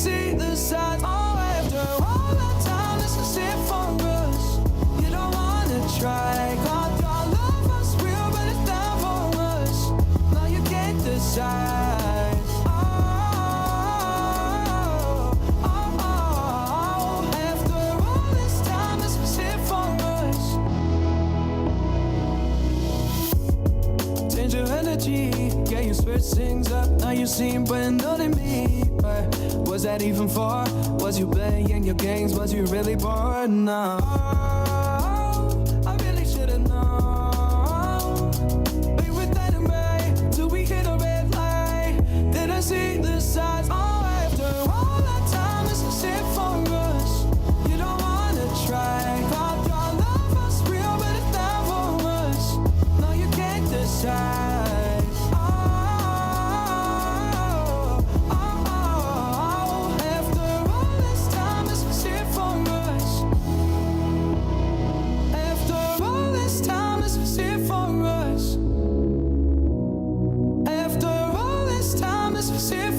see the signs. Oh, after all that time, this is it for us. You don't wanna try. God, your love was real, but it's down for us. No, you can't decide. Oh, oh, oh. After all this time, this was it for us. Change your energy, yeah, you switch things up. Now you seem brand new to me. But was that even for? Was you playing your games? Was you really bored? No, I really should've known. We were dating right till we hit a red light. Didn't see the signs. Oh, after all that time, this is it for us. You don't wanna try. Thought your love was real, but it's not for us. No, you can't decide. If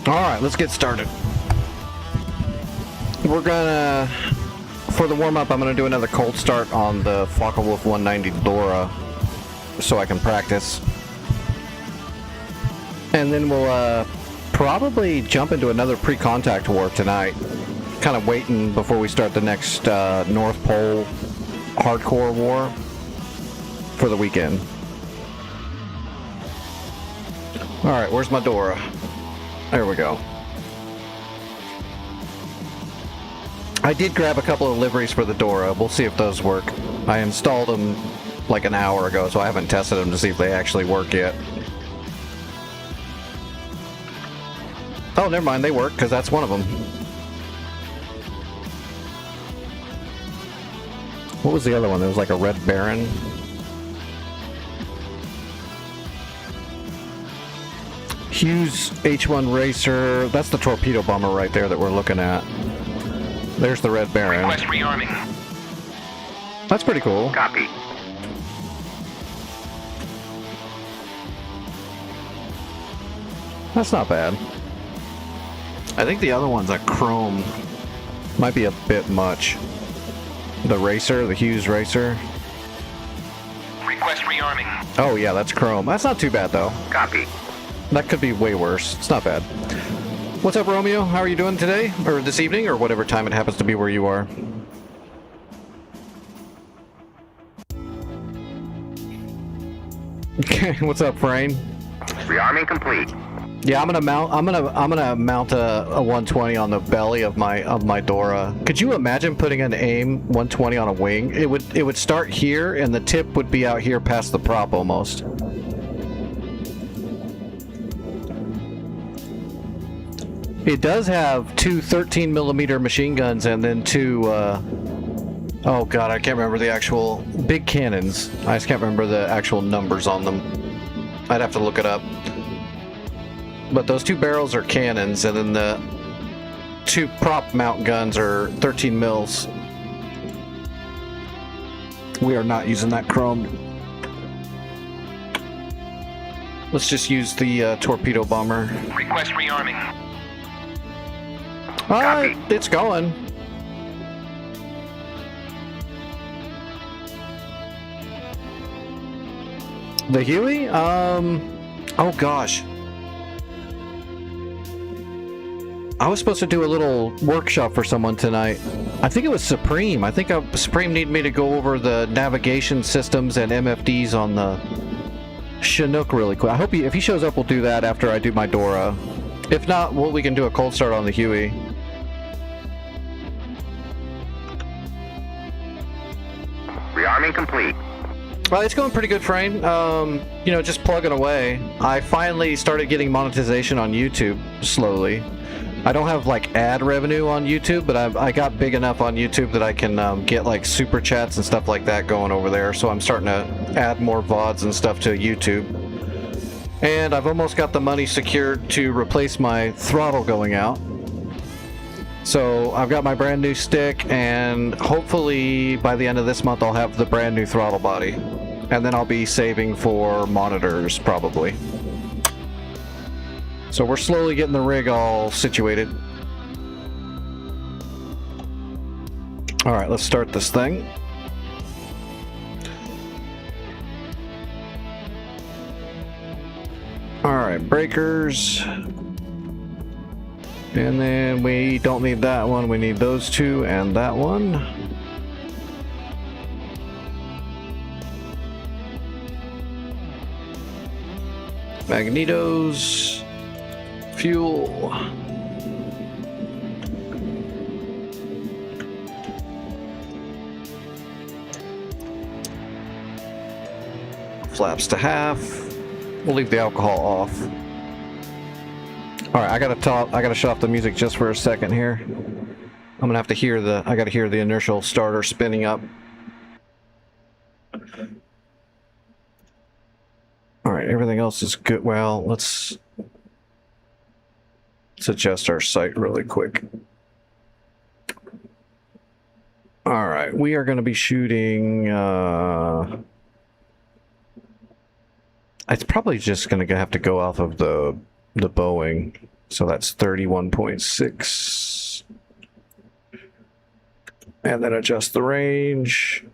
Alright, let's get started. We're gonna, for the warm-up, I'm gonna do another cold start on the Focke-Wulf 190 Dora so I can practice. And then we'll probably jump into another pre-contact war tonight. Kind of waiting before we start the next North Pole hardcore war for the weekend. Alright, where's my Dora? There we go. I did grab a couple of liveries for the Dora. We'll see if those work. I installed them like an hour ago, so I haven't tested them to see if they actually work yet. Oh, never mind, they work, because that's one of them. What was the other one? There was like a Red Baron. Hughes H1 Racer. That's the torpedo bomber right there that we're looking at. There's the Red Baron. Request rearming. That's pretty cool. Copy. That's not bad. I think the other one's a chrome. Might be a bit much. The Racer, the Hughes Racer. Request rearming. Oh yeah, that's chrome. That's not too bad though. Copy. That could be way worse. It's not bad. What's up, Romeo? How are you doing today? Or this evening? Or whatever time it happens to be where you are. Okay, what's up, Frayne? Rearming complete. Yeah, I'm gonna mount a 120 on the belly of my Dora. Could you imagine putting an AIM 120 on a wing? It would start here and the tip would be out here past the prop almost. It does have two 13mm machine guns and then two, oh god, I can't remember the actual big cannons. I just can't remember the actual numbers on them. I'd have to look it up. But those two barrels are cannons, and then the two prop mount guns are 13 mils. We are not using that chrome. Let's just use the torpedo bomber. Request rearming. Copy. It's going. The Huey? Oh gosh. I was supposed to do a little workshop for someone tonight. I think it was Supreme. I think Supreme needed me to go over the navigation systems and MFDs on the Chinook really quick. I hope if he shows up, we'll do that after I do my Dora. If not, well, we can do a cold start on the Huey. Rearming complete. Well, it's going pretty good, Frayne. You know, just plugging away. I finally started getting monetization on YouTube slowly. I don't have like ad revenue on YouTube, but I got big enough on YouTube that I can get like super chats and stuff like that going over there. So I'm starting to add more VODs and stuff to YouTube. And I've almost got the money secured to replace my throttle going out. So I've got my brand new stick, and hopefully by the end of this month I'll have the brand new throttle body. And then I'll be saving for monitors, probably. So we're slowly getting the rig all situated. Alright, let's start this thing. Alright, breakers. And then we don't need that one, we need those two and that one. Magnetos. Fuel. Flaps to half. We'll leave the alcohol off. All right, I gotta shut off the music just for a second here. I'm gonna have to hear I gotta hear the inertial starter spinning up. All right, everything else is good. Well, let's adjust our sight really quick. All right, we are going to be shooting. It's probably just going to have to go off of the Boeing. So that's 31.6. And then adjust the range.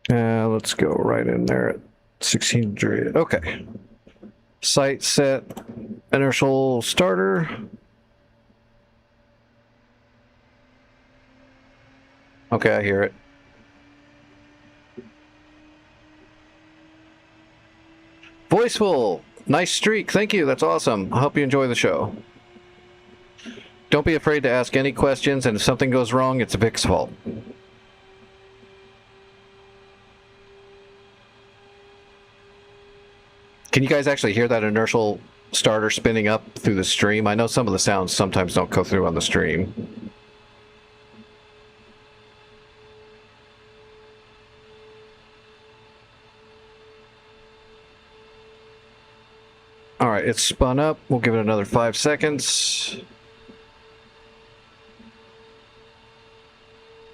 Let's go right in there at 1600. Okay. Sight set, inertial starter. Okay, I hear it. Voiceful, nice streak. Thank you. That's awesome. I hope you enjoy the show. Don't be afraid to ask any questions, and if something goes wrong, it's Vic's fault. Can you guys actually hear that inertial starter spinning up through the stream? I know some of the sounds sometimes don't go through on the stream. All right, it's spun up. We'll give it another 5 seconds.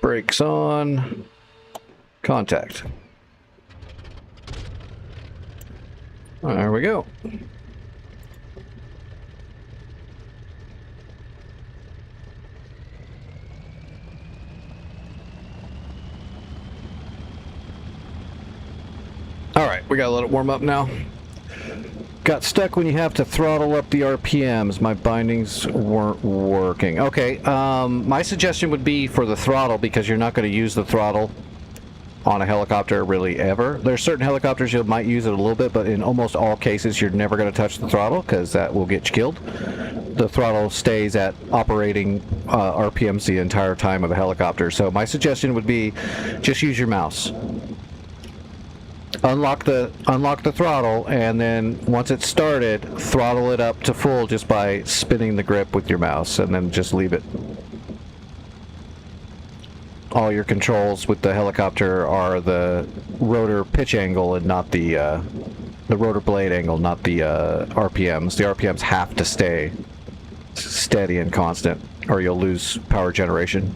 Brakes on. Contact. There we go. All right, we gotta let it warm up now. Got stuck when you have to throttle up the RPMs. My bindings weren't working. Okay, my suggestion would be for the throttle, because you're not going to use the throttle on a helicopter really ever. There's certain helicopters you might use it a little bit, but in almost all cases you're never going to touch the throttle because that will get you killed. The throttle stays at operating RPMs the entire time of a helicopter. So my suggestion would be just use your mouse. Unlock the throttle, and then once it's started, throttle it up to full just by spinning the grip with your mouse, and then just leave it. All your controls with the helicopter are the rotor pitch angle and not the rotor blade angle, not the RPMs. The RPMs have to stay steady and constant, or you'll lose power generation.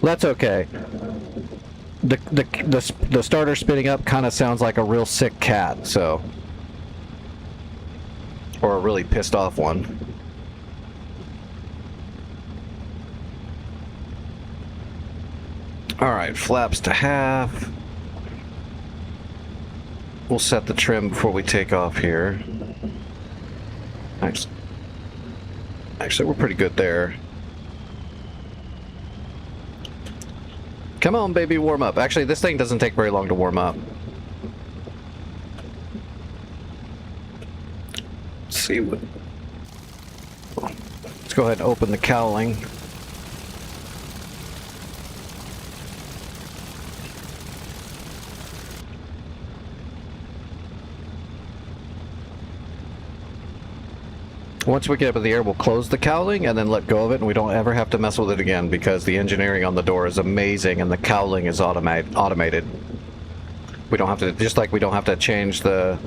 That's okay. The starter spinning up kind of sounds like a real sick cat, so, or a really pissed off one. All right, flaps to half. We'll set the trim before we take off here. Actually, we're pretty good there. Come on, baby, warm up. Actually, this thing doesn't take very long to warm up. Let's see what... Let's go ahead and open the cowling. Once we get up in the air, we'll close the cowling and then let go of it, and we don't ever have to mess with it again because the engineering on the door is amazing and the cowling is automated. We don't have to, just like we don't have to change the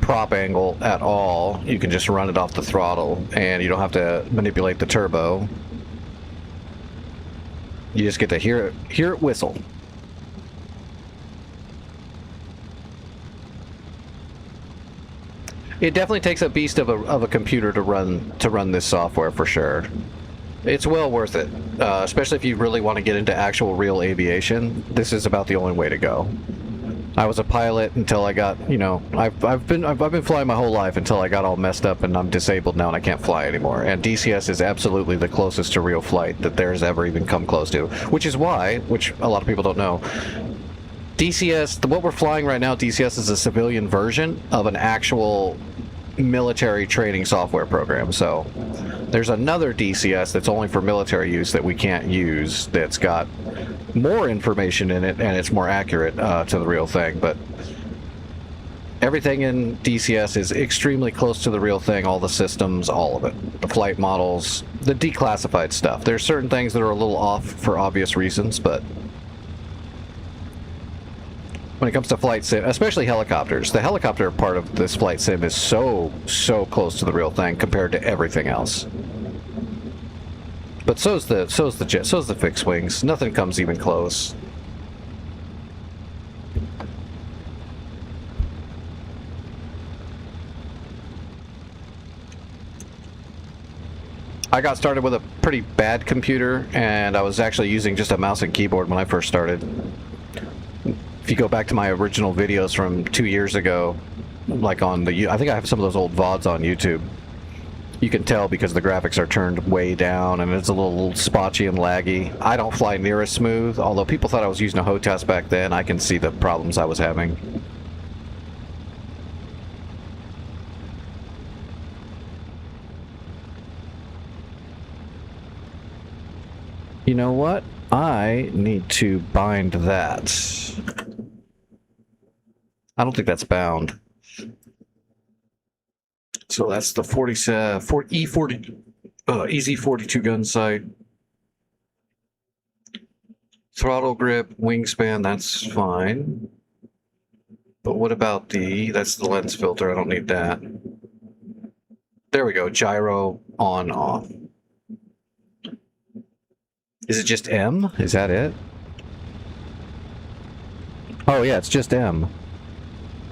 prop angle at all. You can just run it off the throttle, and you don't have to manipulate the turbo. You just get to hear it whistle. It definitely takes a beast of a computer to run this software for sure. It's well worth it, especially if you really want to get into actual real aviation. This is about the only way to go. I was a pilot until I got, you know, I've been flying my whole life until I got all messed up and I'm disabled now and I can't fly anymore. And DCS is absolutely the closest to real flight that there's ever even come close to, which is why, which a lot of people don't know, DCS, what we're flying right now, DCS is a civilian version of an actual military training software program. So there's another DCS that's only for military use that we can't use, that's got more information in it and it's more accurate to the real thing. But everything in DCS is extremely close to the real thing, all the systems, all of it. The flight models, the declassified stuff. There's certain things that are a little off for obvious reasons, but when it comes to flight sim, especially helicopters. The helicopter part of this flight sim is so close to the real thing compared to everything else. But so's the jet, so's the fixed wings. Nothing comes even close. I got started with a pretty bad computer, and I was actually using just a mouse and keyboard when I first started. If you go back to my original videos from 2 years ago, like on the, I think I have some of those old VODs on YouTube. You can tell because the graphics are turned way down and it's a little spotchy and laggy. I don't fly near as smooth, although people thought I was using a HOTAS back then. I can see the problems I was having. You know what? I need to bind that. I don't think that's bound. So that's the E40 EZ42 gun sight. Throttle grip, wingspan, that's fine. But what about that's the lens filter, I don't need that. There we go, gyro on, off. Is it just M? Is that it? Oh yeah, it's just M.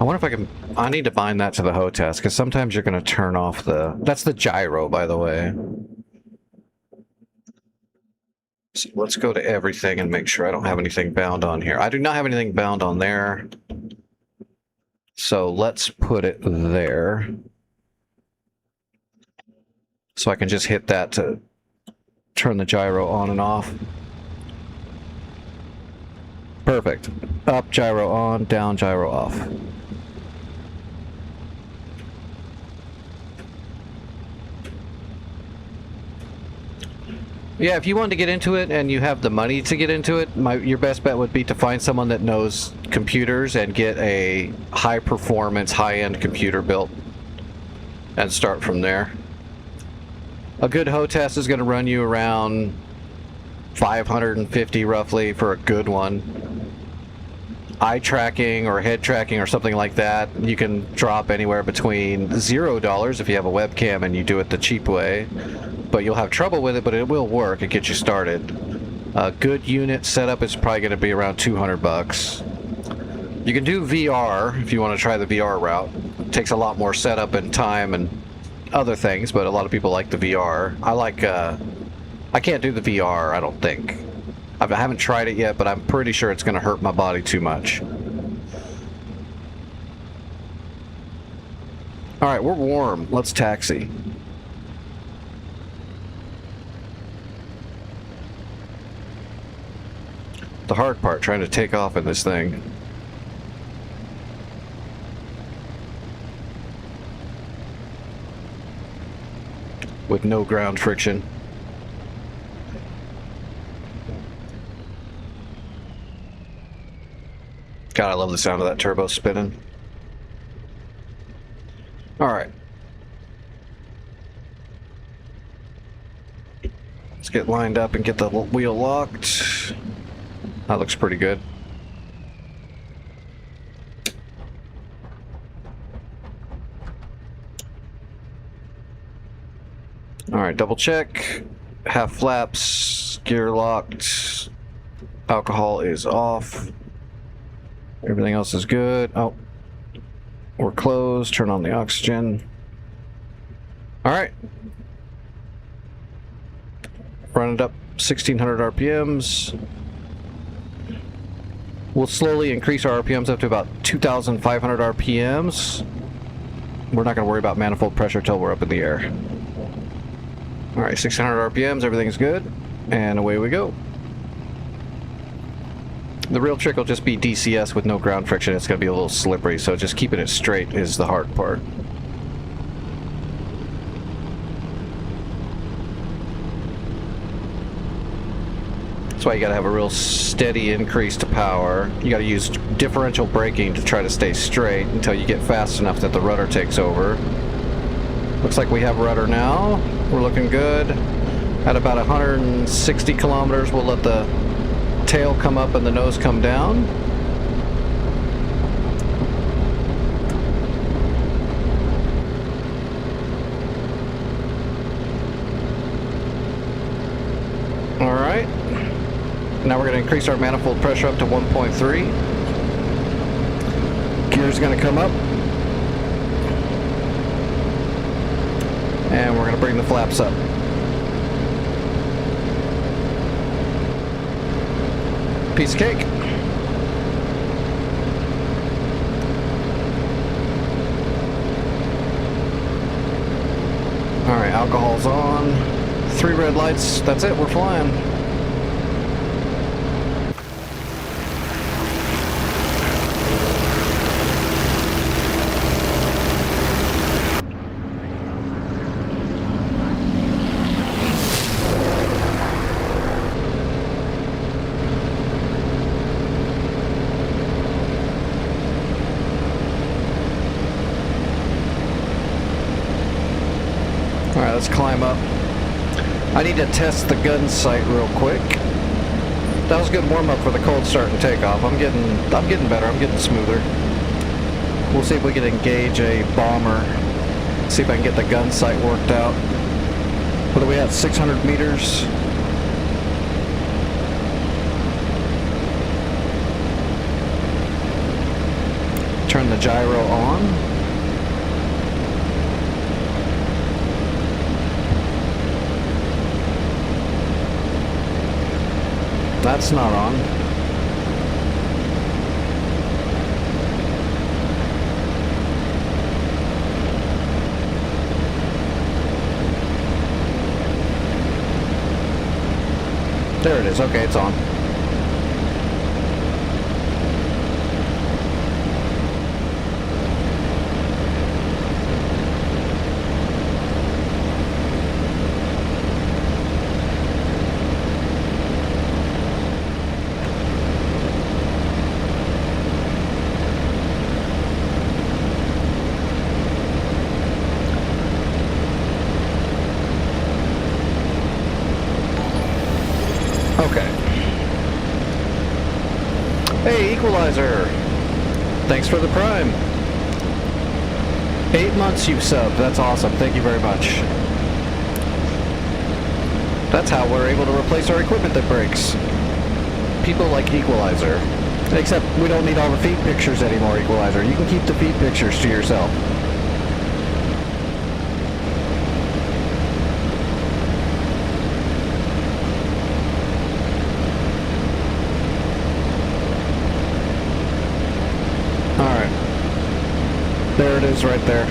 I wonder if I can... I need to bind that to the HOTAS, because sometimes you're going to turn off the... That's the gyro, by the way. So let's go to everything and make sure I don't have anything bound on here. I do not have anything bound on there. So let's put it there. So I can just hit that to turn the gyro on and off. Perfect. Up, gyro on, down, gyro off. Yeah, if you wanted to get into it and you have the money to get into it, your best bet would be to find someone that knows computers and get a high-performance, high-end computer built and start from there. A good HOTAS is going to run you around 550 roughly for a good one. Eye tracking or head tracking or something like that, you can drop anywhere between $0 if you have a webcam and you do it the cheap way. But you'll have trouble with it, but it will work. It gets you started. A good unit setup is probably going to be around 200 bucks. You can do VR if you want to try the VR route. It takes a lot more setup and time and other things, but a lot of people like the VR. I can't do the VR, I don't think. I haven't tried it yet, but I'm pretty sure it's going to hurt my body too much. Alright, we're warm. Let's taxi. The hard part, trying to take off in this thing. With no ground friction. God, I love the sound of that turbo spinning. Alright. Let's get lined up and get the wheel locked. That looks pretty good. Alright, double check. Half flaps, gear locked. Alcohol is off. Everything else is good. Oh, we're closed. Turn on the oxygen. Alright. Run it up 1600 RPMs. We'll slowly increase our RPMs up to about 2,500 RPMs. We're not going to worry about manifold pressure until we're up in the air. Alright, 1600 RPMs, everything's good. And away we go. The real trick will just be DCS with no ground friction. It's going to be a little slippery, so just keeping it straight is the hard part. That's why you got to have a real steady increase to power. You got to use differential braking to try to stay straight until you get fast enough that the rudder takes over. Looks like we have rudder now. We're looking good. At about 160 kilometers, we'll let the tail come up and the nose come down. Now we're going to increase our manifold pressure up to 1.3. Gear's going to come up. And we're going to bring the flaps up. Piece of cake. Alright, alcohol's on. 3 red lights. That's it, we're flying. Alright, let's climb up. I need to test the gun sight real quick. That was a good warm-up for the cold start and takeoff. I'm getting better, I'm getting smoother. We'll see if we can engage a bomber. See if I can get the gun sight worked out. What are we at, 600 meters? Turn the gyro on. That's not on. There it is. Okay, it's on. Okay. Hey, Equalizer! Thanks for the Prime. 8 months you've subbed. That's awesome. Thank you very much. That's how we're able to replace our equipment that breaks. People like Equalizer. Except we don't need all the feed pictures anymore, Equalizer. You can keep the feed pictures to yourself. There it is right there.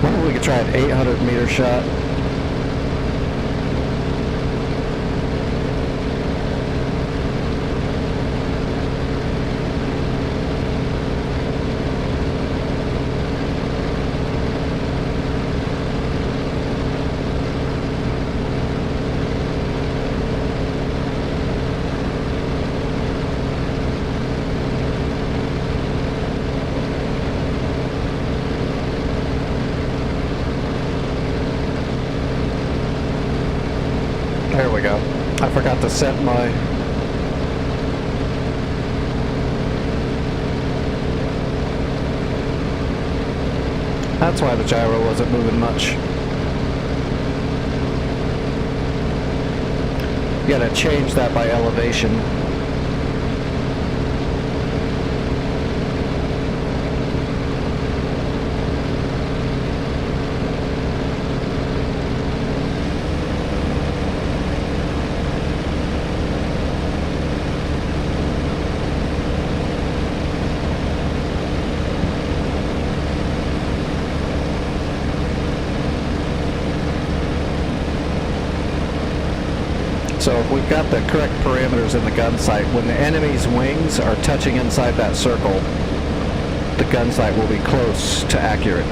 Wonder if we could try an 800-meter shot. There we go. I forgot to set my... That's why the gyro wasn't moving much. You gotta change that by elevation. So if we've got the correct parameters in the gun sight, when the enemy's wings are touching inside that circle, the gun sight will be close to accurate.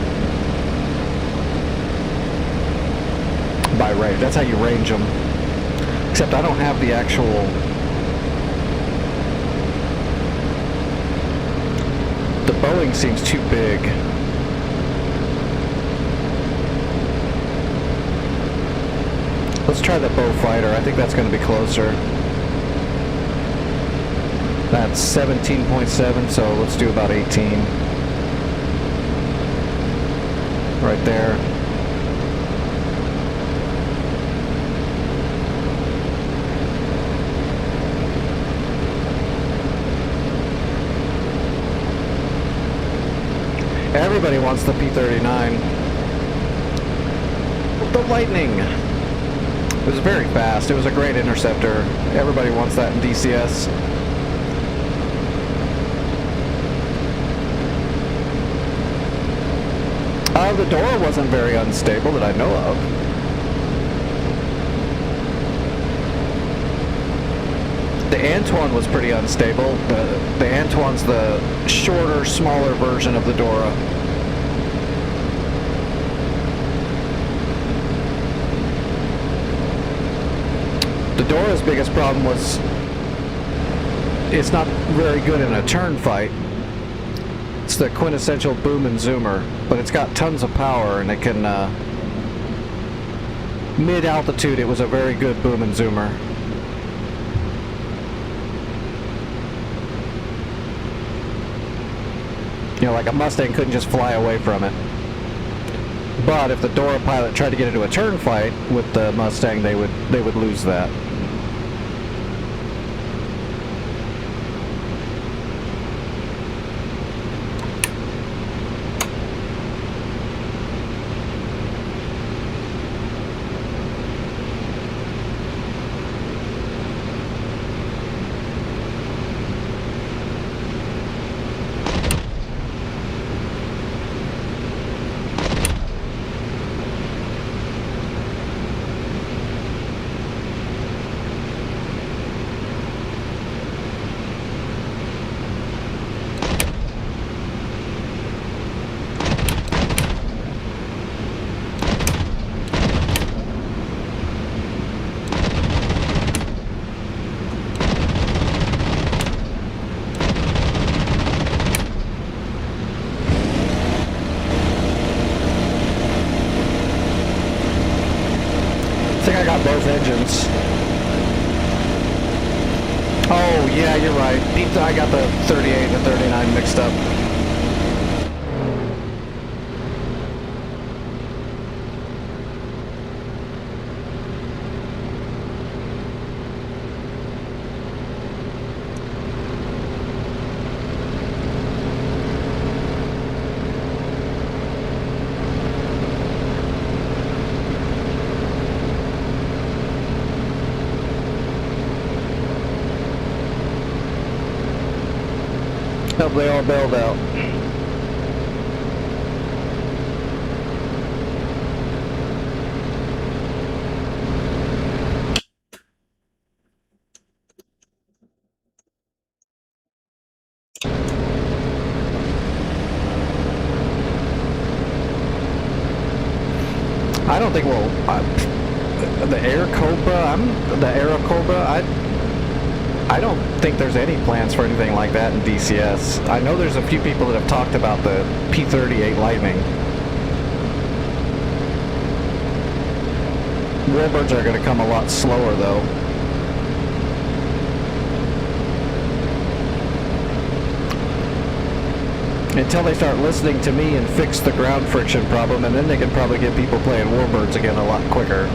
By range. That's how you range them. Except I don't have the actual... The Boeing seems too big. Let's try the Beaufighter. I think that's going to be closer. That's 17.7, so let's do about 18. Right there. Everybody wants the P-39. The Lightning. It was very fast. It was a great interceptor. Everybody wants that in DCS. The door wasn't very unstable that I know of. The Antoine was pretty unstable. The Antoine's the shorter, smaller version of the Dora. The Dora's biggest problem was it's not very good in a turn fight. It's the quintessential boom and zoomer, but it's got tons of power and it can, mid-altitude it was a very good boom and zoomer. You know, like a Mustang couldn't just fly away from it. But if the Dora pilot tried to get into a turn fight with the Mustang, they would lose that. I got both engines. Oh, yeah, you're right. I got the 38 and the 39 mixed up. Hope they all bailed out. I don't think we'll... the Air Cobra, the Aero Cobra, I don't think there's any plans for anything like that in DCS. I know there's a few people that have talked about the P-38 Lightning. Warbirds are going to come a lot slower, though. Until they start listening to me and fix the ground friction problem, and then they can probably get people playing Warbirds again a lot quicker.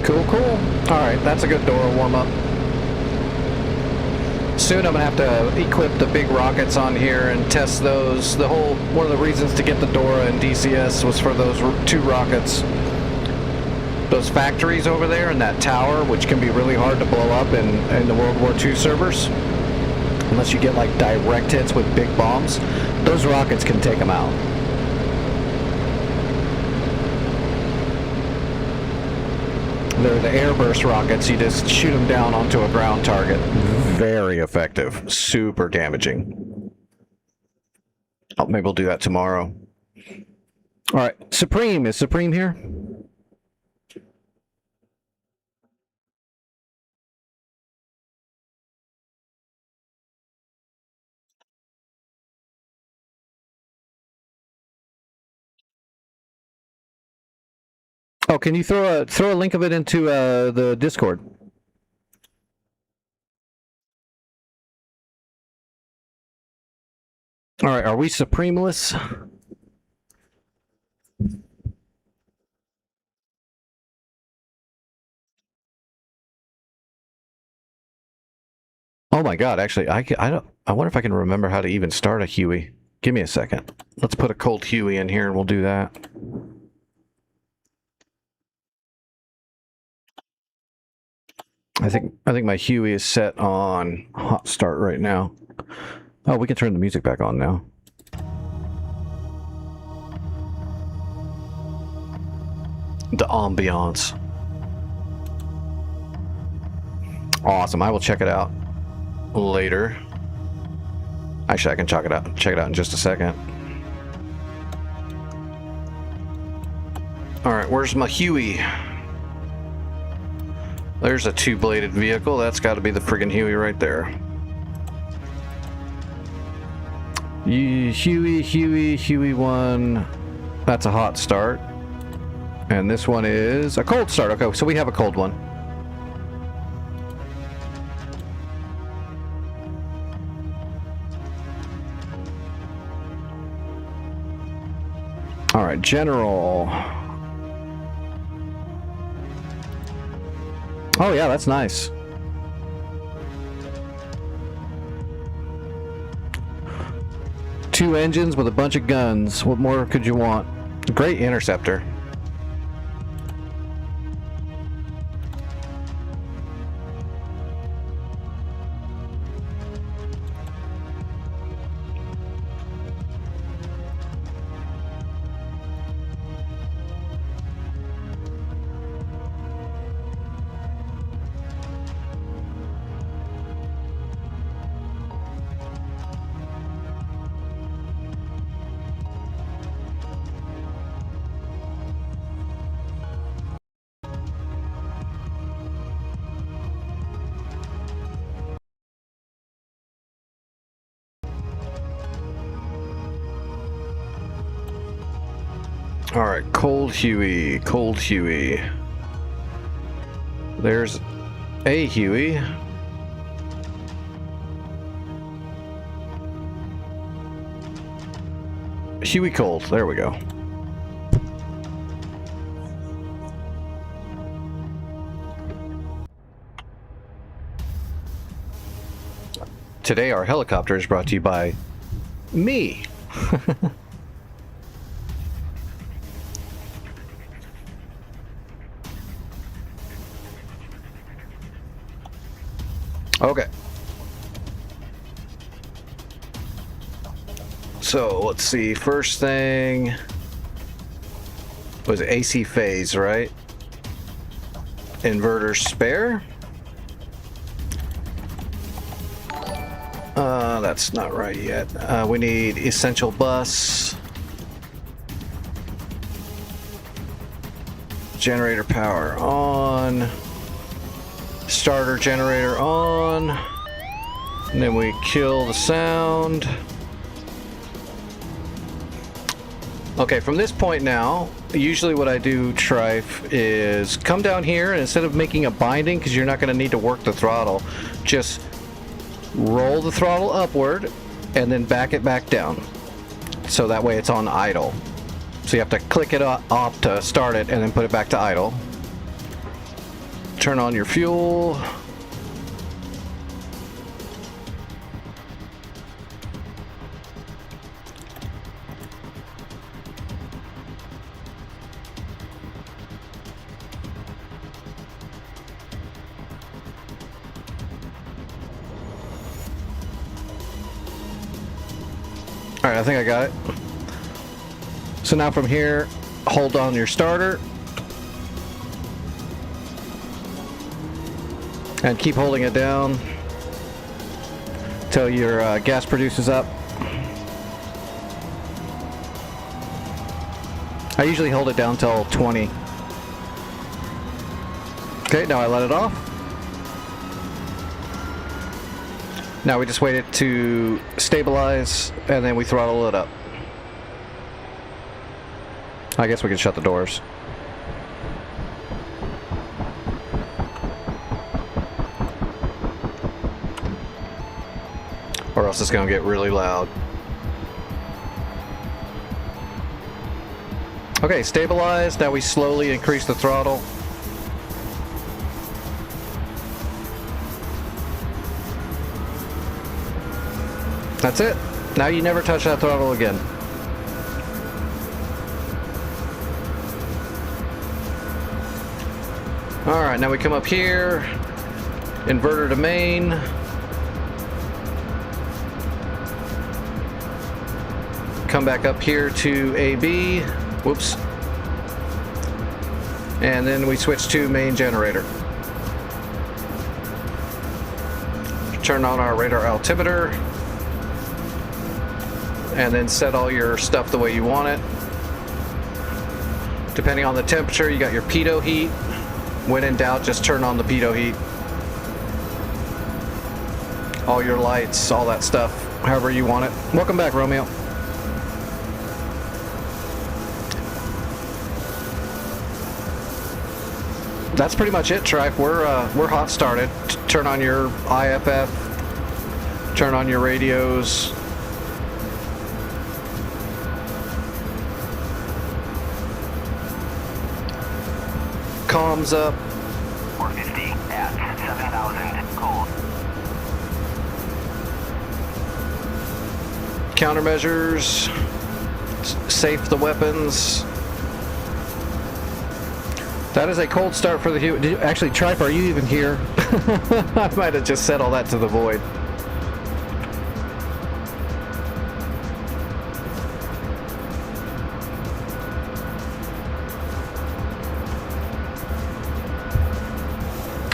Cool, cool. Alright, that's a good door warm-up. Soon I'm gonna have to equip the big rockets on here and test those. One of the reasons to get the Dora and DCS was for those 2 rockets. Those factories over there and that tower, which can be really hard to blow up in the World War II servers, unless you get like direct hits with big bombs, those rockets can take them out. They're the airburst rockets. You just shoot them down onto a ground target. Very effective. Super damaging. Oh, maybe we'll do that tomorrow. All right. Supreme. Is Supreme here? Oh, can you throw a link of it into the Discord? All right, are we supremeless? Oh my God! Actually, I wonder if I can remember how to even start a Huey. Give me a second. Let's put a cold Huey in here, and we'll do that. I think my Huey is set on hot start right now. Oh, we can turn the music back on now. The ambiance. Awesome. I will check it out later. Actually, I can check it out in just a second. All right, where's my Huey? There's a 2-bladed vehicle. That's got to be the friggin' Huey right there. Huey 1. That's a hot start. And this one is a cold start. Okay, so we have a cold one. All right, general. Oh yeah, that's nice. Two engines with a bunch of guns. What more could you want? Great interceptor. All right, cold Huey, cold Huey. There's a Huey. Huey cold, there we go. Today our helicopter is brought to you by me. Okay. So let's see. First thing was AC phase, right? Inverter spare. That's not right yet. We need essential bus. Generator power on. Starter generator on. And then we kill the sound. Okay, from this point now, usually what I do, Trife, is come down here and instead of making a binding, because you're not going to need to work the throttle, just roll the throttle upward and then back it back down. So that way it's on idle. So you have to click it off to start it and then put it back to idle. Turn on your fuel. All right, I think I got it. So now from here, hold on your starter. And keep holding it down till your gas produces up. I usually hold it down till 20. Okay, now I let it off. Now we just wait it to stabilize, and then we throttle it up. I guess we can shut the doors. Or else it's gonna get really loud. Okay, stabilized. Now we slowly increase the throttle. That's it. Now you never touch that throttle again. Alright, now we come up here. Inverter to main. Come back up here to AB. Whoops. And then we switch to main generator. Turn on our radar altimeter. And then set all your stuff the way you want it. Depending on the temperature, you got your pitot heat. When in doubt, just turn on the pitot heat. All your lights, all that stuff, however you want it. Welcome back, Romeo. That's pretty much it, Tripe. We're hot started. Turn on your IFF. Turn on your radios. Comms up. 450 at 7,000 cold. Countermeasures. Safe the weapons. That is a cold start for the Huey. Actually, Tripe, are you even here? I might have just said all that to the void.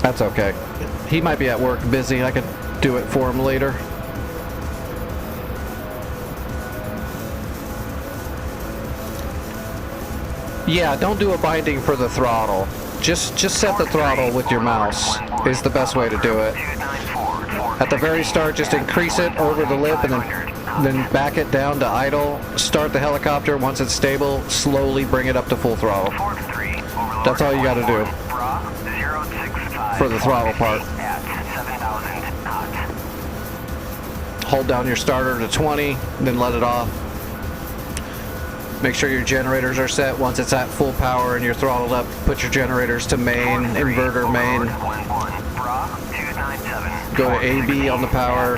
That's okay. He might be at work busy. I could do it for him later. Yeah, don't do a binding for the throttle. Just set the throttle with your mouse is the best way to do it. At the very start, just increase it over the lip and then back it down to idle. Start the helicopter. Once it's stable, slowly bring it up to full throttle. That's all you got to do for the throttle part. Hold down your starter to 20, then let it off. Make sure your generators are set. Once it's at full power and you're throttled up, put your generators to main, inverter main. Go to AB on the power.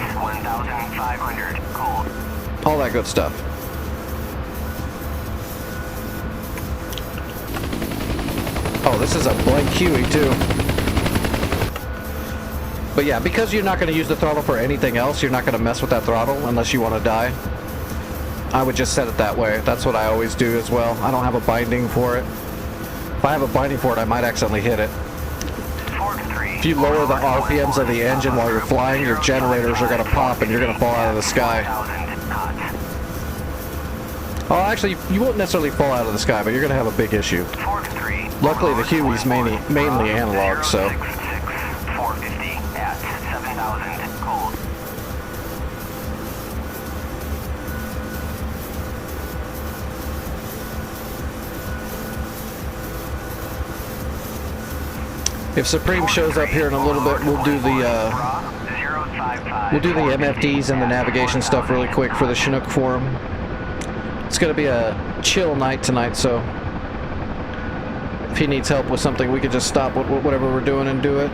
All that good stuff. Oh, this is a blank Huey too. But yeah, because you're not going to use the throttle for anything else, you're not going to mess with that throttle unless you want to die. I would just set it that way. That's what I always do as well. I don't have a binding for it. If I have a binding for it, I might accidentally hit it. If you lower the RPMs of the engine while you're flying, your generators are going to pop and you're going to fall out of the sky. Oh, actually, you won't necessarily fall out of the sky, but you're going to have a big issue. Luckily, the Huey's mainly analog, so... If Supreme shows up here in a little bit, we'll do the MFDs and the navigation stuff really quick for the Chinook forum. It's going to be a chill night tonight, so If he needs help with something, we could just stop whatever we're doing and do it.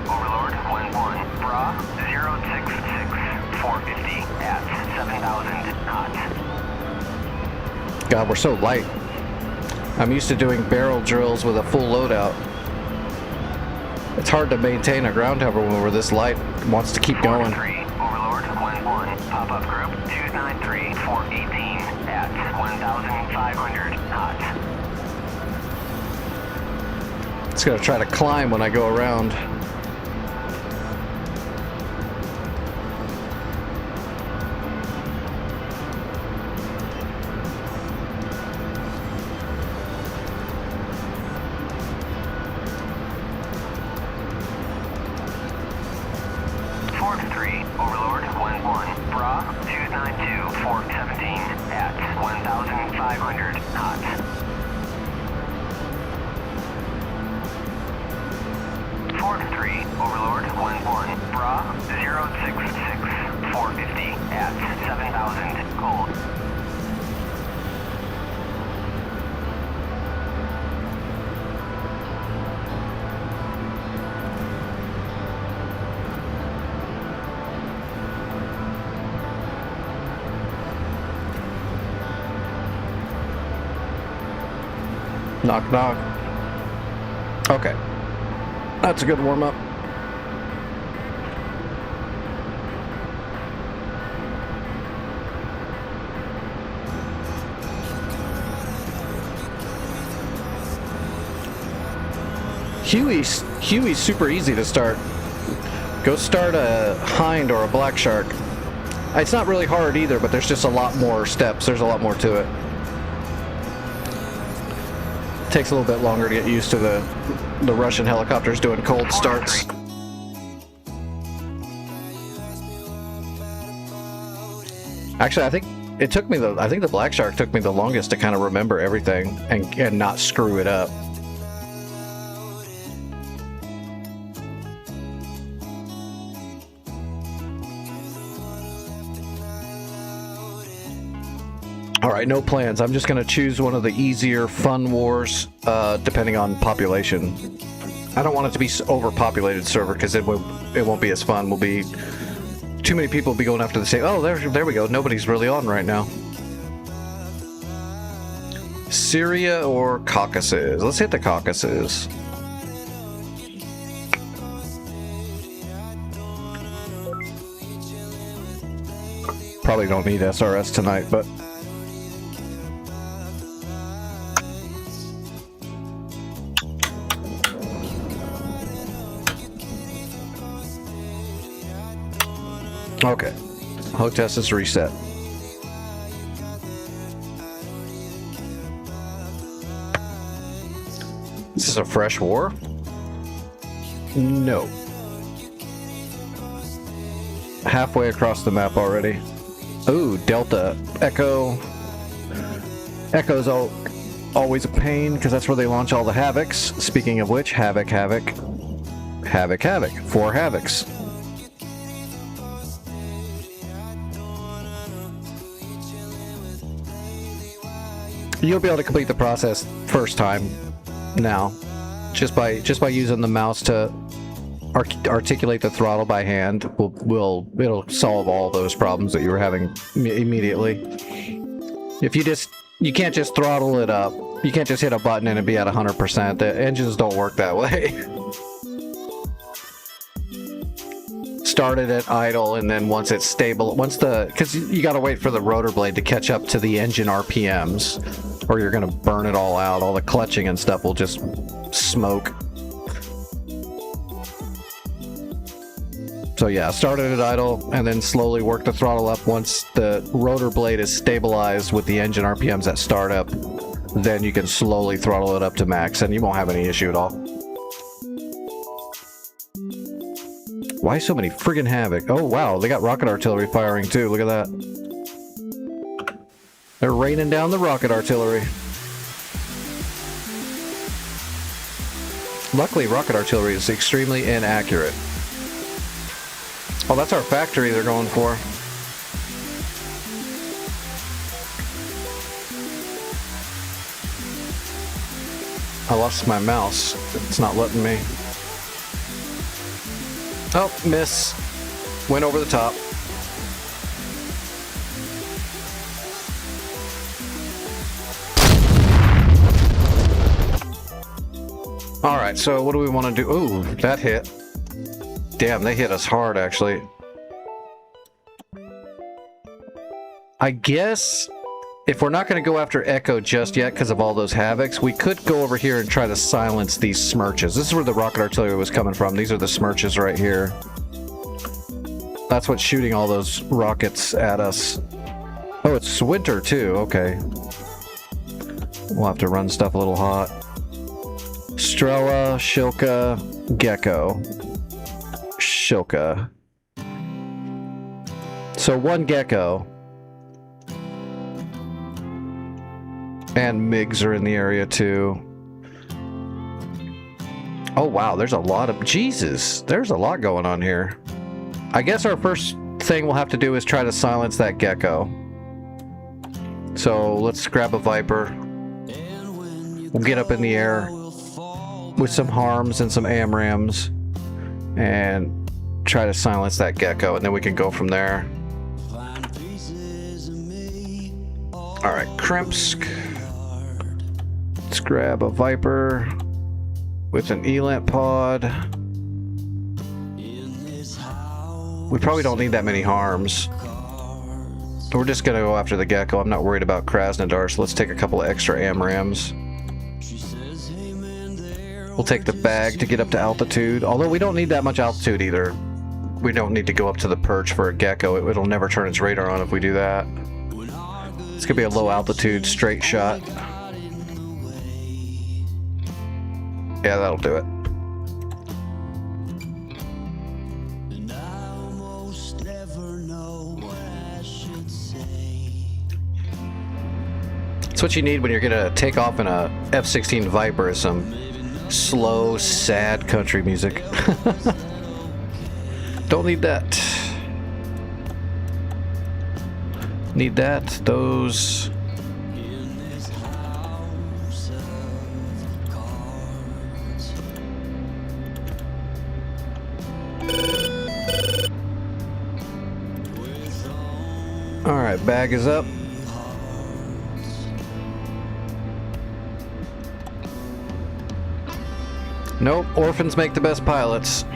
Overlord 1-1, bra 066, 450 at 7,000 knots. God, we're so light. I'm used to doing barrel drills with a full loadout. It's hard to maintain a ground cover when we're this light. It wants to keep going. 3, Overlord 1-1, pop-up group 293, 418 at 1,500 knots. It's gonna try to climb when I go around. Overlord 1-1, bra 292, 417 at 1,500 knots. Overlord 1-1, bra 066, 450 at 7,000 cold. Knock, knock. Okay. That's a good warm-up. Huey's super easy to start. Go start a hind or a black shark. It's not really hard either, but there's just a lot more steps. There's a lot more to it. Takes a little bit longer to get used to the Russian helicopters doing cold starts. Actually, I think it took me I think the black shark took me the longest to kind of remember everything and not screw it up. Alright, no plans. I'm just going to choose one of the easier fun wars, depending on population. I don't want it to be overpopulated server, because it won't be as fun. Will be too many people will be going after the same... Oh, there we go. Nobody's really on right now. Syria or Caucasus? Let's hit the Caucasus. Probably don't need SRS tonight, but... Okay. HOTAS is reset. Is this a fresh war? No. Halfway across the map already. Ooh, Delta. Echo. Echo's always a pain, because that's where they launch all the Havocs. Speaking of which, Havoc. 4 Havocs. You'll be able to complete the process first time now, just by using the mouse to articulate the throttle by hand. It'll solve all those problems that you were having immediately. If you can't just throttle it up. You can't just hit a button and it'd be at 100%. The engines don't work that way. Start it at idle, and then once it's stable, because you got to wait for the rotor blade to catch up to the engine RPMs, or you're going to burn it all out. All the clutching and stuff will just smoke. So yeah, start it at idle, and then slowly work the throttle up. Once the rotor blade is stabilized with the engine RPMs at startup, then you can slowly throttle it up to max, and you won't have any issue at all. Why so many friggin' Havoc? Oh wow, they got rocket artillery firing too. Look at that. They're raining down the rocket artillery. Luckily, rocket artillery is extremely inaccurate. Oh, that's our factory they're going for. I lost my mouse. It's not letting me. Oh, miss. Went over the top. Alright, so what do we want to do? Ooh, that hit. Damn, they hit us hard, actually. I guess if we're not going to go after Echo just yet because of all those Havocs, we could go over here and try to silence these Smirches. This is where the rocket artillery was coming from. These are the Smirches right here. That's what's shooting all those rockets at us. Oh, it's winter too. Okay. We'll have to run stuff a little hot. Strela, Shilka, Gecko. Shilka. So one Gecko. And MiGs are in the area too. Oh wow, there's a lot of... Jesus, there's a lot going on here. I guess our first thing we'll have to do is try to silence that Gecko. So let's grab a Viper. We'll get up in the air with some harms and some AMRAMs and try to silence that Gecko, and then we can go from there. Alright, Krimsk. Let's grab a Viper with an Elant pod. We probably don't need that many harms. We're just gonna go after the Gecko. I'm not worried about Krasnodar, so let's take a couple of extra AMRAMs. We'll take the bag to get up to altitude, although we don't need that much altitude either. We don't need to go up to the perch for a Gecko. It'll never turn its radar on if we do that. It's gonna be a low altitude straight shot. Yeah, that'll do it. That's what you need when you're gonna take off in a F-16 Viper, is some slow, sad country music. Don't need that. Need that, those. Alright, bag is up. Nope, orphans make the best pilots.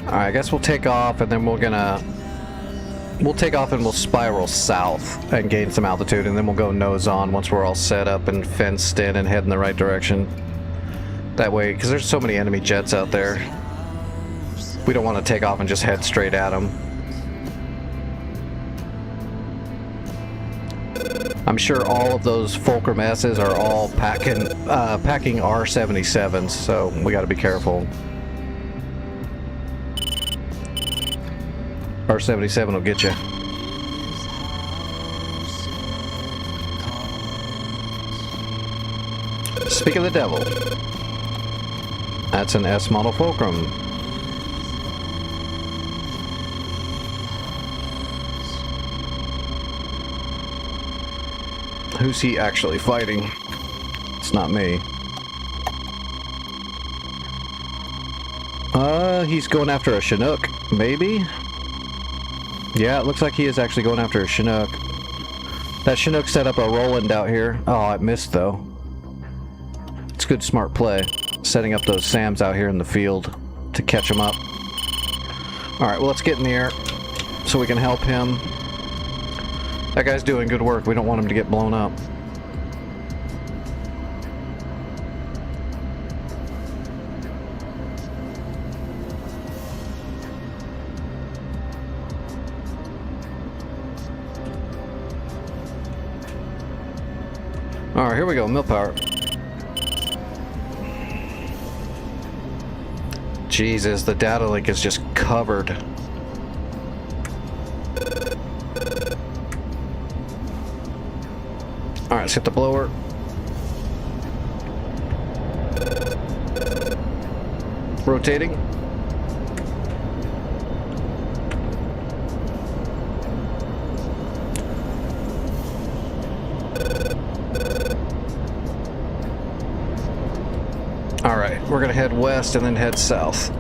Alright, I guess we'll take off and then we'll take off and we'll spiral south and gain some altitude, and then we'll go nose on once we're all set up and fenced in and head in the right direction. That way, because there's so many enemy jets out there, we don't want to take off and just head straight at them. I'm sure all of those Fulcrum S's are all packing R-77s, so we got to be careful. R-77 will get you. Speak of the devil. That's an S model Fulcrum. Who's he actually fighting? It's not me. He's going after a Chinook, maybe? Yeah, it looks like he is actually going after a Chinook. That Chinook set up a Roland out here. Oh, it missed though. It's good smart play. Setting up those SAMs out here in the field to catch them up. Alright, well, let's get in the air. so we can help him. That guy's doing good work. We don't want him to get blown up. Alright, here we go. Mill power. Jesus, the data link is just covered. Alright, let's hit the blower. Rotating. Alright, we're gonna head west and then head south.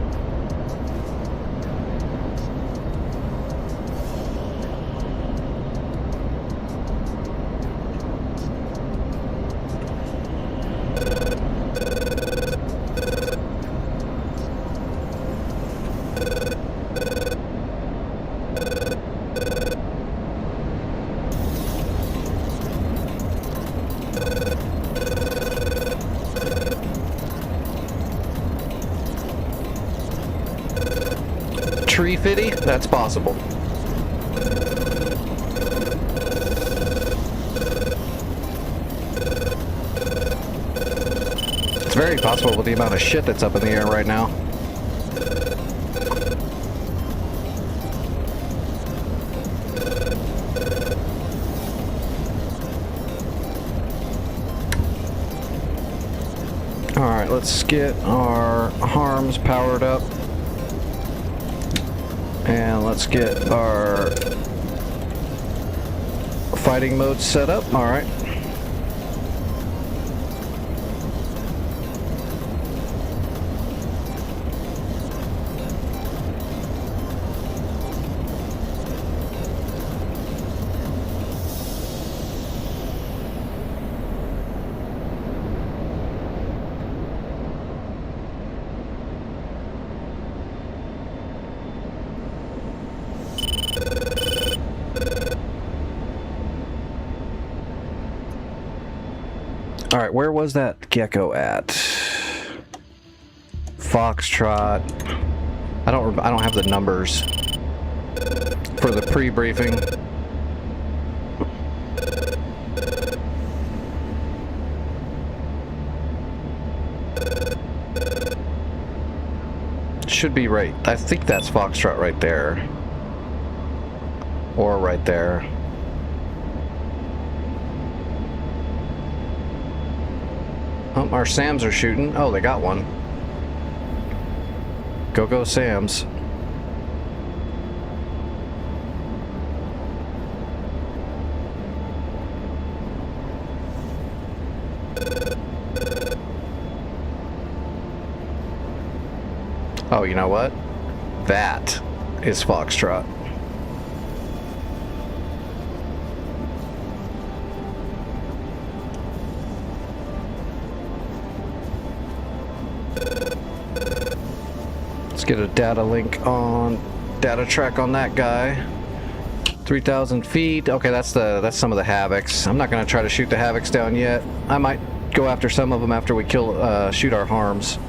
Tree fitty? That's possible. It's very possible with the amount of shit that's up in the air right now. Alright, let's get our harms powered up. And let's get our fighting mode set up. All right. All right, where was that gecko at? Foxtrot. I don't have the numbers for the pre-briefing. Should be right. I think that's Foxtrot right there. Or right there. Oh, our Sams are shooting. Oh, they got one. Go Sams. Oh, you know what? That is Foxtrot. Let's get a data link on, data track on that guy. 3,000 feet. Okay, that's some of the Havocs. I'm not gonna try to shoot the Havocs down yet. I might go after some of them after we shoot our harms.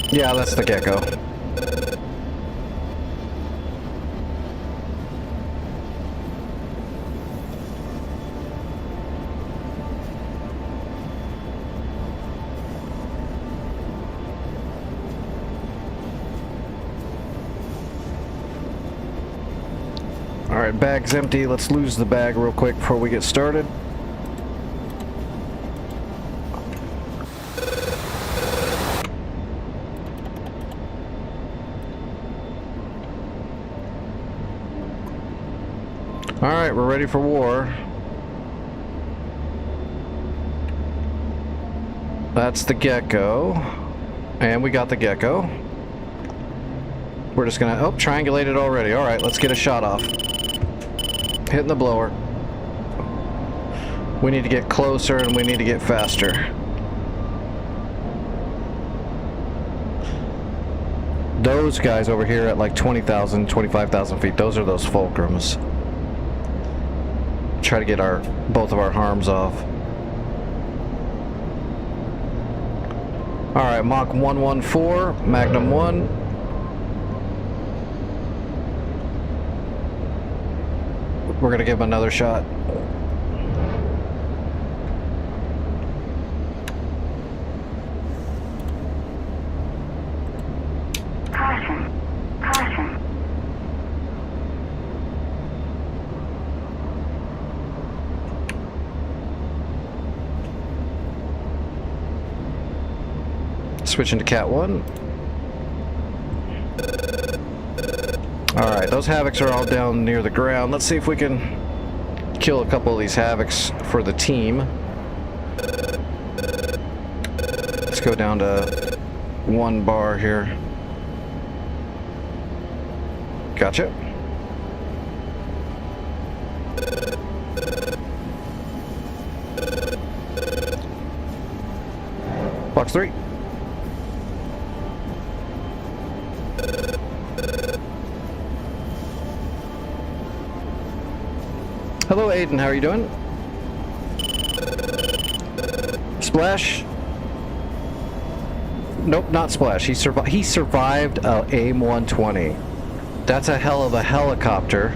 Yeah, that's the gecko. Alright, bag's empty. Let's lose the bag real quick before we get started. Alright, we're ready for war. That's the gecko. And we got the gecko. We're just gonna... Oh, triangulate it already. Alright, let's get a shot off. Hitting the blower. We need to get closer and we need to get faster. Those guys over here at like 20,000, 25,000 feet, those are those fulcrums. Try to get both of our harms off. Alright, Mach 114, Magnum 1. We're gonna give him another shot. Caution. Caution. Switching to Cat 1. Alright, those Havocs are all down near the ground. Let's see if we can kill a couple of these Havocs for the team. Let's go down to 1 bar here. Gotcha. Box 3. Hello, Aiden. How are you doing? Splash? Nope, not Splash. He survived a AIM-120. That's a hell of a helicopter.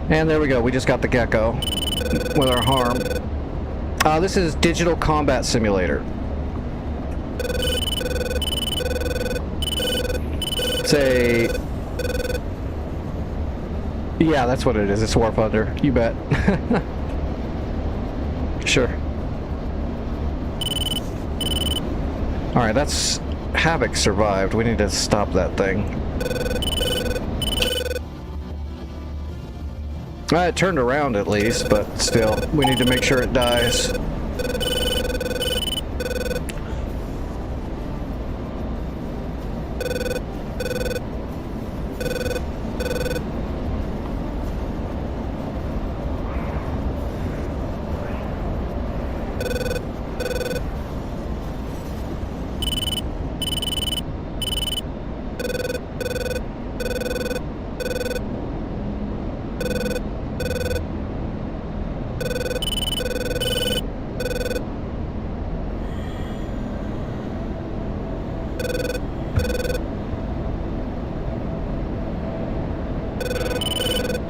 And there we go. We just got the gecko with our harm. This is Digital Combat Simulator. It's a... Yeah, that's what it is. It's War Thunder. You bet. Sure. Alright, that's... Havoc survived. We need to stop that thing. It turned around at least, but still, we need to make sure it dies.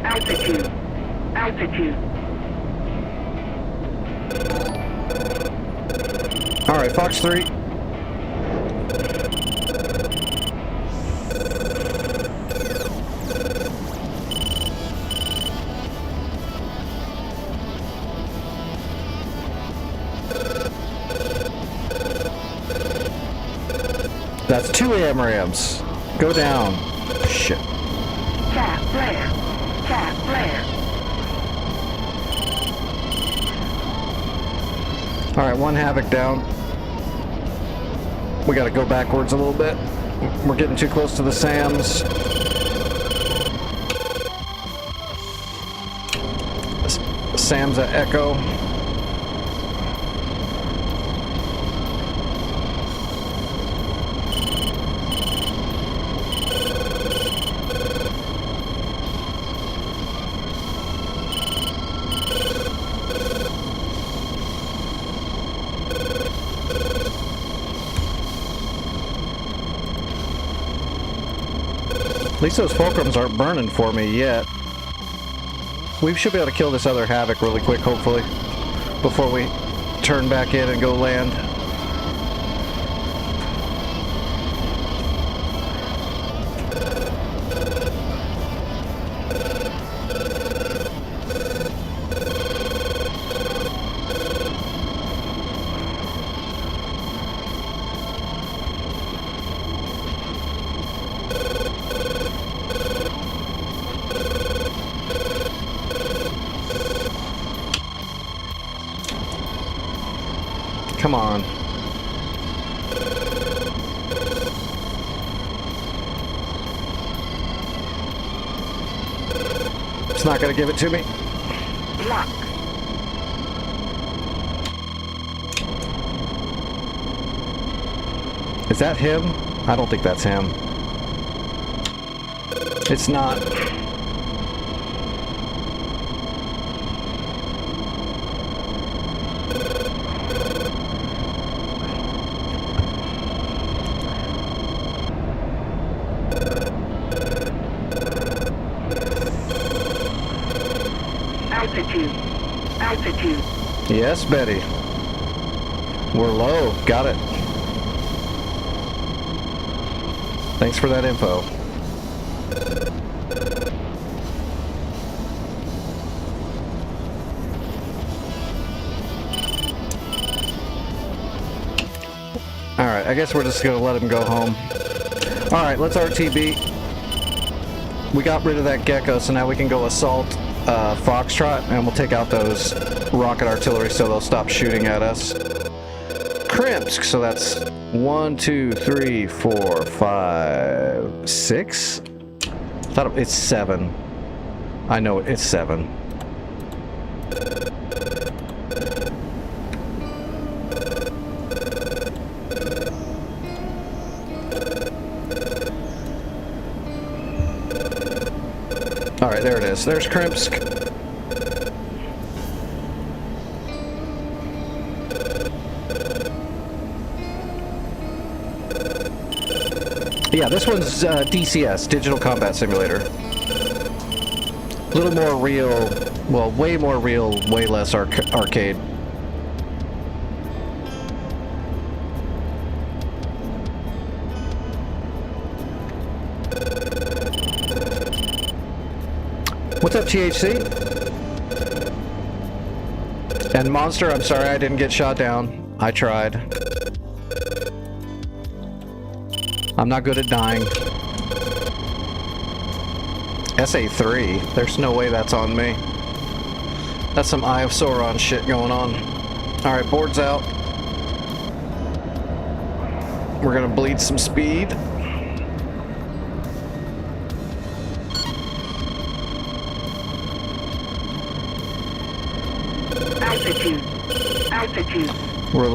Altitude. Altitude. Alright, Fox 3. That's 2 AMRAMs. Go down. Shit. Cap flare. Cap flare. Alright, 1 Havoc down. We gotta go backwards a little bit. We're getting too close to the SAMs. SAMs at Echo. At least those fulcrums aren't burning for me yet. We should be able to kill this other Havoc really quick, hopefully, before we turn back in and go land. Come on. It's not gonna give it to me. Lock. Is that him? I don't think that's him. It's not. Altitude. Altitude. Yes, Betty. We're low. Got it. Thanks for that info. Alright, I guess we're just gonna let him go home. Alright, let's RTB. We got rid of that gecko, so now we can go assault Foxtrot, and we'll take out those rocket artillery so they'll stop shooting at us. Krimsk, so that's 1, 2, 3, 4, 5, 6? Thought it's 7. I know it's 7. Alright, there it is. There's Krimsk. Yeah, this one's DCS, Digital Combat Simulator. A little more real, well, way more real, way less arcade. What's up, THC? And Monster, I'm sorry I didn't get shot down. I tried. I'm not good at dying. SA3? There's no way that's on me. That's some Eye of Sauron shit going on. Alright, board's out. We're gonna bleed some speed. Altitude. Altitude. We're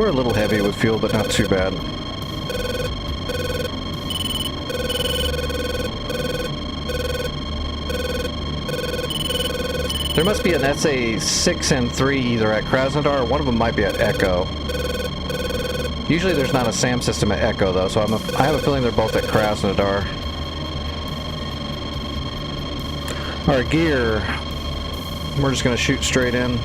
a little heavy with fuel, but not too bad. There must be an SA6 and 3 either at Krasnodar, or one of them might be at Echo. Usually there's not a SAM system at Echo though, so I have a feeling they're both at Krasnodar. Our gear, we're just gonna shoot straight in.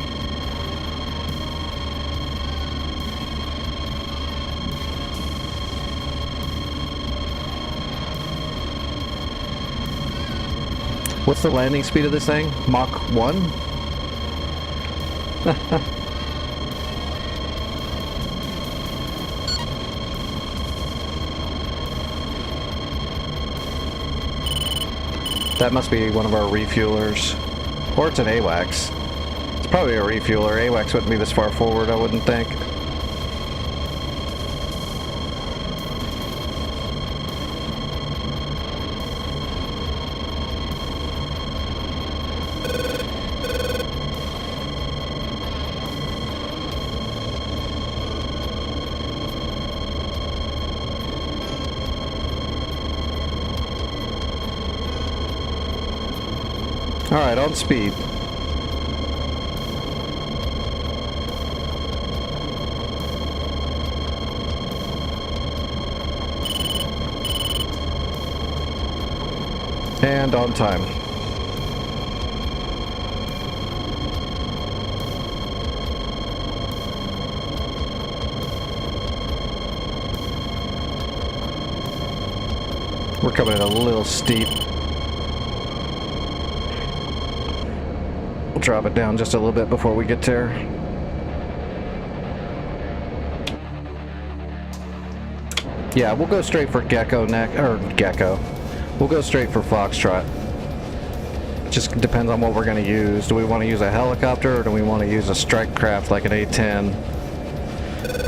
What's the landing speed of this thing? Mach 1? That must be one of our refuelers. Or it's an AWACS. It's probably a refueler. AWACS wouldn't be this far forward, I wouldn't think. Alright, on speed. And on time. We're coming in a little steep. We'll drop it down just a little bit before we get there. Yeah, we'll go straight for Gecko next, or Gecko. We'll go straight for Foxtrot. It just depends on what we're going to use. Do we want to use a helicopter or do we want to use a strike craft like an A-10?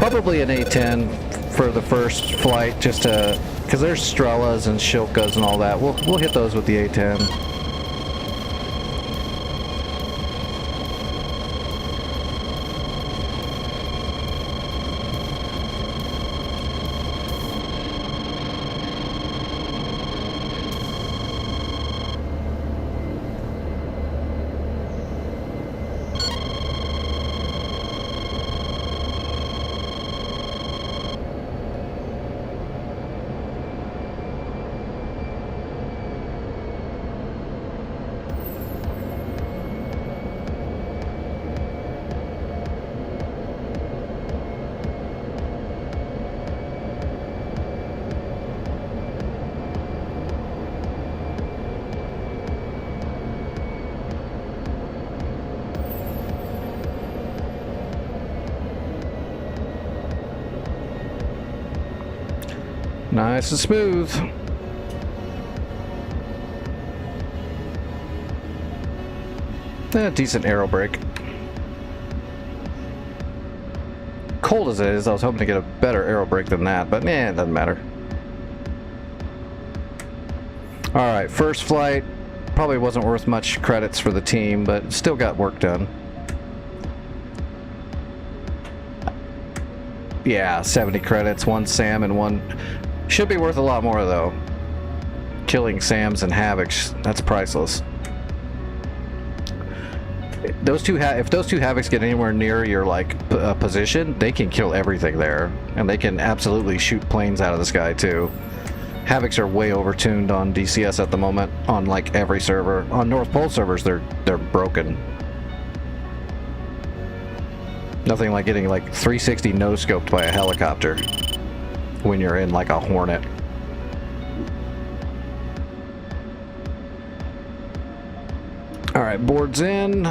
Probably an A10 for the first flight, just to, because there's Strelas and Shilkas and all that. We'll hit those with the A10. Nice and smooth. Decent aero brake. Cold as it is, I was hoping to get a better aero brake than that, but it doesn't matter. Alright, first flight. Probably wasn't worth much credits for the team, but still got work done. Yeah, 70 credits, 1 SAM and 1... Should be worth a lot more, though. Killing SAMs and Havocs, that's priceless. If those two Havocs get anywhere near your, like, position, they can kill everything there. And they can absolutely shoot planes out of the sky, too. Havocs are way overtuned on DCS at the moment, on, like, every server. On North Pole servers, they're broken. Nothing like getting, like, 360 no-scoped by a helicopter when you're in, like, a Hornet. Alright, boards in.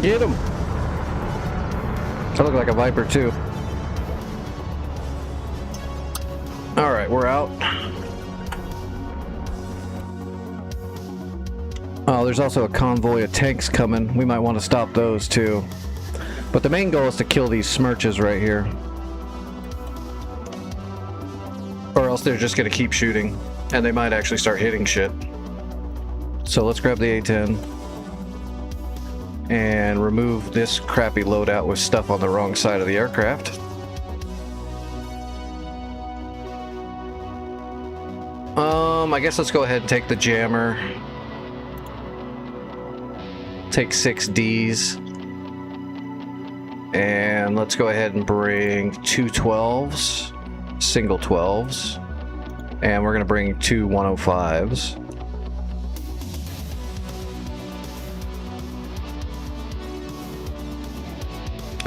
Get him! I look like a Viper too. Alright, we're out. Oh, there's also a convoy of tanks coming. We might want to stop those too. But the main goal is to kill these smirches right here. Or else they're just gonna keep shooting. And they might actually start hitting shit. So let's grab the A-10. And remove this crappy loadout with stuff on the wrong side of the aircraft. I guess let's go ahead and take the jammer. Take 6 Ds. And let's go ahead and bring 2 12s, single 12s. And we're gonna bring 2 105s.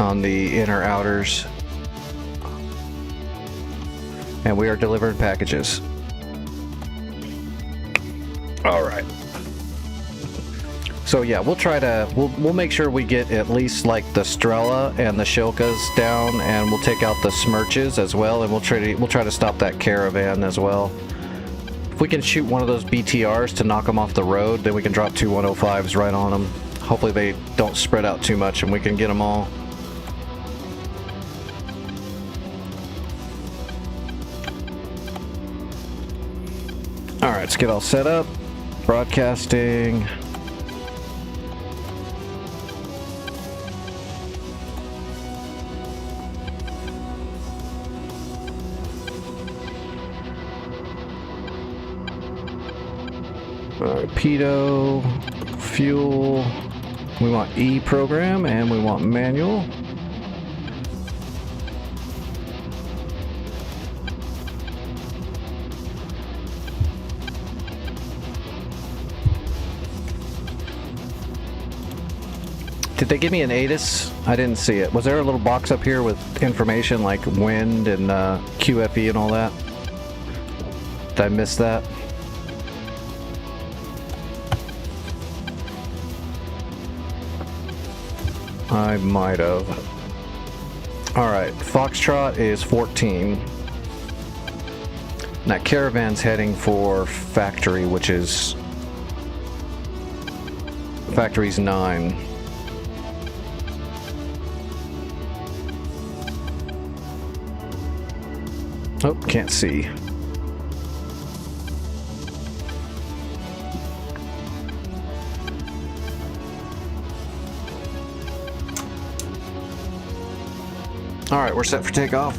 on the inner outers. And we are delivering packages. All right. So yeah, we'll make sure we get at least like the Strela and the Shilkas down, and we'll take out the Smirches as well, and we'll try to stop that caravan as well. If we can shoot one of those BTRs to knock them off the road, then we can drop two 105s right on them. Hopefully they don't spread out too much and we can get them all. All right, let's get all set up. Broadcasting. Pedo, fuel, we want E program, and we want manual. Did they give me an ATIS? I didn't see it. Was there a little box up here with information like wind and QFE and all that? Did I miss that? I might have. Alright, Foxtrot is 14. That caravan's heading for factory, which is... Factory's 9. Oh, can't see. All right, we're set for takeoff.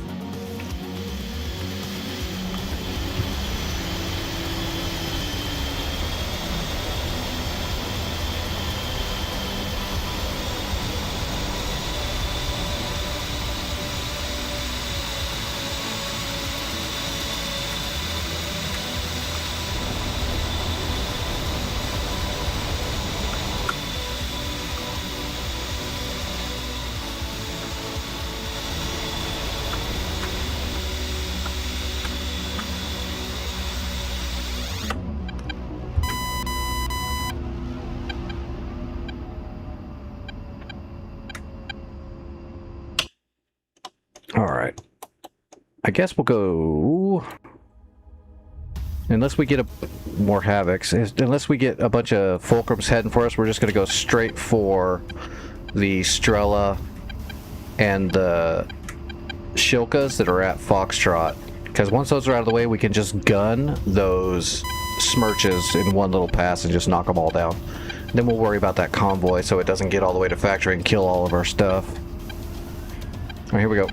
Alright. I guess we'll go... Unless we get more Havocs. Unless we get a bunch of Fulcrums heading for us, we're just going to go straight for the Strela and the Shilkas that are at Foxtrot. Because once those are out of the way, we can just gun those Smirches in one little pass and just knock them all down. Then we'll worry about that convoy so it doesn't get all the way to factory and kill all of our stuff. Alright, here we go.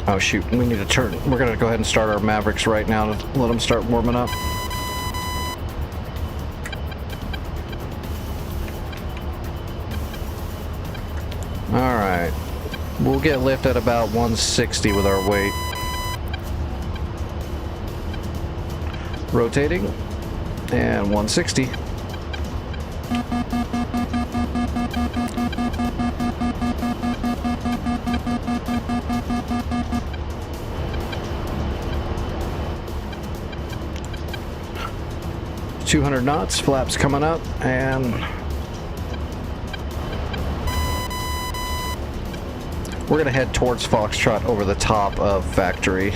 Oh shoot, we need to turn. We're gonna go ahead and start our Mavericks right now to let them start warming up. Alright. We'll get lift at about 160 with our weight. Rotating. And 160. .200 knots, flaps coming up, and we're gonna head towards Foxtrot over the top of factory.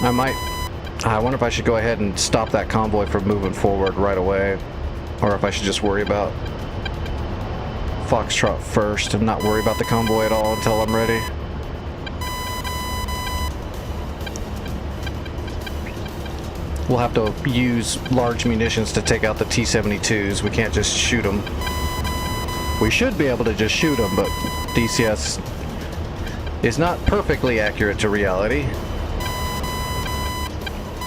I wonder if I should go ahead and stop that convoy from moving forward right away, or if I should just worry about Foxtrot first and not worry about the convoy at all until I'm ready. We'll have to use large munitions to take out the T-72s. We can't just shoot them. We should be able to just shoot them, but DCS is not perfectly accurate to reality.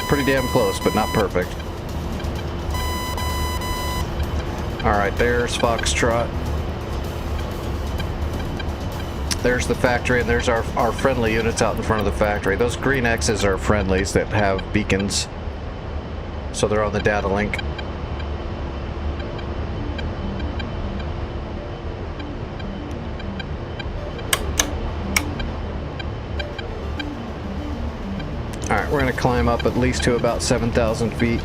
Pretty damn close, but not perfect. Alright, there's Foxtrot. There's the factory, and there's our friendly units out in front of the factory. Those green X's are friendlies that have beacons. So they're on the data link. Alright, we're gonna climb up at least to about 7,000 feet.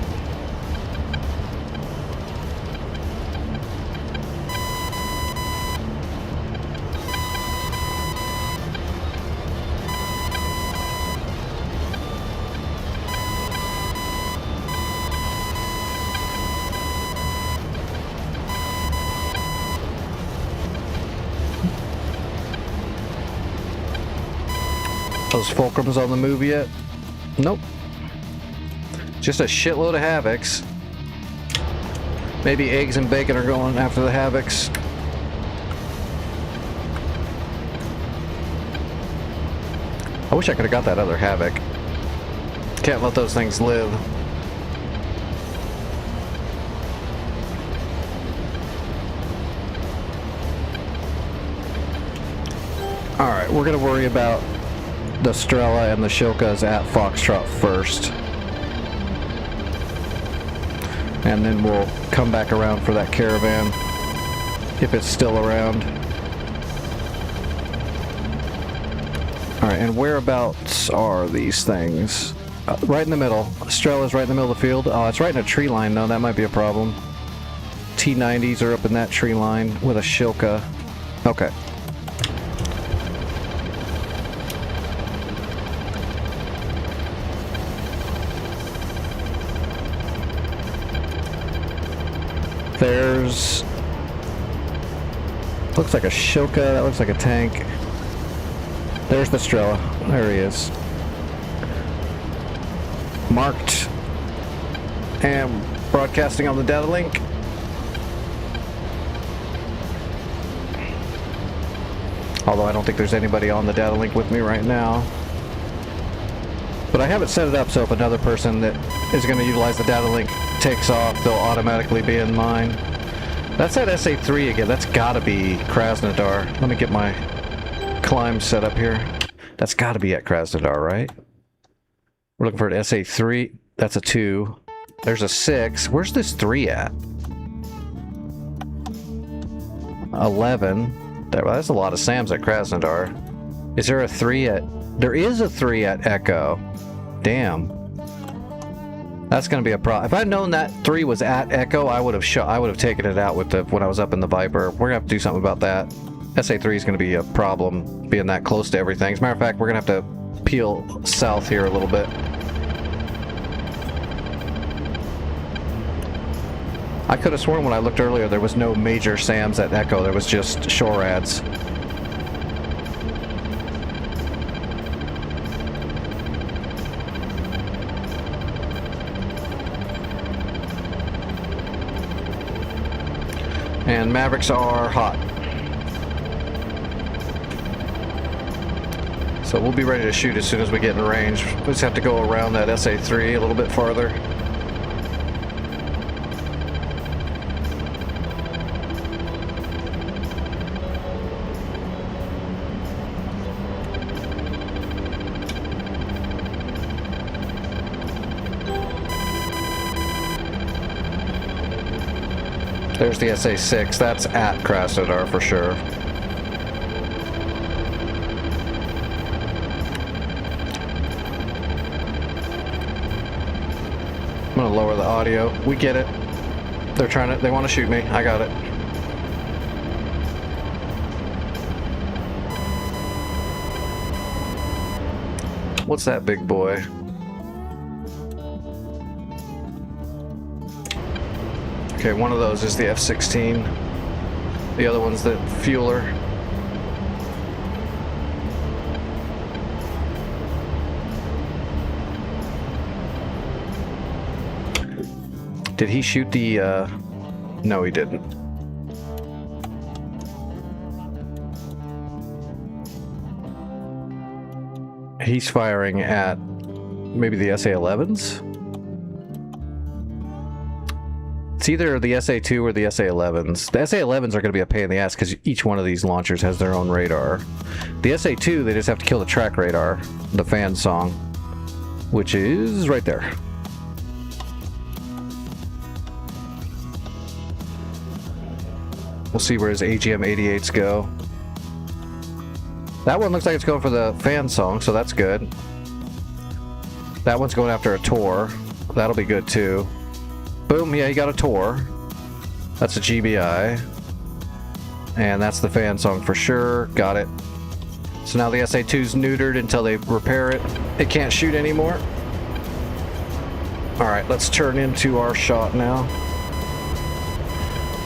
Those fulcrums on the move yet? Nope. Just a shitload of havocs. Maybe eggs and bacon are going after the havocs. I wish I could have got that other havoc. Can't let those things live. Alright, we're gonna worry about the Strela and the Shilkas at Foxtrot first. And then we'll come back around for that caravan, if it's still around. Alright, and whereabouts are these things? Right in the middle. Strela's right in the middle of the field. Oh, it's right in a tree line though, that might be a problem. T90s are up in that tree line with a Shilka. Okay. There's... looks like a Shilka, that looks like a tank. There's the Strela. There he is. Marked. And broadcasting on the data link. Although I don't think there's anybody on the data link with me right now. But I haven't set it up so if another person that is going to utilize the data link takes off, they'll automatically be in mine. That's that SA3 again. That's gotta be Krasnodar. Let me get my climb set up here. That's gotta be at Krasnodar, right? We're looking for an SA3. That's a 2. There's a 6. Where's this 3 at? 11. That's a lot of SAMs at Krasnodar. Is there a 3 at... there is a 3 at Echo. Damn. That's gonna be a problem. If I'd known that 3 was at Echo, I would have taken it out with the when I was up in the Viper. We're gonna have to do something about that. SA3 is gonna be a problem being that close to everything. As a matter of fact, we're gonna have to peel south here a little bit. I could have sworn when I looked earlier there was no major SAMs at Echo. There was just SHORADs. And Mavericks are hot. So we'll be ready to shoot as soon as we get in range. We just have to go around that SA3 a little bit farther. There's the SA6. That's at Krasnodar for sure. I'm gonna lower the audio. We get it. They want to shoot me. I got it. What's that big boy? Okay, one of those is the F-16. The other one's the fueler. Did he shoot the, no, he didn't. He's firing at maybe the SA-11s? It's either the SA-2 or the SA-11s. The SA-11s are going to be a pain in the ass because each one of these launchers has their own radar. The SA-2, they just have to kill the track radar, the fan song, which is right there. We'll see where his AGM-88s go. That one looks like it's going for the fan song, so that's good. That one's going after a Tor. That'll be good too. Boom, yeah, he got a Tor. That's a GBI. And that's the fan song for sure. Got it. So now the SA-2's neutered until they repair it. It can't shoot anymore. Alright, let's turn into our shot now.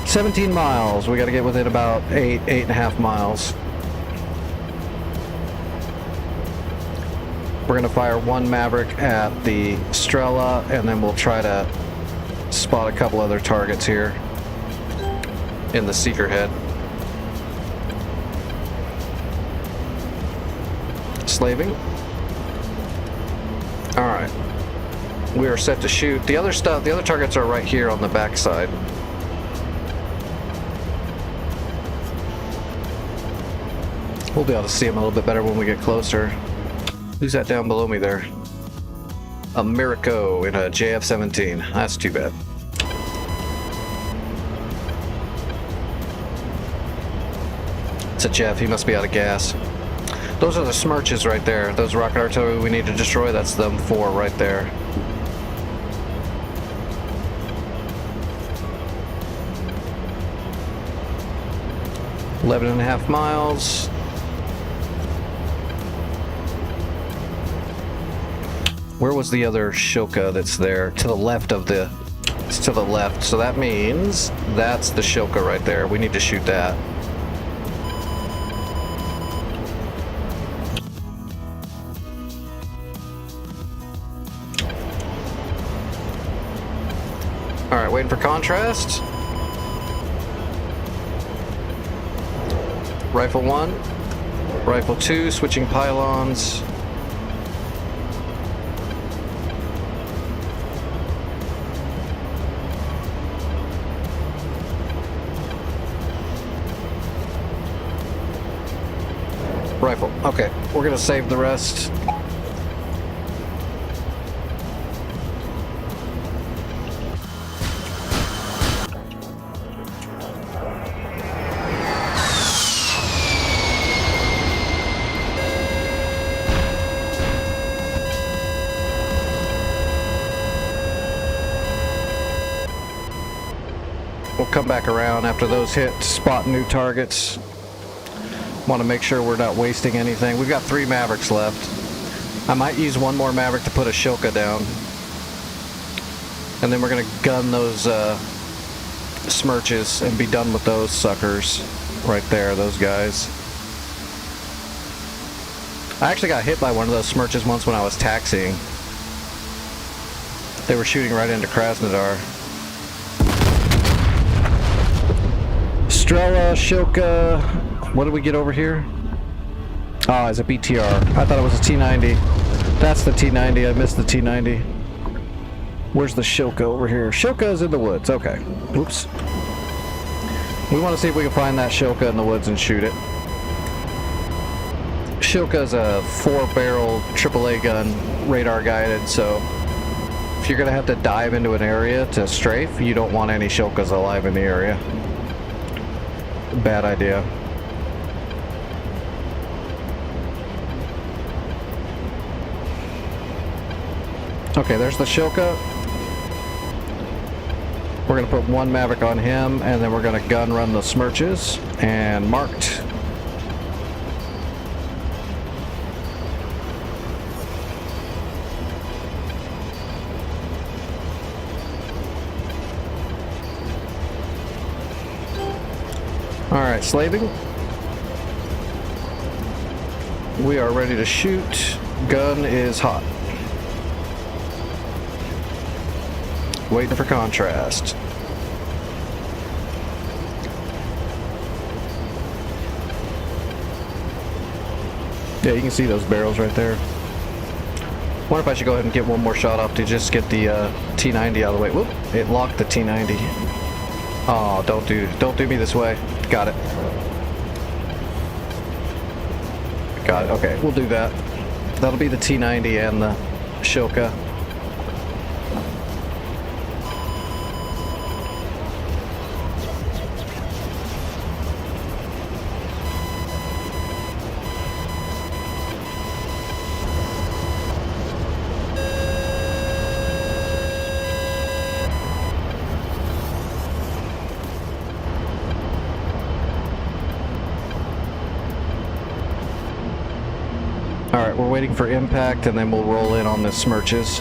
17 miles. We gotta get within about 8.5 miles. We're gonna fire one Maverick at the Strela, and then we'll try to spot a couple other targets here in the seeker head. Slaving. Alright. We are set to shoot. The other targets are right here on the backside. We'll be able to see them a little bit better when we get closer. Who's that down below me there? A Miraco in a JF-17. That's too bad. It's a Jeff. He must be out of gas. Those are the Smirches right there. Those rocket artillery we need to destroy. That's them 4 right there. .5 miles. Where was the other Shilka that's there? To the left of the... It's to the left. So that means that's the Shilka right there. We need to shoot that. Alright, waiting for contrast. Rifle 1. Rifle 2, switching pylons. Rifle. Okay, we're gonna save the rest. We'll come back around after those hit, spot new targets. Want to make sure we're not wasting anything. We've got 3 Mavericks left. I might use one more Maverick to put a Shilka down. And then we're going to gun those Smirches and be done with those suckers right there, those guys. I actually got hit by one of those Smirches once when I was taxiing. They were shooting right into Krasnodar. Strela, Shilka. What did we get over here? Oh, it's a BTR. I thought it was a T90. That's the T90. I missed the T90. Where's the Shilka over here? Shilka's in the woods. Okay. Oops. We want to see if we can find that Shilka in the woods and shoot it. Shilka's a 4-barrel AAA gun, radar guided, so if you're going to have to dive into an area to strafe, you don't want any Shilkas alive in the area. Bad idea. Okay, there's the Shilka. We're going to put one Maverick on him, and then we're going to gun run the Smirches. And marked. Alright, slaving. We are ready to shoot. Gun is hot. Waiting for contrast. Yeah, you can see those barrels right there. Wonder if I should go ahead and get one more shot off to just get the T90 out of the way. Whoop! It locked the T90. Oh, don't do me this way. Got it. Got it. Okay, we'll do that. That'll be the T90 and the Shilka. we're waiting for impact, and then we'll roll in on the Smirches.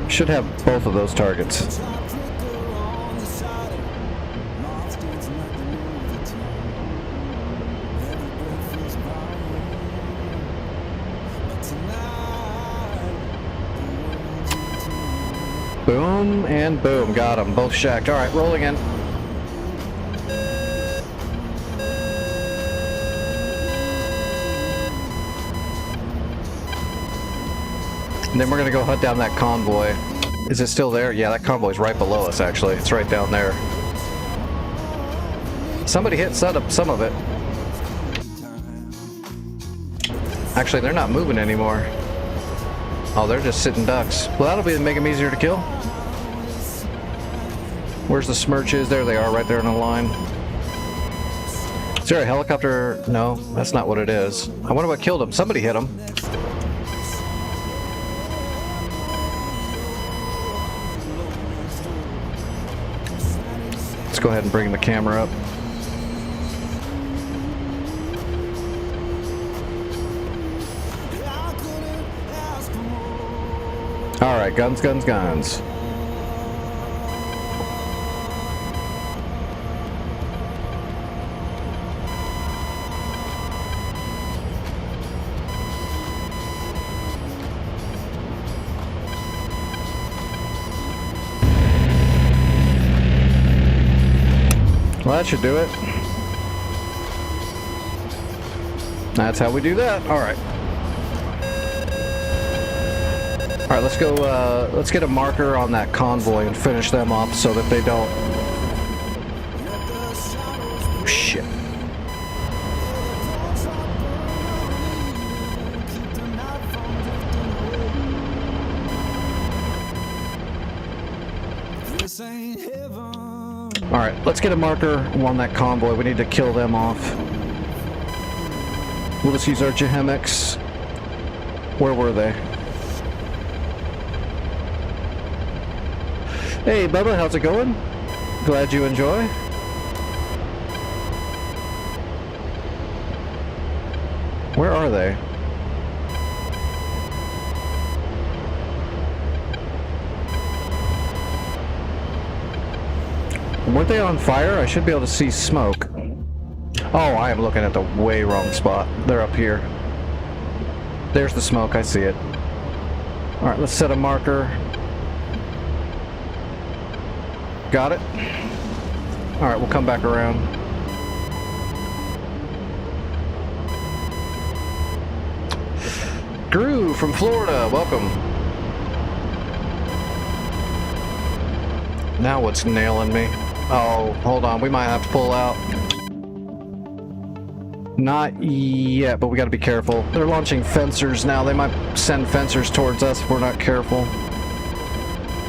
Should have both of those targets. Boom and boom. Got them. Both shacked. Alright, rolling in. And then we're going to go hunt down that convoy. Is it still there? Yeah, that convoy's right below us, actually. It's right down there. Somebody hit some of it. Actually, they're not moving anymore. Oh, they're just sitting ducks. Well, that'll make them easier to kill. Where's the Smirches? There they are, right there in a line. Is there a helicopter? No, that's not what it is. I wonder what killed him. Somebody hit him. Let's go ahead and bring the camera up. Alright, guns, guns, guns. Well, that should do it. That's how we do that. Alright. Alright, let's go, let's get a marker on that convoy and finish them off so that they don't... Oh, shit. Alright, let's get a marker on that convoy. We need to kill them off. We'll just use our Jehemics. Where were they? Hey, Bubba, how's it going? Glad you enjoy. Where are they? Weren't they on fire? I should be able to see smoke. Oh, I am looking at the way wrong spot. They're up here. There's the smoke. I see it. Alright, let's set a marker. Got it. Alright, we'll come back around. Drew from Florida, welcome. Now what's nailing me? Oh, hold on, we might have to pull out. Not yet, but we gotta be careful. They're launching fencers now. They might send fencers towards us if we're not careful.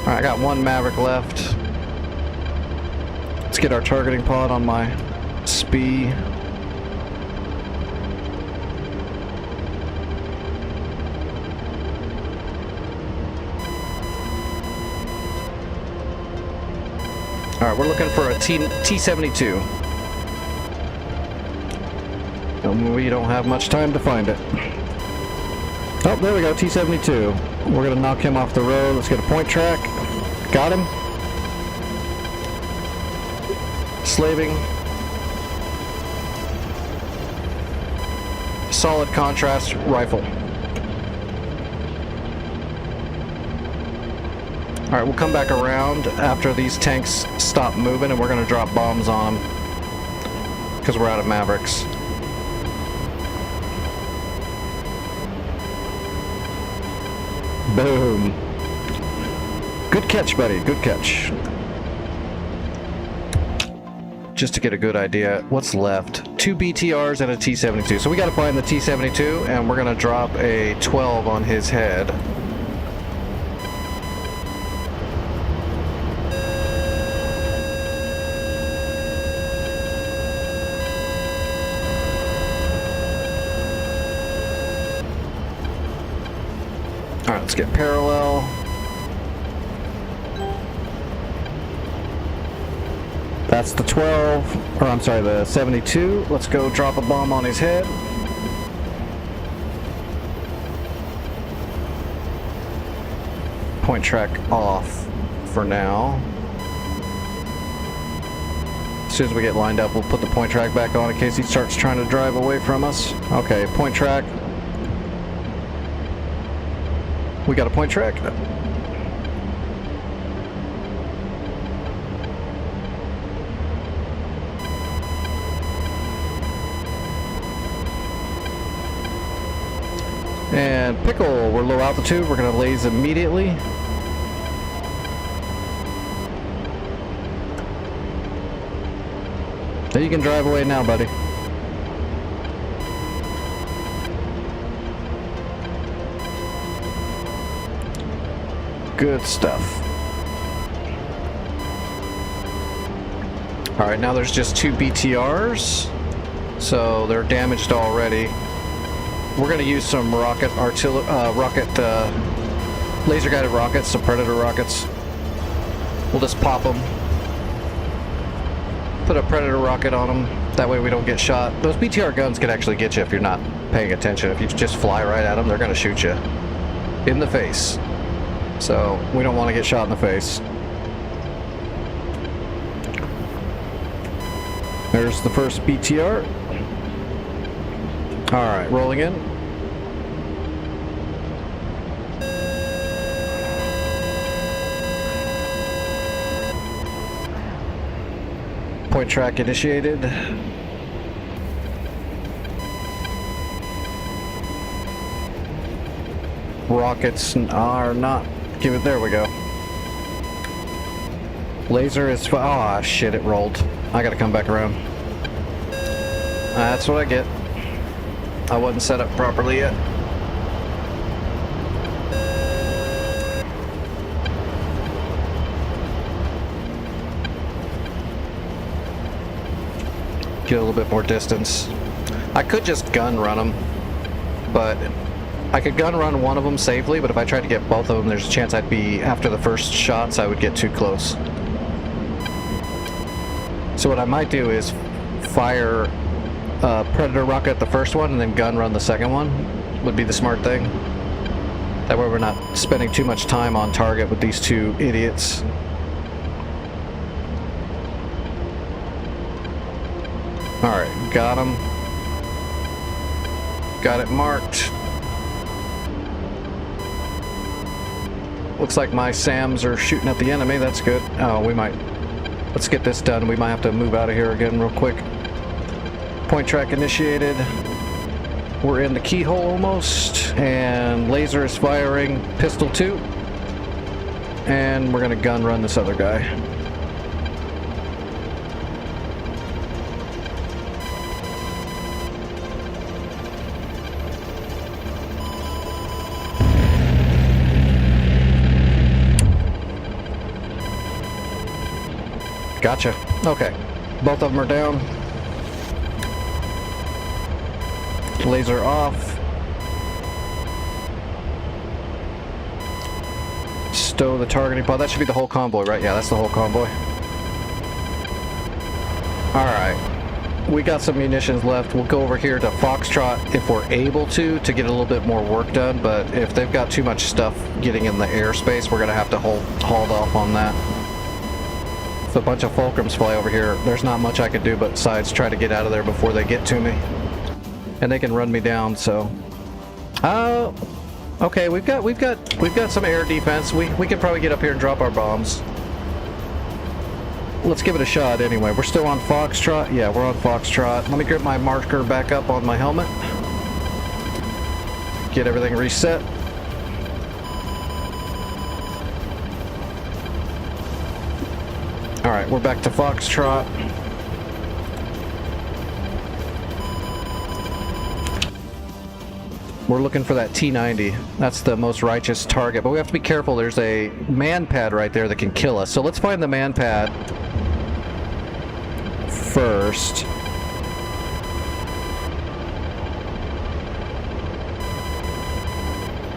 Alright, I got one Maverick left. Let's get our targeting pod on my SPI. Alright, we're looking for a T-72. And we don't have much time to find it. Oh, there we go, T-72. We're gonna knock him off the road. Let's get a point track. Got him. Slaving. Solid contrast rifle. Alright, we'll come back around after these tanks stop moving and we're going to drop bombs on them. Because we're out of Mavericks. Boom. Good catch, buddy. Good catch. Just to get a good idea, what's left? 2 BTRs and a T-72. So we got to find the T-72 and we're going to drop a 12 on his head. Alright, let's get parallel. That's the 12, or I'm sorry, the 72. Let's go drop a bomb on his head. Point track off for now. As soon as we get lined up, we'll put the point track back on in case he starts trying to drive away from us. Okay, point track. We got a point track. And Pickle, we're low altitude. We're going to laze immediately. So you can drive away now, buddy. Good stuff. Alright, now there's just 2 BTRs. So they're damaged already. We're going to use some laser guided rockets, some Predator rockets. We'll just pop them. Put a Predator rocket on them. That way we don't get shot. Those BTR guns can actually get you if you're not paying attention. If you just fly right at them, they're going to shoot you in the face. So we don't want to get shot in the face. There's the first BTR. Alright, rolling in. Point track initiated. Rockets are not. Give it. There we go. Laser is. Oh shit! It rolled. I gotta come back around. That's what I get. I wasn't set up properly yet. Get a little bit more distance. I could just gun run them, but I could gun run one of them safely, but if I tried to get both of them, there's a chance I'd be, after the first shots, I would get too close. So what I might do is fire a Predator rocket at the first one and then gun run the second one, would be the smart thing. That way we're not spending too much time on target with these two idiots. Alright, got him. Got it marked. Looks like my SAMs are shooting at the enemy. That's good. Oh, we might... Let's get this done. We might have to move out of here again real quick. Point track initiated. We're in the keyhole almost. And laser is firing. Pistol 2. And we're going to gun run this other guy. Gotcha. Okay. Both of them are down. Laser off. Stow the targeting pod. That should be the whole convoy, right? Yeah, that's the whole convoy. Alright. We got some munitions left. We'll go over here to Foxtrot if we're able to get a little bit more work done, but if they've got too much stuff getting in the airspace, we're going to have to hold off on that. A bunch of Fulcrums fly over here. There's not much I could do besides try to get out of there before they get to me, and they can run me down. So, okay, we've got some air defense. We can probably get up here and drop our bombs. Let's give it a shot anyway. We're still on Foxtrot. Yeah, we're on Foxtrot. Let me grip my marker back up on my helmet. Get everything reset. Alright, we're back to Foxtrot. We're looking for that T-90. That's the most righteous target, but we have to be careful. There's a man pad right there that can kill us. So let's find the man pad first.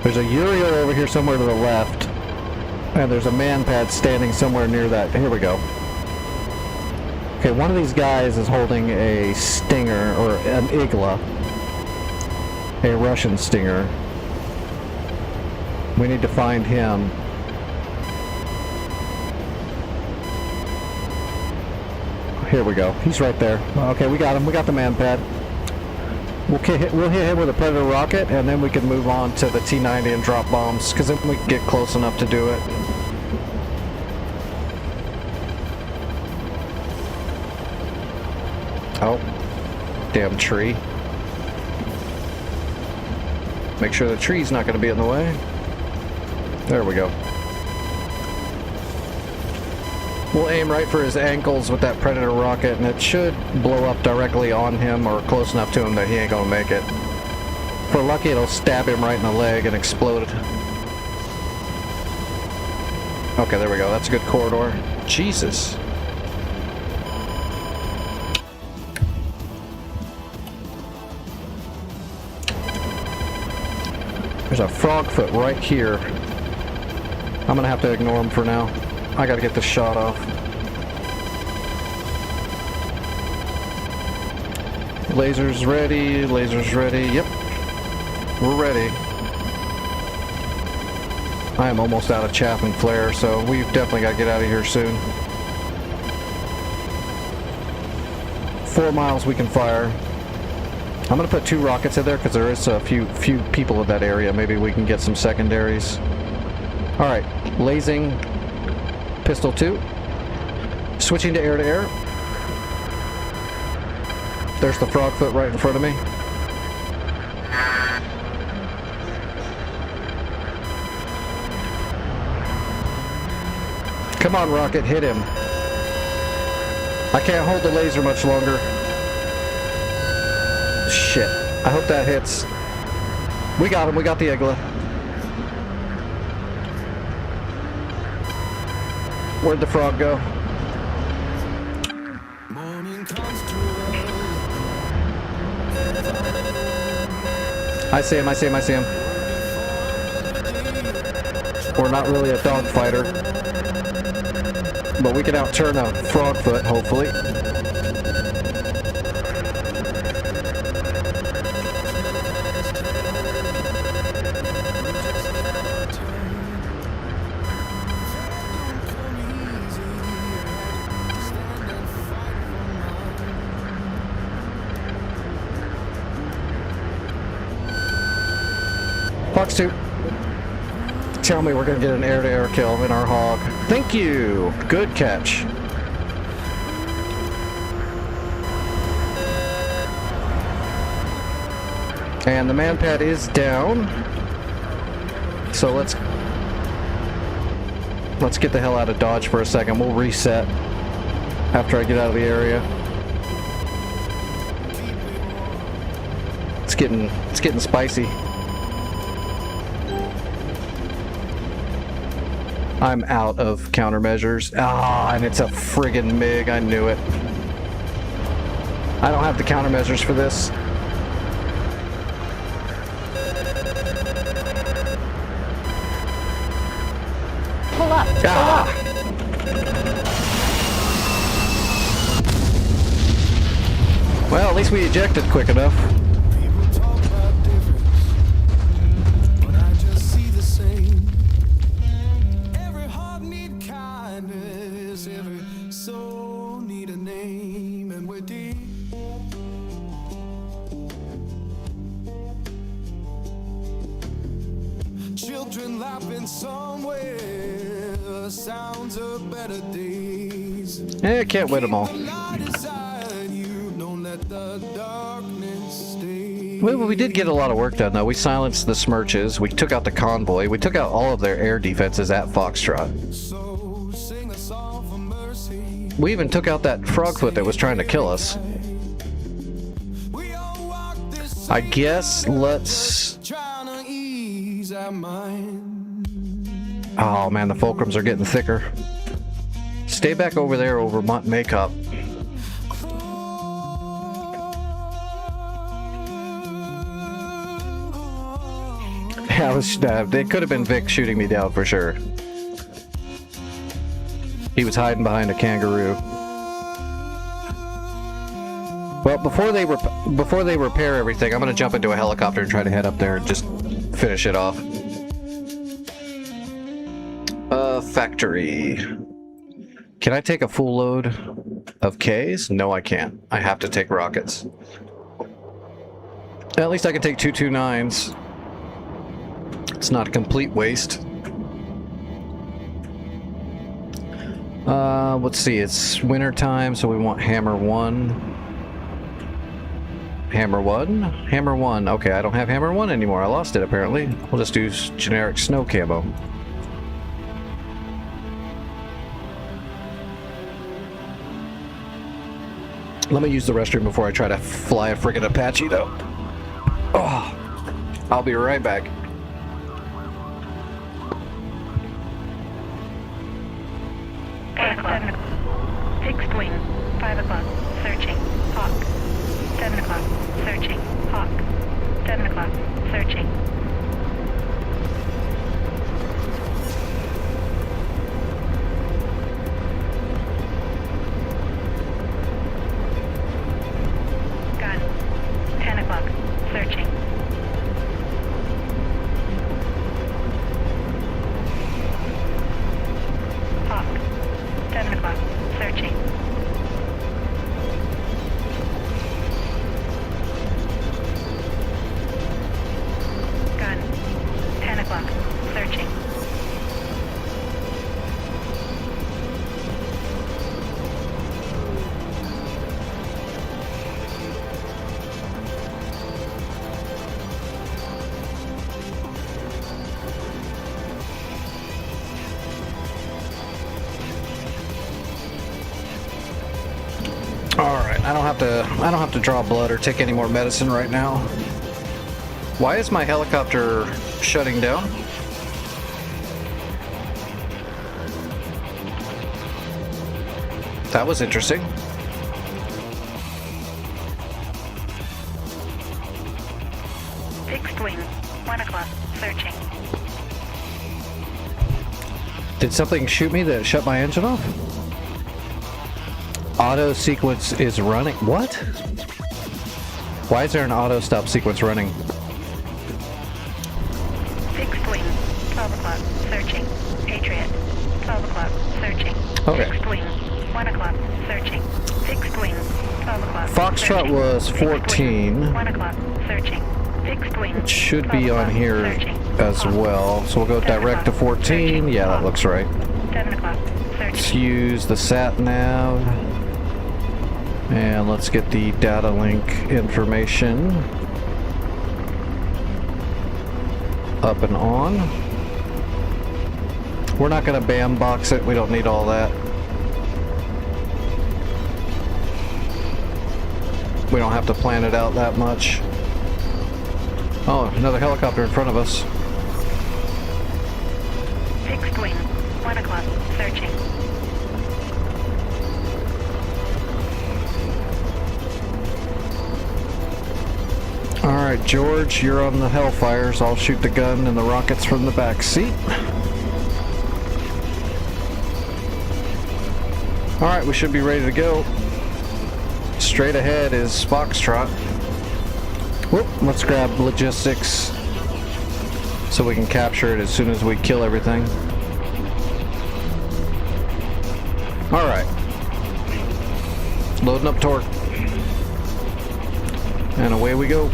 There's a Uriel over here somewhere to the left. And there's a man pad standing somewhere near that. Here we go. Okay, one of these guys is holding a stinger, or an igla. A Russian stinger. We need to find him. Here we go. He's right there. Okay, we got him. We got the man pad. We'll hit him with a Predator rocket, and then we can move on to the T-90 and drop bombs, because then we can get close enough to do it. Oh, damn tree. Make sure the tree's not going to be in the way. There we go. We'll aim right for his ankles with that Predator rocket, and it should blow up directly on him or close enough to him that he ain't gonna make it. If we're lucky, it'll stab him right in the leg and explode. Okay, there we go. That's a good corridor. Jesus. There's a frog foot right here. I'm gonna have to ignore him for now. I gotta get this shot off. Lasers ready, lasers ready. Yep, we're ready. I am almost out of chaff and flare, so we've definitely got to get out of here soon. 4 miles we can fire. I'm gonna put 2 rockets in there because there is a few people in that area. Maybe we can get some secondaries. All right, lasing. Pistol 2. Switching to air. There's the frog foot right in front of me. Come on, rocket, hit him. I can't hold the laser much longer. Shit. I hope that hits. We got him. We got the Igla. Where'd the frog go? I see him, I see him, I see him. We're not really a dog fighter, but we can outturn a frog foot, hopefully. Fox 2. Tell me we're going to get an air-to-air kill in our hog. Thank you. Good catch. And the man pad is down. So let's get the hell out of Dodge for a second. We'll reset after I get out of the area. It's getting spicy. I'm out of countermeasures. Ah, and it's a friggin' MiG. I knew it. I don't have the countermeasures for this. Pull up. Ah! Well, at least we ejected quick enough. Children laughing somewhere, sounds of better days. Eh, can't win them all. Well, we did get a lot of work done, though. We silenced the Smirches. We took out the convoy. We took out all of their air defenses at Foxtrot. We even took out that frogfoot that was trying to kill us. I guess let's... Oh man, the fulcrums are getting thicker. Stay back over there over Mont Makeup. Yeah, it could have been Vic shooting me down for sure. He was hiding behind a kangaroo. Well, before they repair everything, I'm gonna jump into a helicopter and try to head up there and just finish it off. Factory. Can I take a full load of Ks? No, I can't. I have to take rockets. At least I can take 229s. It's not a complete waste. Let's see, it's winter time, so we want hammer 1. Hammer 1? Hammer 1. Okay, I don't have hammer 1 anymore. I lost it, apparently. We'll just do generic snow camo. Let me use the restroom before I try to fly a friggin' Apache, though. Oh, I'll be right back. Fixed wing, 5 o'clock, searching, hawk. 7 o'clock, searching, hawk. 7 o'clock, searching. Gun, 10 o'clock, searching. Hawk, 7 o'clock, searching. Gun, 10 o'clock, searching. Alright, I don't have to draw blood or take any more medicine right now. Why is my helicopter shutting down? That was interesting. Fixed wing, 1 o'clock, searching. Did something shoot me that shut my engine off? Auto sequence is running. What? Why is there an auto stop sequence running? Fixed wing, 12 o'clock, searching. Patriot, 12 o'clock, searching. Okay. Fixed wing, 1 o'clock, searching. Fixed wing, 12 o'clock. Foxtrot searching. was Fixed wing, 14. 1 o'clock, searching. Fixed wing, It should 12 be on o'clock, here searching. as Hawk. well. So we'll go 7 direct to o'clock, 14. searching. Yeah, that Hawk. looks right. 7 o'clock, Let's searching. use the sat nav. And let's get the data link information up and on. We're not going to BAM box it. We don't need all that. We don't have to plan it out that much. Oh, another helicopter in front of us. Fixed wing, 1 o'clock, searching. Alright, George, you're on the Hellfires. I'll shoot the gun and the rockets from the back seat. Alright, we should be ready to go. Straight ahead is Foxtrot. Whoop, let's grab logistics so we can capture it as soon as we kill everything. Alright. Loading up torque. And away we go.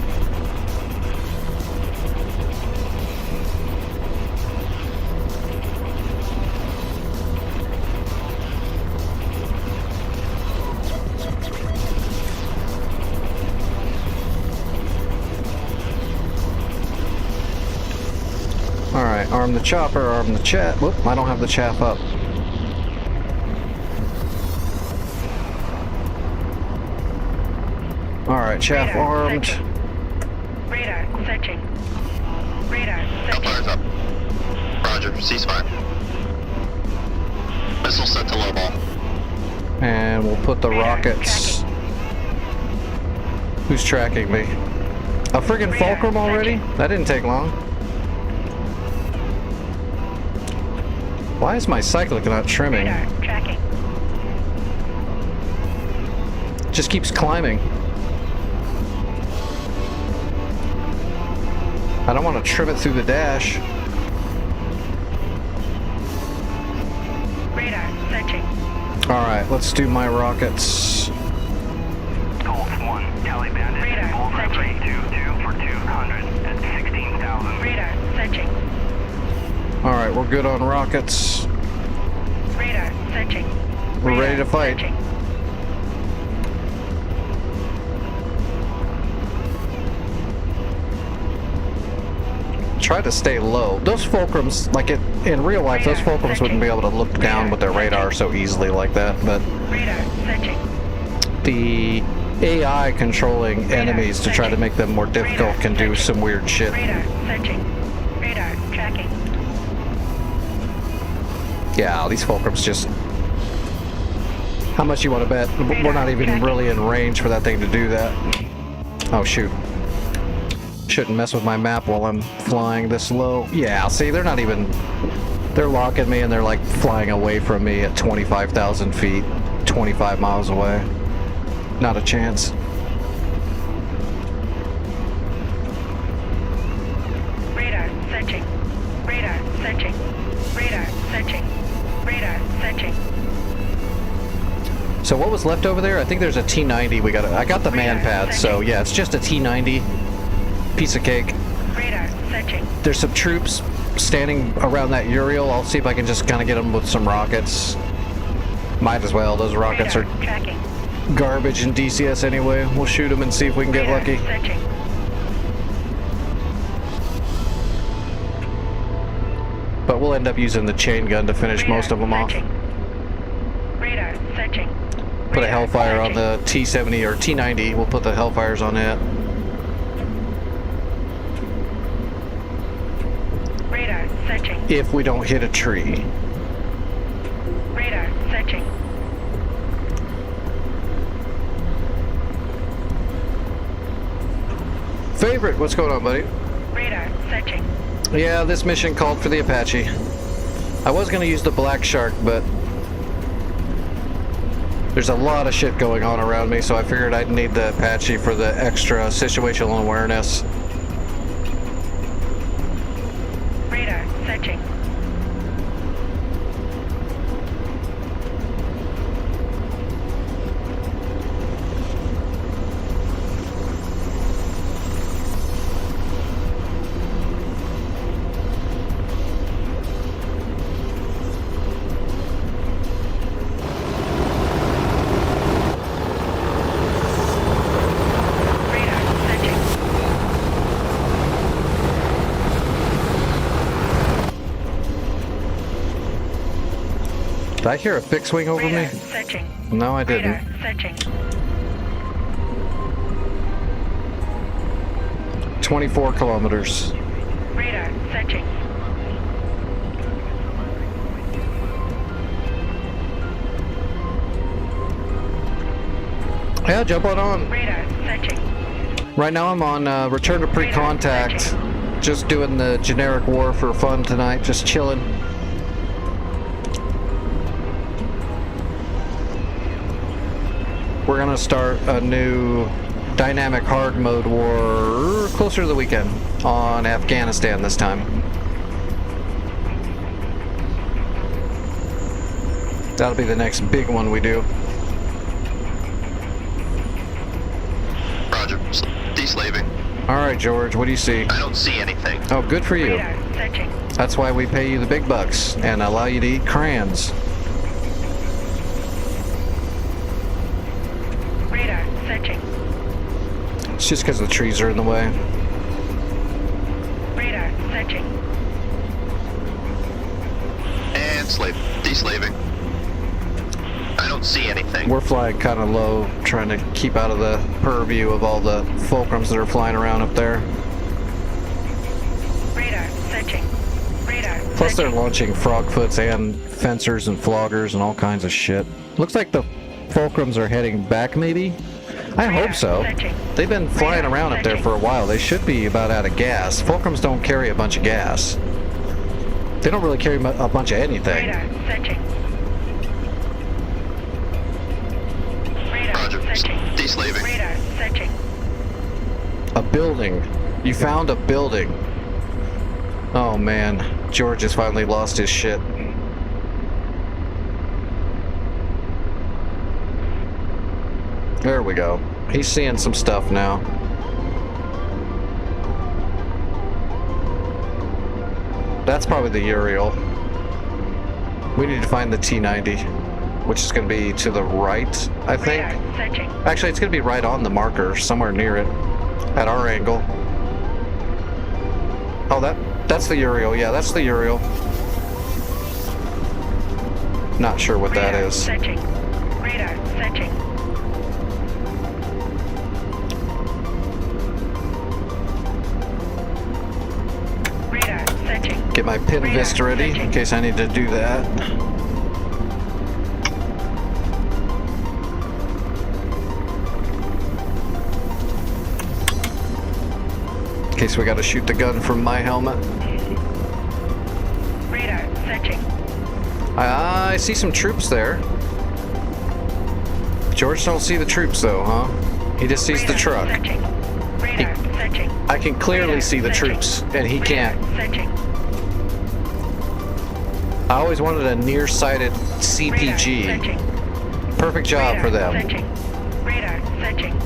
Alright, arm the chopper, arm the chat. Whoop, I don't have the chaff up. Alright, chaff Radar, armed. searching. Radar, searching. Radar, searching. Hellfire's up. Roger, ceasefire. Missile set to low ball. And we'll put the Radar, rockets. Who's tracking me? A friggin' Radar, fulcrum already? searching. That didn't take long. Why is my cyclic not trimming? Radar, tracking. Just keeps climbing. I don't want to trim it through the dash. Radar searching. Alright, let's do my rockets. Colt 1, Cali Bandit, Radar, Boulder searching. 322 for 200 at 16,000. Radar searching. Alright, we're good on rockets. Radar searching. We're Radar ready to fight. searching. Try to stay low. Those fulcrums, like in real life, those fulcrums wouldn't be able to look down with their radar so easily like that, but Radar searching. the AI controlling enemies to try to make them more difficult can do some weird shit. Radar searching. Radar tracking. Yeah, these fulcrums just... How much you want to bet? We're not even really in range for that thing to do that. Oh, shoot. Shouldn't mess with my map while I'm flying this low. Yeah, see, they're not even... They're locking me and they're like flying away from me at 25,000 feet, 25 miles away. Not a chance. Radar searching. Radar searching. Radar searching. Radar searching. So what was left over there? I think there's a T-90. I got the man pad, so yeah, it's just a T-90. Piece of cake. Radar searching. There's some troops standing around that Uriel. I'll see if I can just kind of get them with some rockets. Might as well. Those rockets Radar are tracking. garbage in DCS anyway. We'll shoot them and see if we can get Radar lucky. searching. But we'll end up using the chain gun to finish Radar most of them off. searching. Radar searching. Put a Radar Hellfire on searching. the T-70 or T-90. We'll put the Hellfires on it. Radar searching. If we don't hit a tree. Radar searching. Favorite, what's going on, buddy? Radar searching. Yeah, this mission called for the Apache. I was going to use the Black Shark, but there's a lot of shit going on around me, so I figured I'd need the Apache for the extra situational awareness. Radar searching. Radar searching. Did I hear a fixed wing over Radar me? searching. No, I Radar didn't. searching. 24 kilometers. Radar searching. Yeah, jump on. Radar searching. Right now I'm on return to pre-contact. Just doing the generic war for fun tonight, just chilling. We're gonna start a new dynamic hard mode war closer to the weekend on Afghanistan this time. That'll be the next big one we do. Roger. Deslaving. All right, George, what do you see? I don't see anything. Oh, good for you. Radar searching. That's why we pay you the big bucks and allow you to eat crayons. Radar searching. It's just because the trees are in the way. Radar searching. And slave. Deslaving. I don't see anything. We're flying kind of low, trying to keep out of the purview of all the fulcrums that are flying around up there. Radar searching. Radar Plus they're searching. launching frogfoots and fencers and floggers and all kinds of shit. Looks like the fulcrums are heading back, maybe? I hope so. They've been flying around up there for a while. They should be about out of gas. Fulcrums don't carry a bunch of gas. They don't really carry a bunch of anything. Radar searching. Radar Roger. searching. Deslaving. Radar searching. A building. You found a building. Oh man, George has finally lost his shit. There we go. He's seeing some stuff now. That's probably the Uriel. We need to find the T90, which is going to be to the right, I think. Radar searching. Actually, it's going to be right on the marker, somewhere near it, at our angle. Oh, that's the Uriel. Yeah, that's the Uriel. Not sure what that Radar is. searching. Radar searching. Radar searching. Get my pin Radar vest ready in searching. case I need to do that. In case we got to shoot the gun from my helmet. Radar searching. I see some troops there. George don't see the troops though, huh? He just sees the Radar truck. Searching. Radar searching. I can clearly Radar see the searching. troops, and he Radar can't. Searching. I always wanted a nearsighted Radar CPG. searching. Perfect job for Radar them. Searching. Radar searching.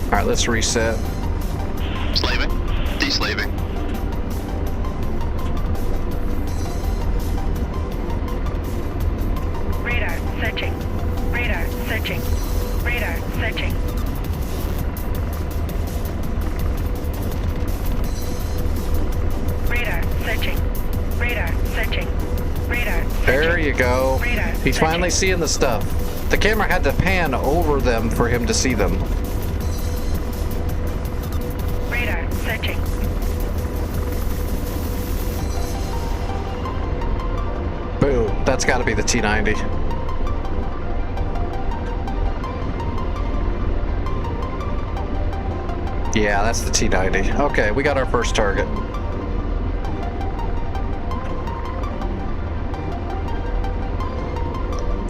Alright, let's reset. Slaving. Deslaving. Radar searching. Radar searching. Radar searching. Radar searching. Radar searching. Radar searching. There you go. Radar He's searching. finally seeing the stuff. The camera had to pan over them for him to see them. Radar searching. Boom. That's got to be the T90. Yeah, that's the T90. Okay, we got our first target.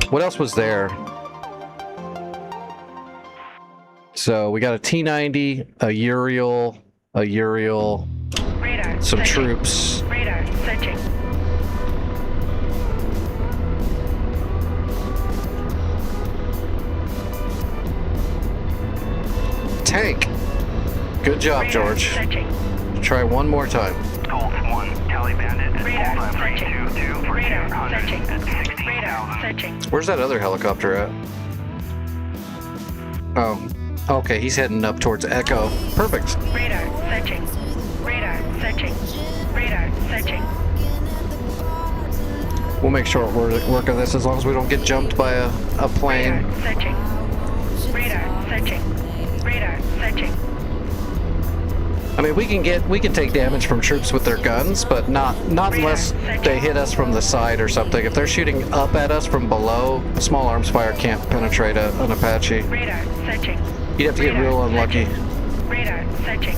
What else was there? So we got a T90, a Uriel, Radar some searching. troops. Radar searching. Tank. Good job, Radar George. Searching. Try one more time. Colts 1, Tally Bandit at Radar searching. 532 for Radar searching. 216,000. Radar searching. Where's that other helicopter at? Oh. Okay, he's heading up towards Echo. Perfect. Radar searching. Radar searching. Radar searching. We'll make short work of this as long as we don't get jumped by a plane. Radar searching. Radar searching. Radar searching. I mean, we can take damage from troops with their guns, but not unless they hit us from the side or something. If they're shooting up at us from below, small arms fire can't penetrate an Apache. Radar searching. You'd have to get real unlucky. Radar searching.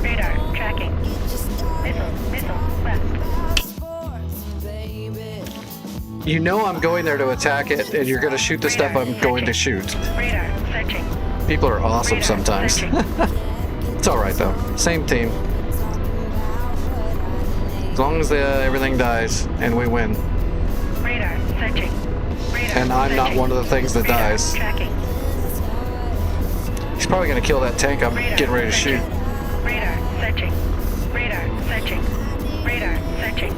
Radar tracking. Missile left. You know I'm going there to attack it, and you're going to shoot the stuff I'm going to shoot. Radar searching. People are awesome Radar sometimes. searching. It's alright though. Same team. As long as everything dies and we win. Radar searching. Radar And I'm not searching. one of the things that Radar dies. Tracking. He's probably going to kill that tank I'm Radar getting ready to searching. shoot. Radar searching. Radar searching. Radar searching.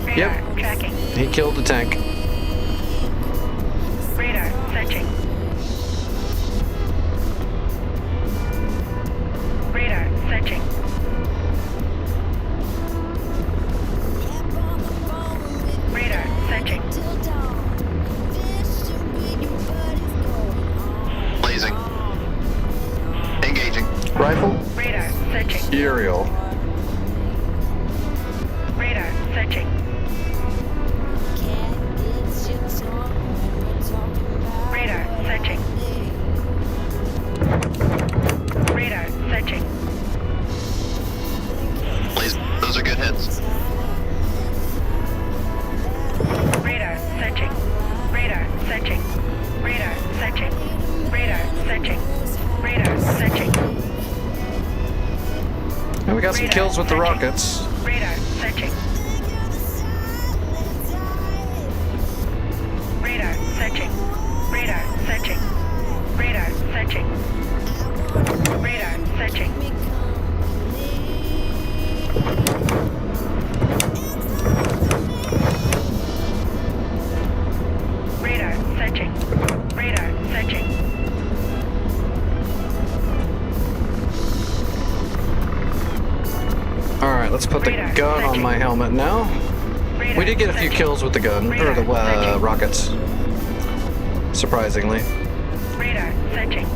Radar Yep. tracking. He killed the tank. Radar searching. Radar searching. Radar searching. Blazing. Engaging. Rifle? Radar searching. Uriel. Radar searching. some kills with the rockets. Radar searching. Radar searching. Radar searching. Radar searching. Radar searching. Radar searching. Radar searching. Alright, let's put the Radar gun on searching. my helmet now. Radar We did get a few searching. kills with the gun, or the Radar searching. rockets. Surprisingly. Radar searching.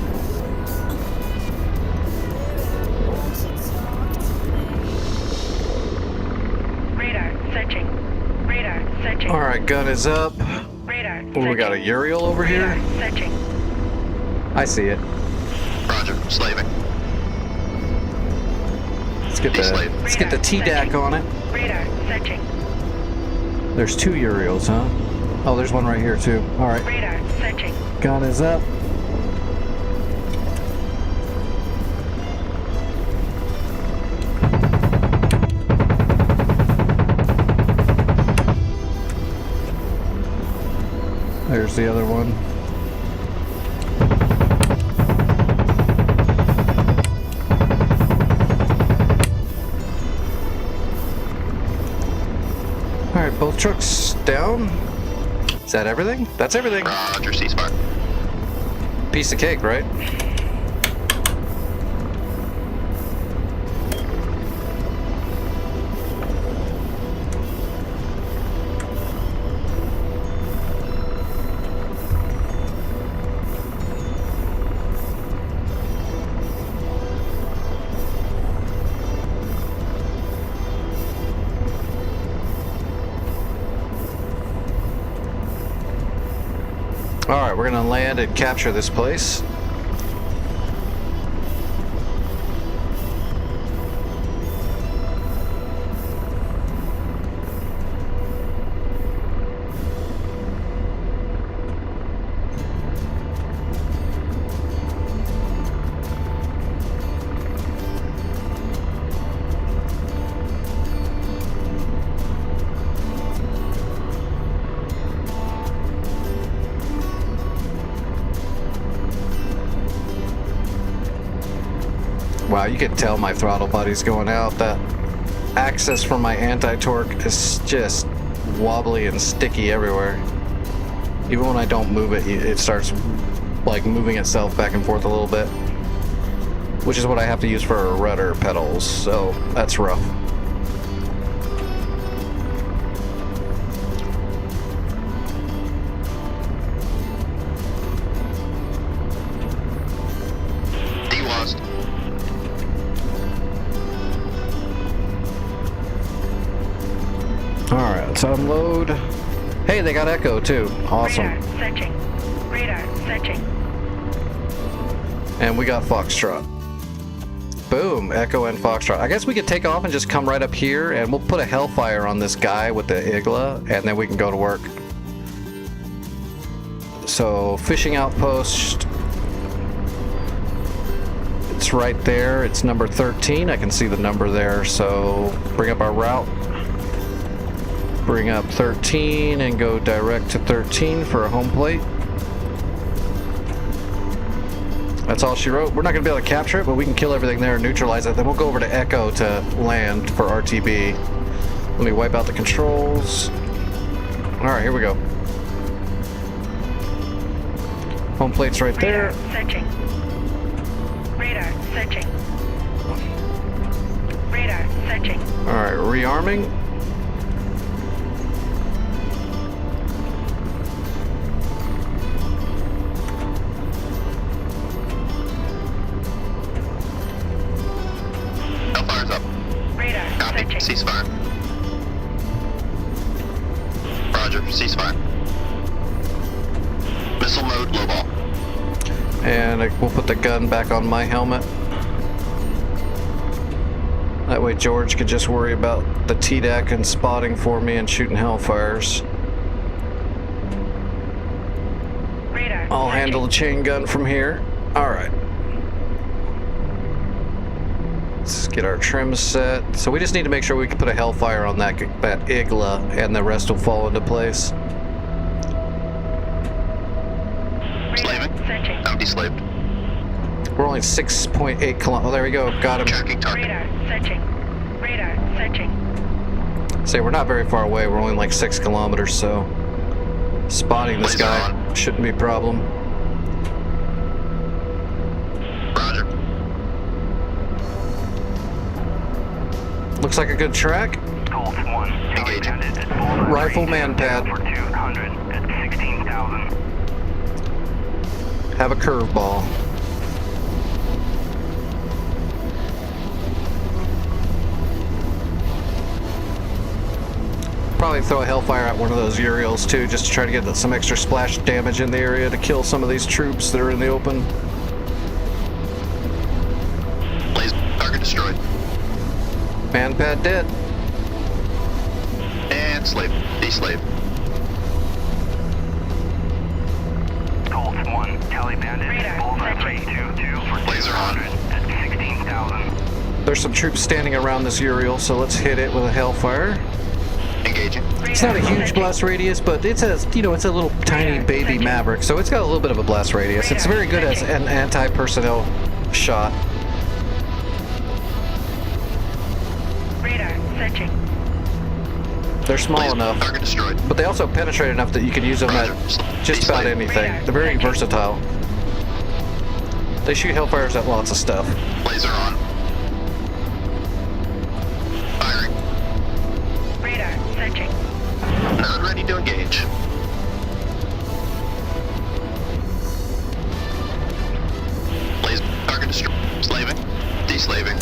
Radar searching. Radar searching. Alright, gun is up. Radar Oh, we got a searching. Uriel over here. Radar searching. I see it. Roger, slaving. Let's get the TDAC on it. Radar searching. There's 2 Uriels, huh? Oh, there's one right here too. Alright, Radar searching. gun is up. There's the other one. Alright, both trucks down. Is that everything? That's everything. Roger, ceasefire. Piece of cake, right? Alright, we're gonna land and capture this place. Wow, you can tell my throttle body's going out. That access from my anti-torque is just wobbly and sticky everywhere. Even when I don't move it, it starts like moving itself back and forth a little bit, which is what I have to use for rudder pedals, so that's rough. Delost. Alright, let's unload. Hey, they got Echo too. Awesome. Radar searching. Radar searching. And we got Foxtrot. Boom, Echo and Foxtrot. I guess we could take off and just come right up here, and we'll put a Hellfire on this guy with the Igla, and then we can go to work. So, fishing outpost. It's right there. It's number 13. I can see the number there. So, bring up our route. Bring up 13 and go direct to 13 for a home plate. That's all she wrote. We're not going to be able to capture it, but we can kill everything there and neutralize it. Then we'll go over to Echo to land for RTB. Let me wipe out the controls. Alright, here we go. Home plate's right there. Radar searching. Radar searching. Radar searching. Alright, rearming. Hellfire's up. Radar Copy. searching. Ceasefire. Roger, ceasefire. Missile mode, low ball. And we'll put the gun back on my helmet. That way George could just worry about the TDAC and spotting for me and shooting Hellfires. Radar I'll handle the searching. chain gun from here. Alright. Let's get our trim set. So we just need to make sure we can put a Hellfire on that Igla, and the rest will fall into place. Slaving. Searching. Empty slaved. We're only 6.8 kilometers. Oh, there we go. Got him. Tracking target. Radar. Searching. Radar. Searching. Say we're not very far away. We're only like 6 kilometers, so spotting this Laser guy on. shouldn't be a problem. Roger. Looks like a good track. Golf 1, Tally Engaging. Bandit at Boulevard Rifle 32 man pad. For 200 at 16,000. Have a curveball. Probably throw a Hellfire at one of those Uriels too, just to try to get some extra splash damage in the area to kill some of these troops that are in the open. Laser. Target destroyed. Man pad dead. And slave. Deslave. Golf 1, Tally Bandit Radar. at Boulevard Searching. 32 for Laser on. 200 at 16,000. There's some troops standing around this Uriel, so let's hit it with a Hellfire. Engaging. It's not a huge blast radius, but it's a it's a little tiny baby Maverick, so it's got a little bit of a blast radius. It's very good as an anti-personnel shot. Radar. Searching. They're small Laser. enough, Target destroyed. but they also penetrate enough that you can use them at just about anything. They're very versatile. They shoot Hellfires at lots of stuff. Laser on. Firing. Radar. Searching. Node ready to engage. Laser. Target destroyed. Slaving. Deslaving.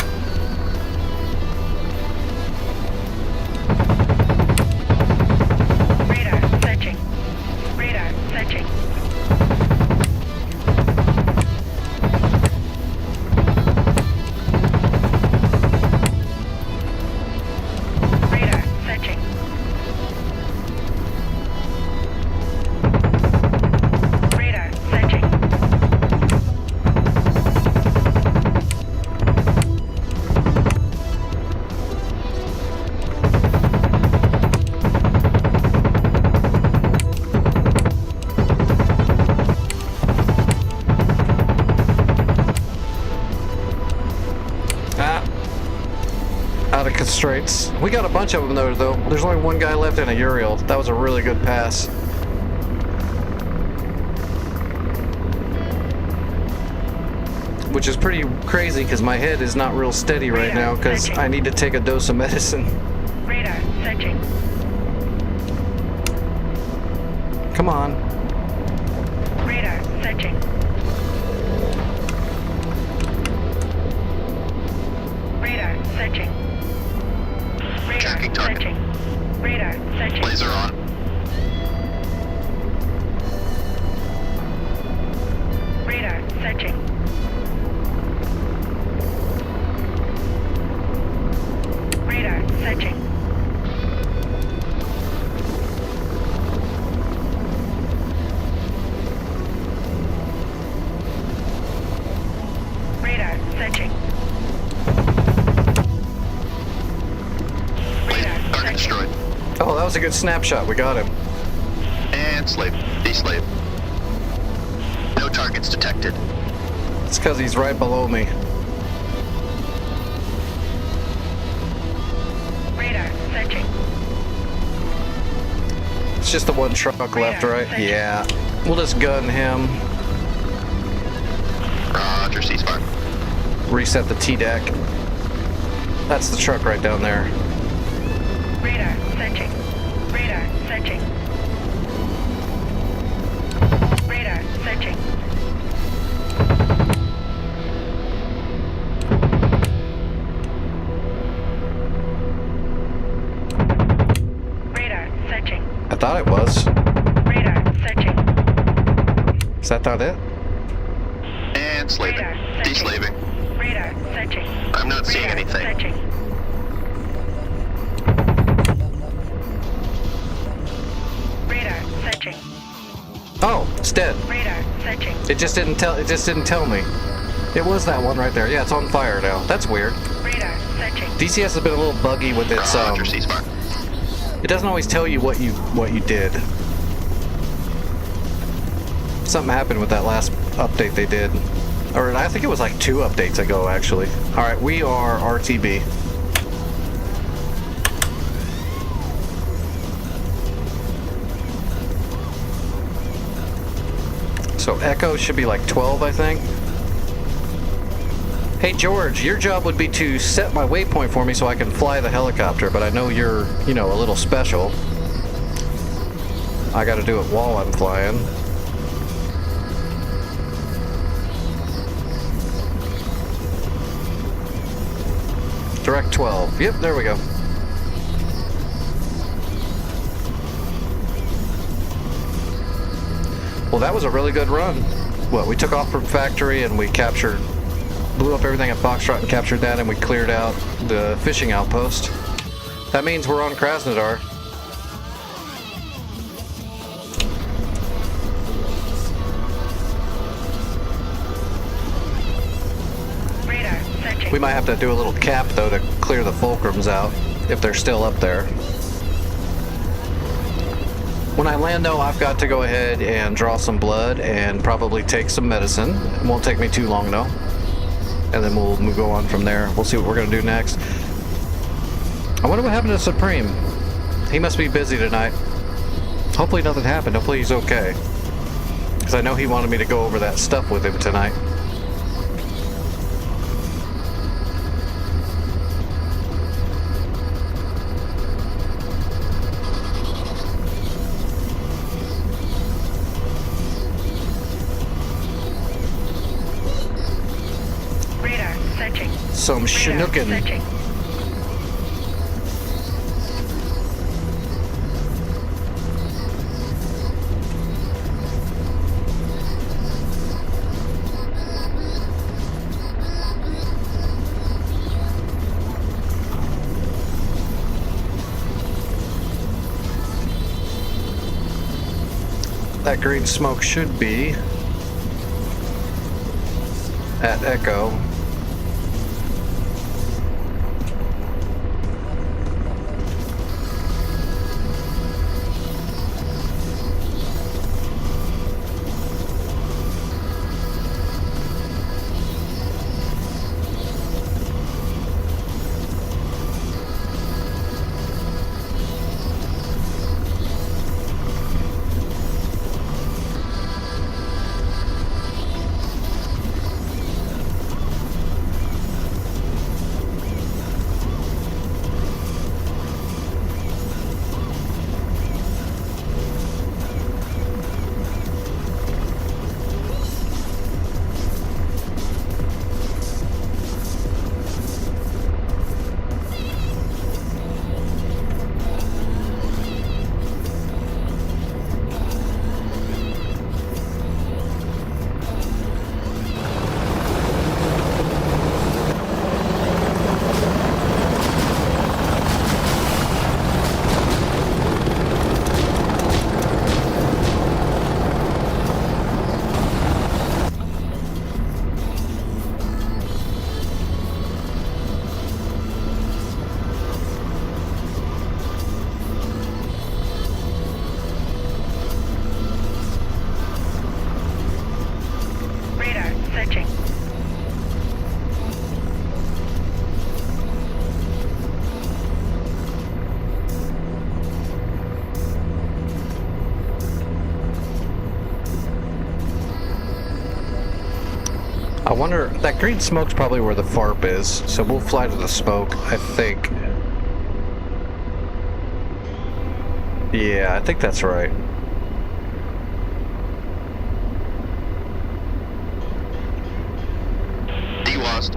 Radar. Searching. Radar. Searching. Radar. Searching. Radar. Searching. Out of constraints. We got a bunch of them though. There's only one guy left in a Uriel. That was a really good pass. Which is pretty crazy because my head is not real steady right now because I need to take a dose of medicine. Radar. Searching. Come on. Radar. Searching. Radar. Searching. Radar. Tracking target. Searching. Radar. Searching. Laser on. Radar. Searching. Radar. Searching. Radar. Searching. Radar. Target Searching. destroyed. Oh, that was a good snapshot. We got him. And slave. Deslave. No targets detected. It's because he's right below me. Radar. Searching. It's just the one truck left, right? searching. Yeah. We'll just gun him. Roger. Ceasefire. Reset the T-deck. That's the truck right down there. Radar. Searching. Radar. Searching. Radar. Searching. Radar. Searching. I thought it was. Radar. Searching. Is that not it? And slaving. Radar. Searching. Deslaving. Radar. Searching. I'm not seeing Radar. anything. Searching. Radar. Searching. Oh, it's dead. Radar. Searching. It just didn't tell me. It was that one right there. Yeah, it's on fire now. That's weird. Radar. DCS has been a little buggy with its Roger, ceasefire. it doesn't always tell you what you did. Something happened with that last update they did. Or I think it was like 2 updates ago, actually. Alright, we are RTB. So Echo should be like 12, I think. Hey George, your job would be to set my waypoint for me so I can fly the helicopter, but I know you're, you know, a little special. I gotta do it while I'm flying. Direct 12. Yep, there we go. Well, that was a really good run. Well, we took off from factory and we blew up everything at Foxtrot and captured that, and we cleared out the fishing outpost. That means we're on Krasnodar. Radar, searching. We might have to do a little cap, though, to clear the fulcrums out, if they're still up there. When I land, though, I've got to go ahead and draw some blood and probably take some medicine. It won't take me too long, though. And then we'll go on from there. We'll see what we're going to do next. I wonder what happened to Supreme. He must be busy tonight. Hopefully nothing happened. Hopefully he's okay. Because I know he wanted me to go over that stuff with him tonight. Radar, searching. Some Radar, Chinookin. searching. That green smoke should be at Echo. Searching. I wonder, that green smoke's probably where the FARP is, so we'll fly to the smoke, I think. Yeah, I think that's right. DWASD.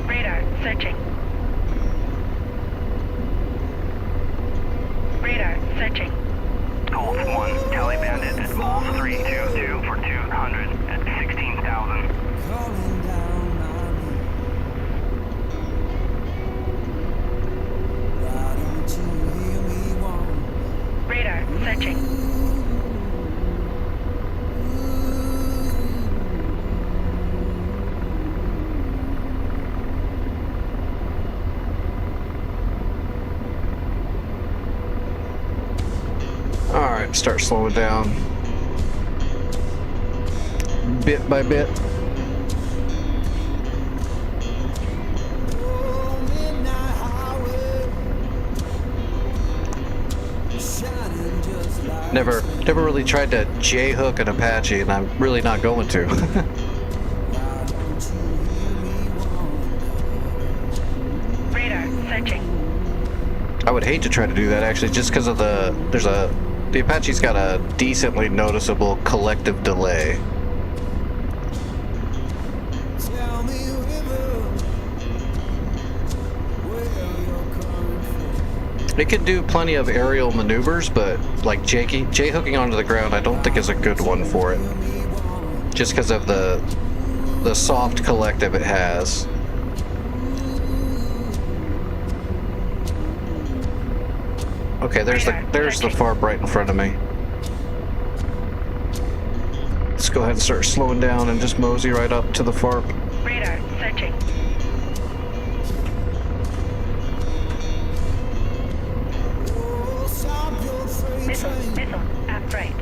Radar, searching. Radar, searching. Colt 1, Tally Bandit at Bulls 322 for 200 at 16,000. Calling down on me. start slowing down bit by bit. Never really tried to J-hook an Apache, and I'm really not going to. Radar, searching. I would hate to try to do that actually, just because of the Apache's got a decently noticeable collective delay. It can do plenty of aerial maneuvers, but like J-hooking onto the ground I don't think is a good one for it. Just because of the soft collective it has. Okay, there's the FARP right in front of me. Let's go ahead and start slowing down and just mosey right up to the FARP. Radar, searching. Missile, aft right.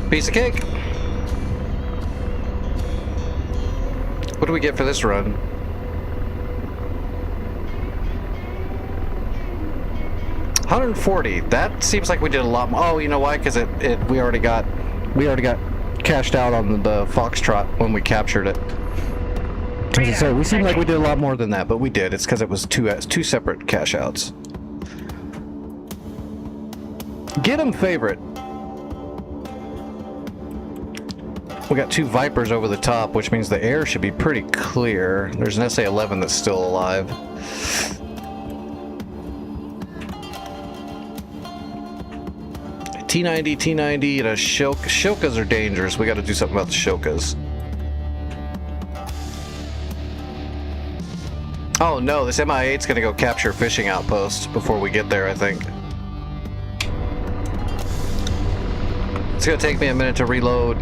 Piece of cake. What do we get for this run? $140. That seems like we did a lot more. Oh, you know why? Because we already got cashed out on the Foxtrot when we captured it. As I say, we seem like we did a lot more than that, but we did. It's because it was two separate cash outs. Get 'em favorite. We got 2 Vipers over the top, which means the air should be pretty clear. There's an SA-11 that's still alive. T-90, and a Shilka. Shilkas are dangerous. We got to do something about the Shilkas. Oh no, this MI-8's gonna go capture a fishing outpost before we get there, I think. It's gonna take me a minute to reload.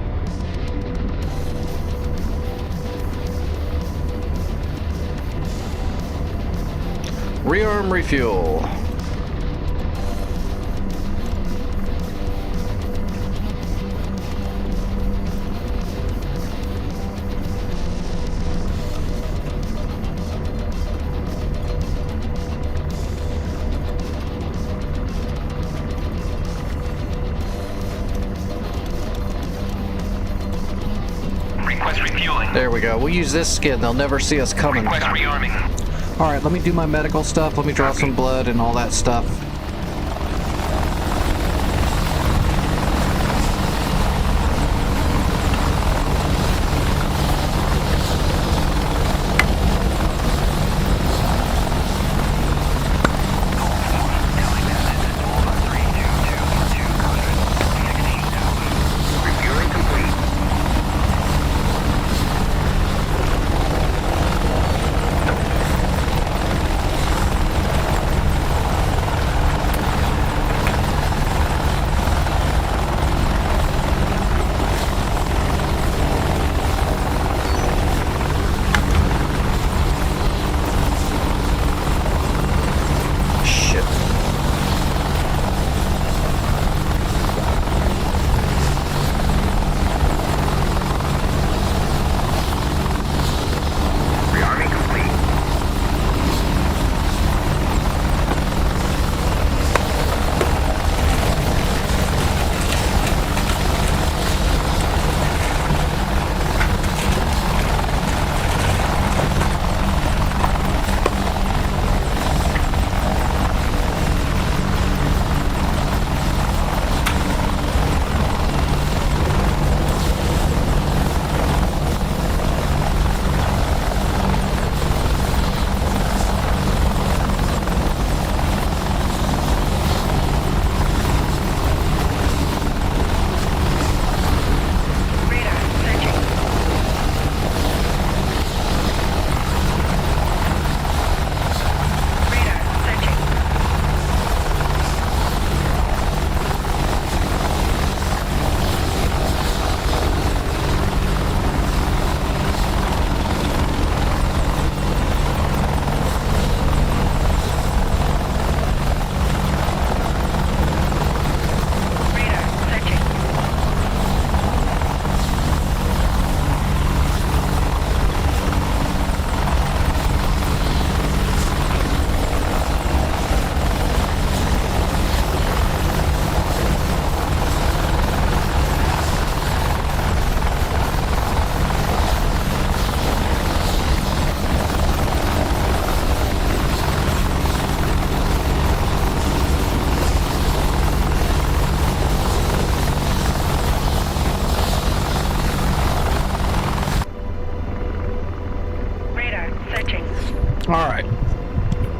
Rearm, refuel. Request refueling. There we go. We'll use this skin. They'll never see us coming. Request rearming. Alright, let me do my medical stuff. Let me draw some blood and all that stuff. Refueling complete.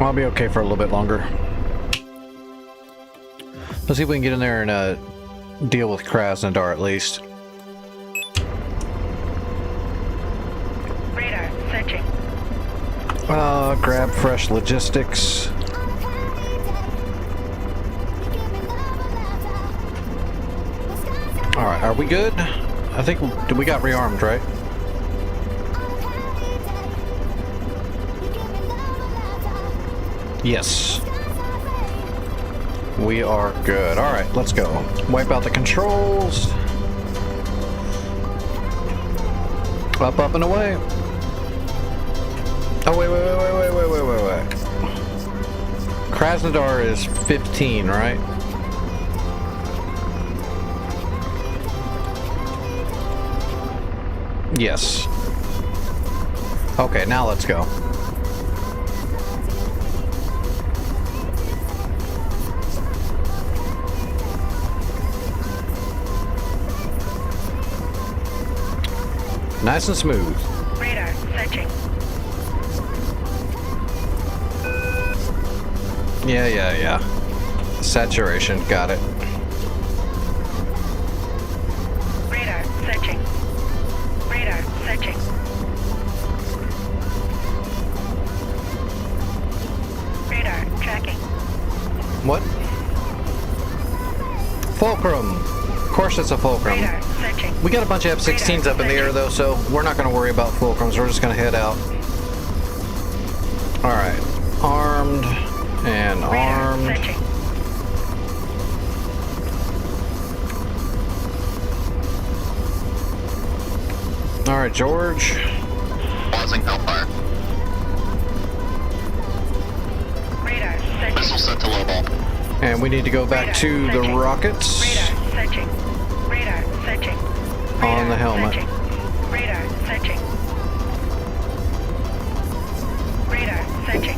I'll be okay for a little bit longer. Let's see if we can get in there and deal with Krasnodar at least. Radar searching. Grab fresh logistics. Alright, are we good? I think we got rearmed, right? Yes. We are good. Alright, let's go. Wipe out the controls. Up, up, and away. Oh, wait. Krasnodar is 15, right? Yes. Okay, now let's go. Nice and smooth. Radar searching. Yeah. Saturation, got it. Radar searching. Radar searching. Radar tracking. What? Fulcrum. Of course it's a fulcrum. Radar searching. We got a bunch of F-16s up in the air though, so we're not going to worry about fulcrums. We're just going to head out. Alright. Armed and armed. Radar searching. Alright, George. Pausing Hellfire. Radar searching. Missile set to low ball. And we need to go back to the rockets. Radar searching. Radar searching. On the helmet. Searching. Radar searching. Radar searching.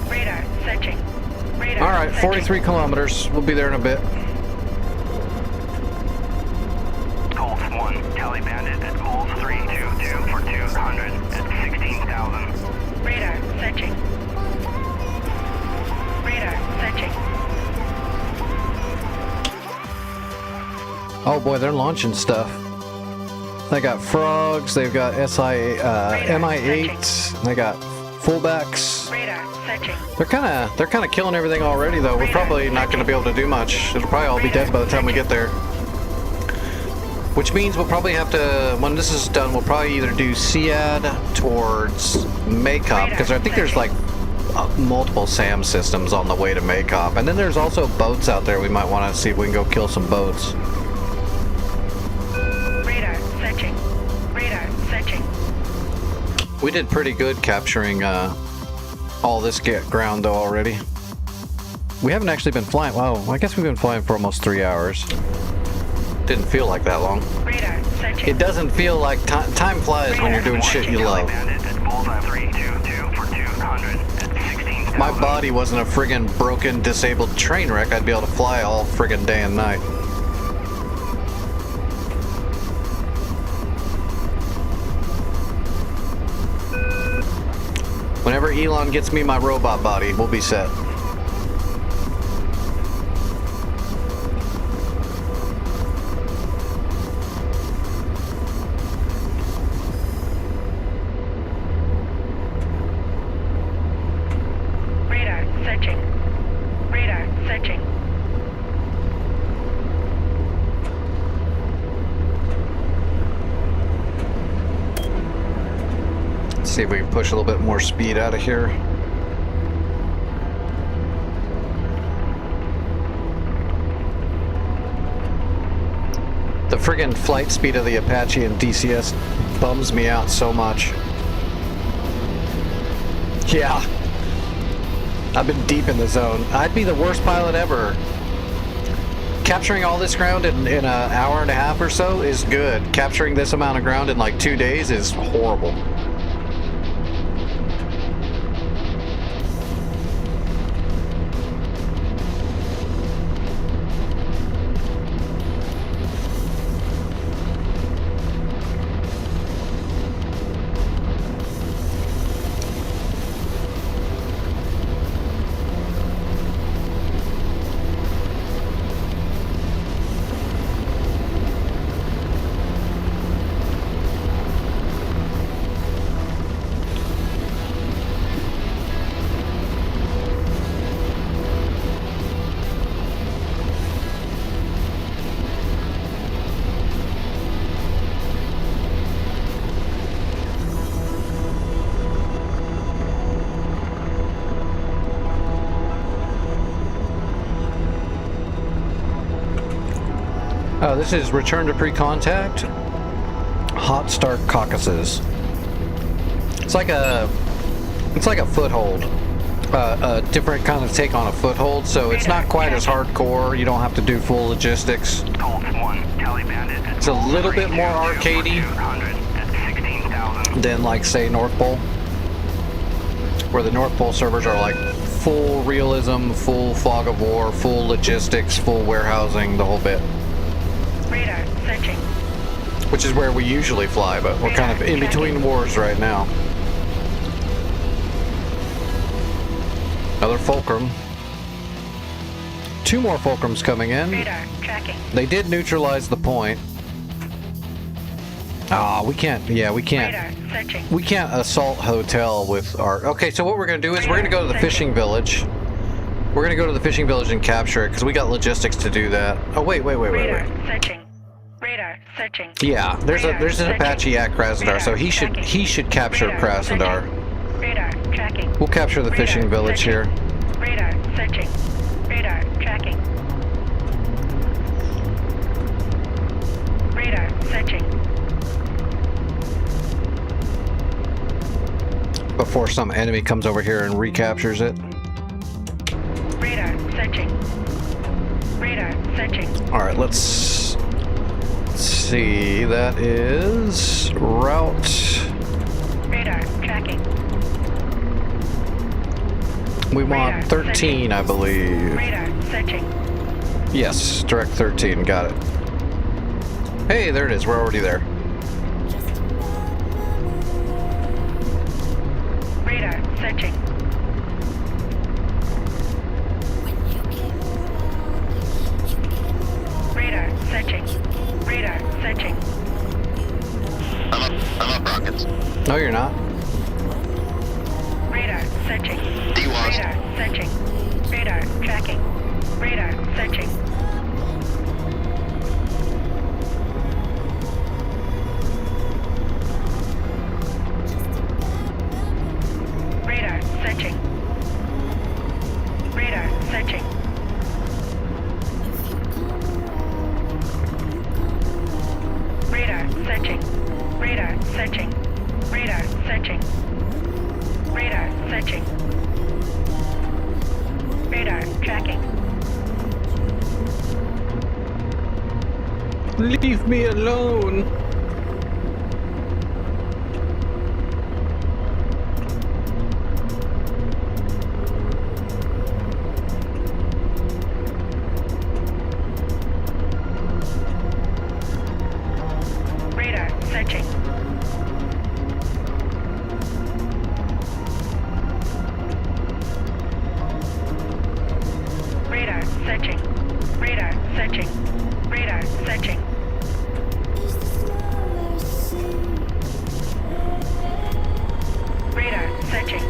Radar searching. Radar Alright, searching. 43 kilometers. We'll be there in a bit. Colt 1, Tally Bandit at Colt 322 for 200 at 16,000. Radar searching. Radar searching. Oh boy, they're launching stuff. They got frogs, they've got MI8, they got fullbacks. Radar searching. They're kinda killing everything already though. We're probably not gonna be able to do much. It'll probably all be dead by the time we get there. Which means we'll probably have to, when this is done, we'll probably either do SEAD towards Maycop, because I think there's like multiple SAM systems on the way to Maycop. And then there's also boats out there we might want to see if we can go kill some boats. Radar searching. Radar searching. We did pretty good capturing all this ground though already. We haven't actually been flying. Wow, I guess we've been flying for almost 3 hours. Didn't feel like that long. Radar searching. It doesn't feel like time flies when you're doing shit you love. Bandit at Bullseye 322 for 200 at 16,000. My body wasn't a friggin' broken, disabled train wreck. I'd be able to fly all friggin' day and night. Whenever Elon gets me my robot body, we'll be set. Radar searching. Radar searching. Let's see if we can push a little bit more speed out of here. The friggin' flight speed of the Apache and DCS bums me out so much. Yeah. I've been deep in the zone. I'd be the worst pilot ever. Capturing all this ground in an hour and a half or so is good. Capturing this amount of ground in like 2 days is horrible. this is return to pre-contact. Hot start caucuses. It's like a foothold. A different kind of take on a foothold, so it's not quite as hardcore. You don't have to do full logistics. Colts 1, Tally Bandit at It's a little bit more 322 arcadey for 200 at 16,000. than, like, say, North Pole, where the North Pole servers are like full realism, full fog of war, full logistics, full warehousing, the whole bit. Radar searching. Which is where we usually fly, but we're kind of in between wars right now. Another Fulcrum. 2 more Fulcrums coming in. Radar tracking. They did neutralize the point. Ah, we can't. Yeah, we can't. Radar searching. We can't assault hotel with our... Okay, so what we're going to do is we're going to go to the fishing village. We're going to go to the fishing village and capture it, because we got logistics to do that. Oh, wait. Radar searching. Radar searching. Yeah, there's an Radar Apache at Krasnodar, so he tracking. should capture Radar Krasnodar. searching. Radar tracking. We'll capture the fishing Radar village searching. here. Radar searching. Radar tracking. Radar searching. Before some enemy comes over here and recaptures it. Radar searching. Radar searching. Alright, let's see. That is route. Radar tracking. We want Radar 13, searching. I believe. Radar searching. Yes, direct 13, got it. Hey, there it is, we're already there. Radar searching. Radar searching. Radar searching. I'm up rockets. No, you're not. Radar searching. DWAS. Radar searching. Radar tracking. Radar searching. Radar searching. Radar searching. Radar searching. Radar searching. Radar searching. Radar searching. Radar tracking. Leave me alone. Radar searching. Radar searching. Radar searching. Radar searching. Radar searching.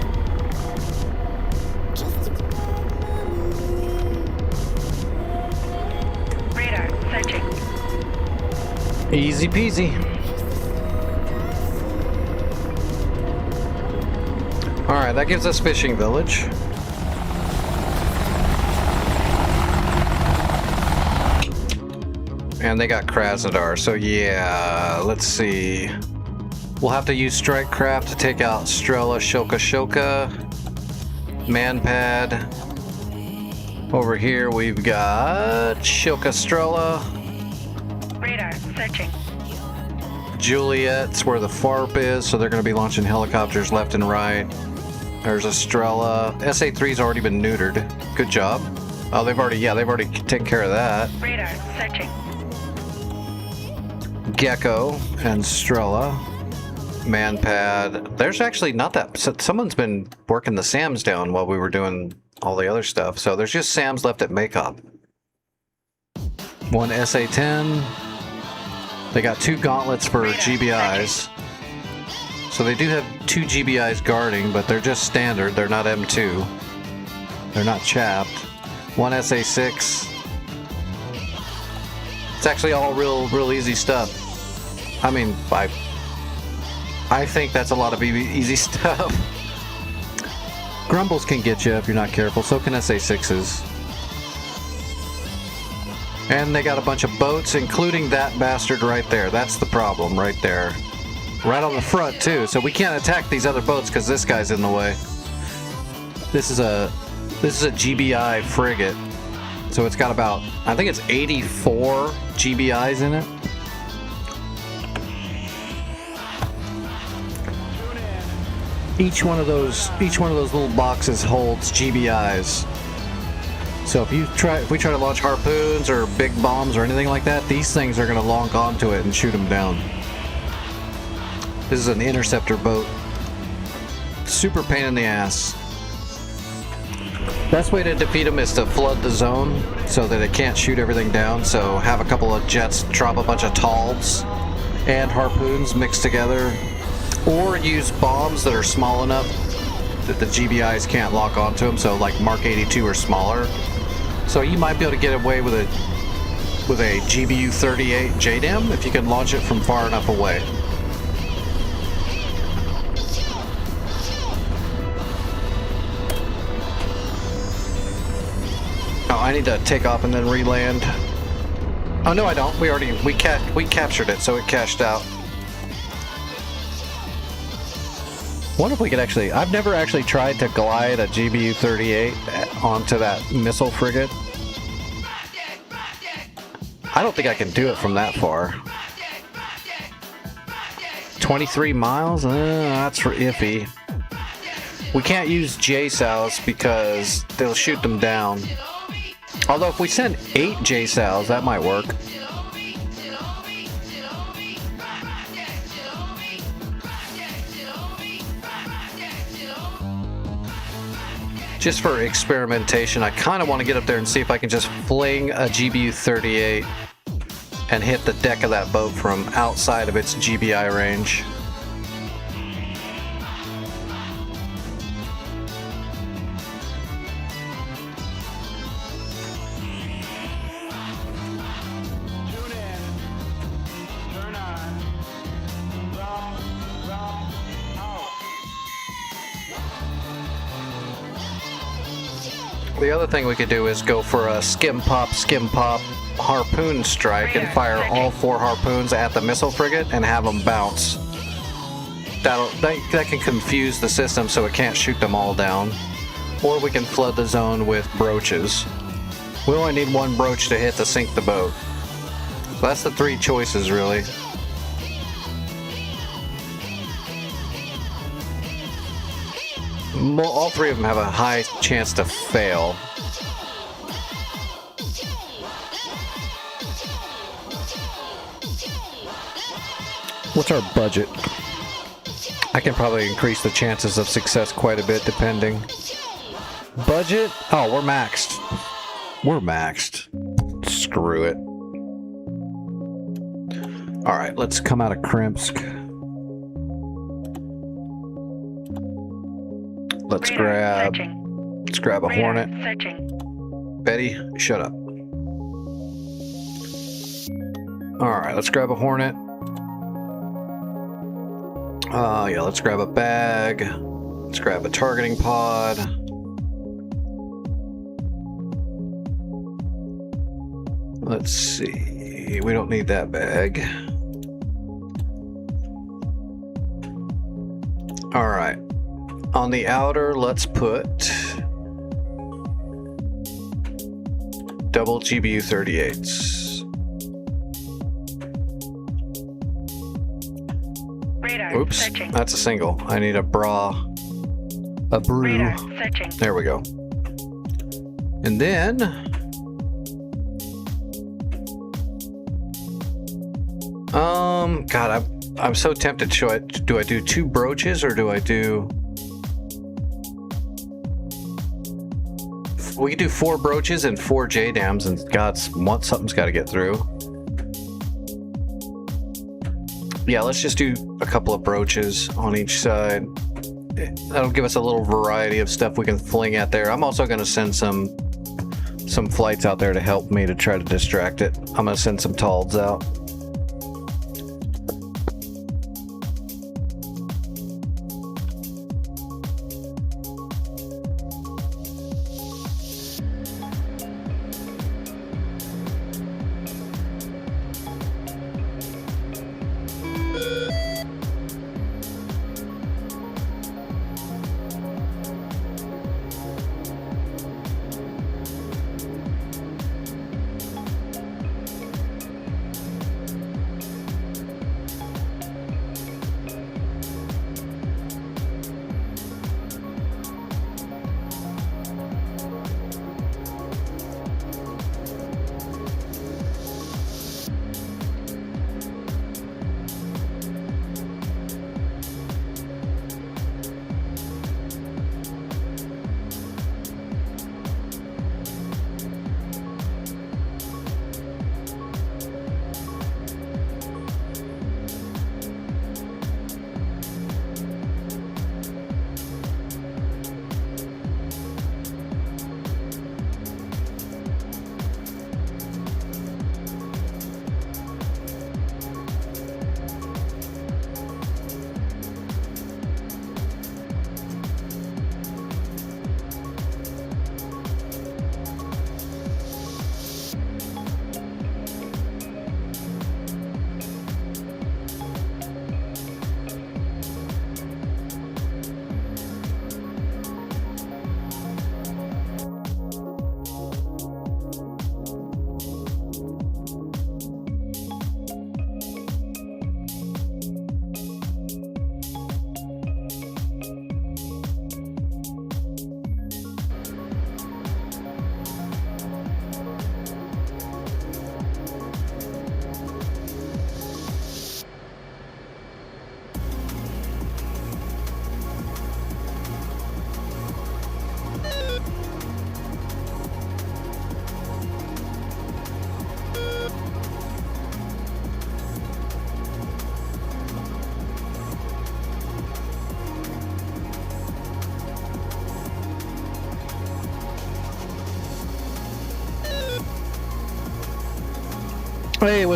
Radar searching. Easy peasy. Alright, that gives us fishing village. And they got Krasnodar, so yeah, let's see. We'll have to use strike craft to take out Strela Shoka. Manpad. Over here we've got Shoka Strela. Radar searching. Juliet's where the FARP is, so they're going to be launching helicopters left and right. There's a Strela. SA-3's already been neutered. Good job. Oh, they've already taken care of that. Radar searching. Gecko and Strela. Manpad. There's actually not that. So someone's been working the SAMs down while we were doing all the other stuff. So there's just SAMs left at Makeup. One SA-10. They got 2 gauntlets for GBIs. So they do have 2 GBIs guarding, but they're just standard. They're not M2. They're not chapped. 1 SA-6. It's actually all real easy stuff. I mean, I think that's a lot of easy stuff. Grumbles can get you if you're not careful. So can SA-6s. And they got a bunch of boats, including that bastard right there. That's the problem right there. Right on the front too, so we can't attack these other boats because this guy's in the way. This is a GBI frigate. So it's got about, I think it's 84 GBIs in it. Each one of those little boxes holds GBIs. So if we try to launch harpoons or big bombs or anything like that, these things are going to lock onto it and shoot them down. This is an interceptor boat. Super pain in the ass. Best way to defeat them is to flood the zone so that it can't shoot everything down. So have a couple of jets drop a bunch of TALDs and harpoons mixed together. Or use bombs that are small enough that the GBIs can't lock onto them. So like Mark 82 or smaller. So you might be able to get away with a GBU-38 JDAM if you can launch it from far enough away. Oh, I need to take off and then re-land. Oh no, I don't. We captured it, so it cashed out. What if we could actually... I've never actually tried to glide a GBU-38 onto that missile frigate. I don't think I can do it from that far. 23 miles? That's iffy. We can't use JSOWs because they'll shoot them down. Although if we send 8 JSOWs, that might work. Just for experimentation, I kind of want to get up there and see if I can just fling a GBU-38 and hit the deck of that boat from outside of its GBI range. The other thing we could do is go for a skim pop harpoon strike and fire all 4 harpoons at the missile frigate and have them bounce. That can confuse the system so it can't shoot them all down. Or we can flood the zone with broaches. We only need 1 broach to hit to sink the boat. So that's the 3 choices really. All 3 of them have a high chance to fail. What's our budget? I can probably increase the chances of success quite a bit depending. Budget? Oh, we're maxed. We're maxed. Screw it. Alright, let's come out of Krimsk. Let's grab a Hornet. Betty, shut up. Alright, let's grab a Hornet. Yeah, let's grab a bag. Let's grab a targeting pod. Let's see. We don't need that bag. Alright. On the outer, let's put double GBU-38s. Oops, that's a single. I need a brew. There we go. And then God, I'm so tempted. Do I do 2 broaches or do I do? We could do 4 broaches and 4 JDAMs, and God, something's got to get through. Yeah, let's just do a couple of broaches on each side. That'll give us a little variety of stuff we can fling at there. I'm also going to send some flights out there to help me to try to distract it. I'm going to send some TALDs out.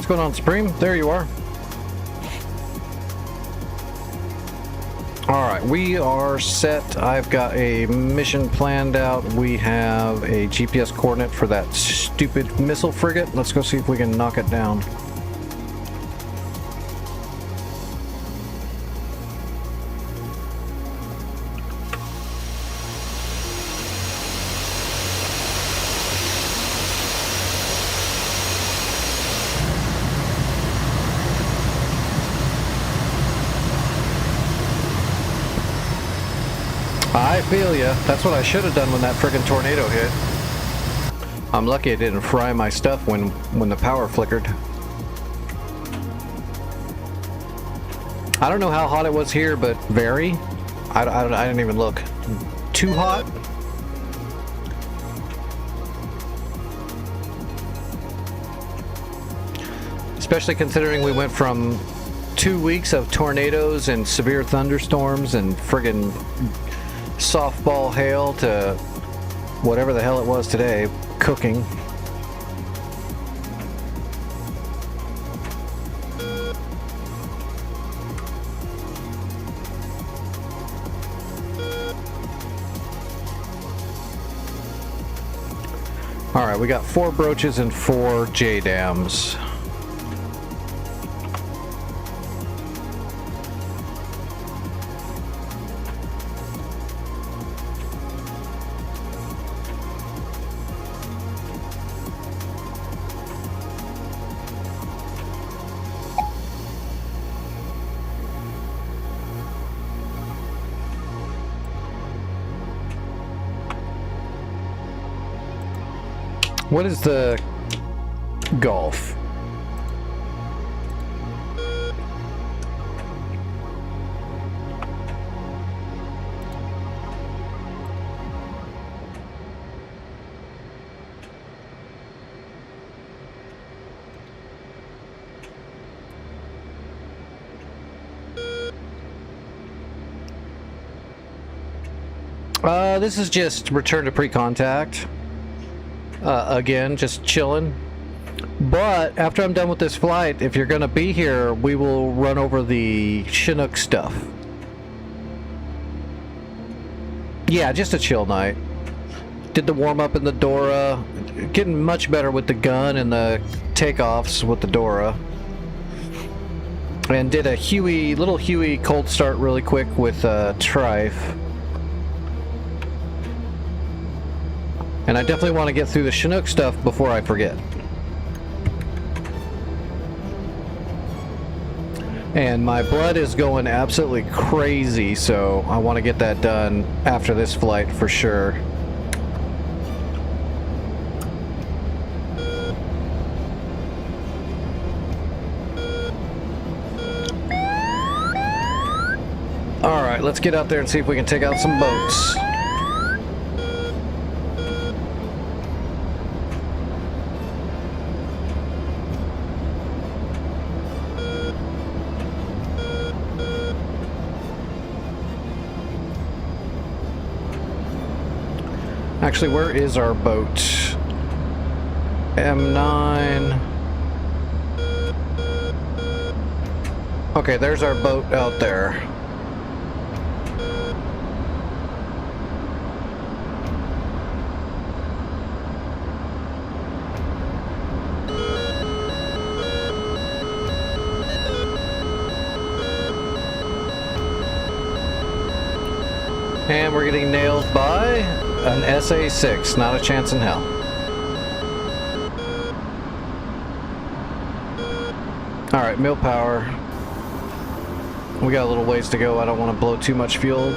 what's going on, Supreme? There you are. Alright, we are set. I've got a mission planned out. We have a GPS coordinate for that stupid missile frigate. Let's go see if we can knock it down. I feel ya. That's what I should have done when that friggin' tornado hit. I'm lucky it didn't fry my stuff when the power flickered. I don't know how hot it was here, but very. I didn't even look. Too hot? Especially considering we went from 2 weeks of tornadoes and severe thunderstorms and friggin' softball hail to whatever the hell it was today, cooking. Alright, we got 4 broaches and 4 J-dams. What is the Gulf? This is just return to pre-contact. Again, just chilling. But after I'm done with this flight, if you're gonna be here, we will run over the Chinook stuff. Yeah, just a chill night. Did the warm-up in the Dora. Getting much better with the gun and the takeoffs with the Dora. And did a little Huey cold start really quick with Trife. And I definitely want to get through the Chinook stuff before I forget. And my blood is going absolutely crazy, so I want to get that done after this flight for sure. Alright, let's get out there and see if we can take out some boats. Actually, where is our boat? M9. Okay, there's our boat out there. And we're getting nailed by an SA-6, not a chance in hell. Alright, mill power. We got a little ways to go. I don't want to blow too much fuel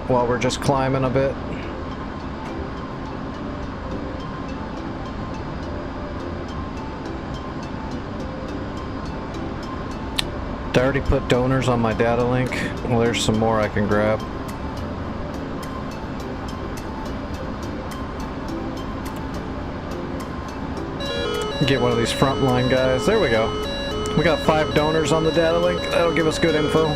while we're just climbing a bit. Did I already put donors on my data link? Well, there's some more I can grab. Get one of these frontline guys. There we go. We got 5 donors on the data link. That'll give us good info.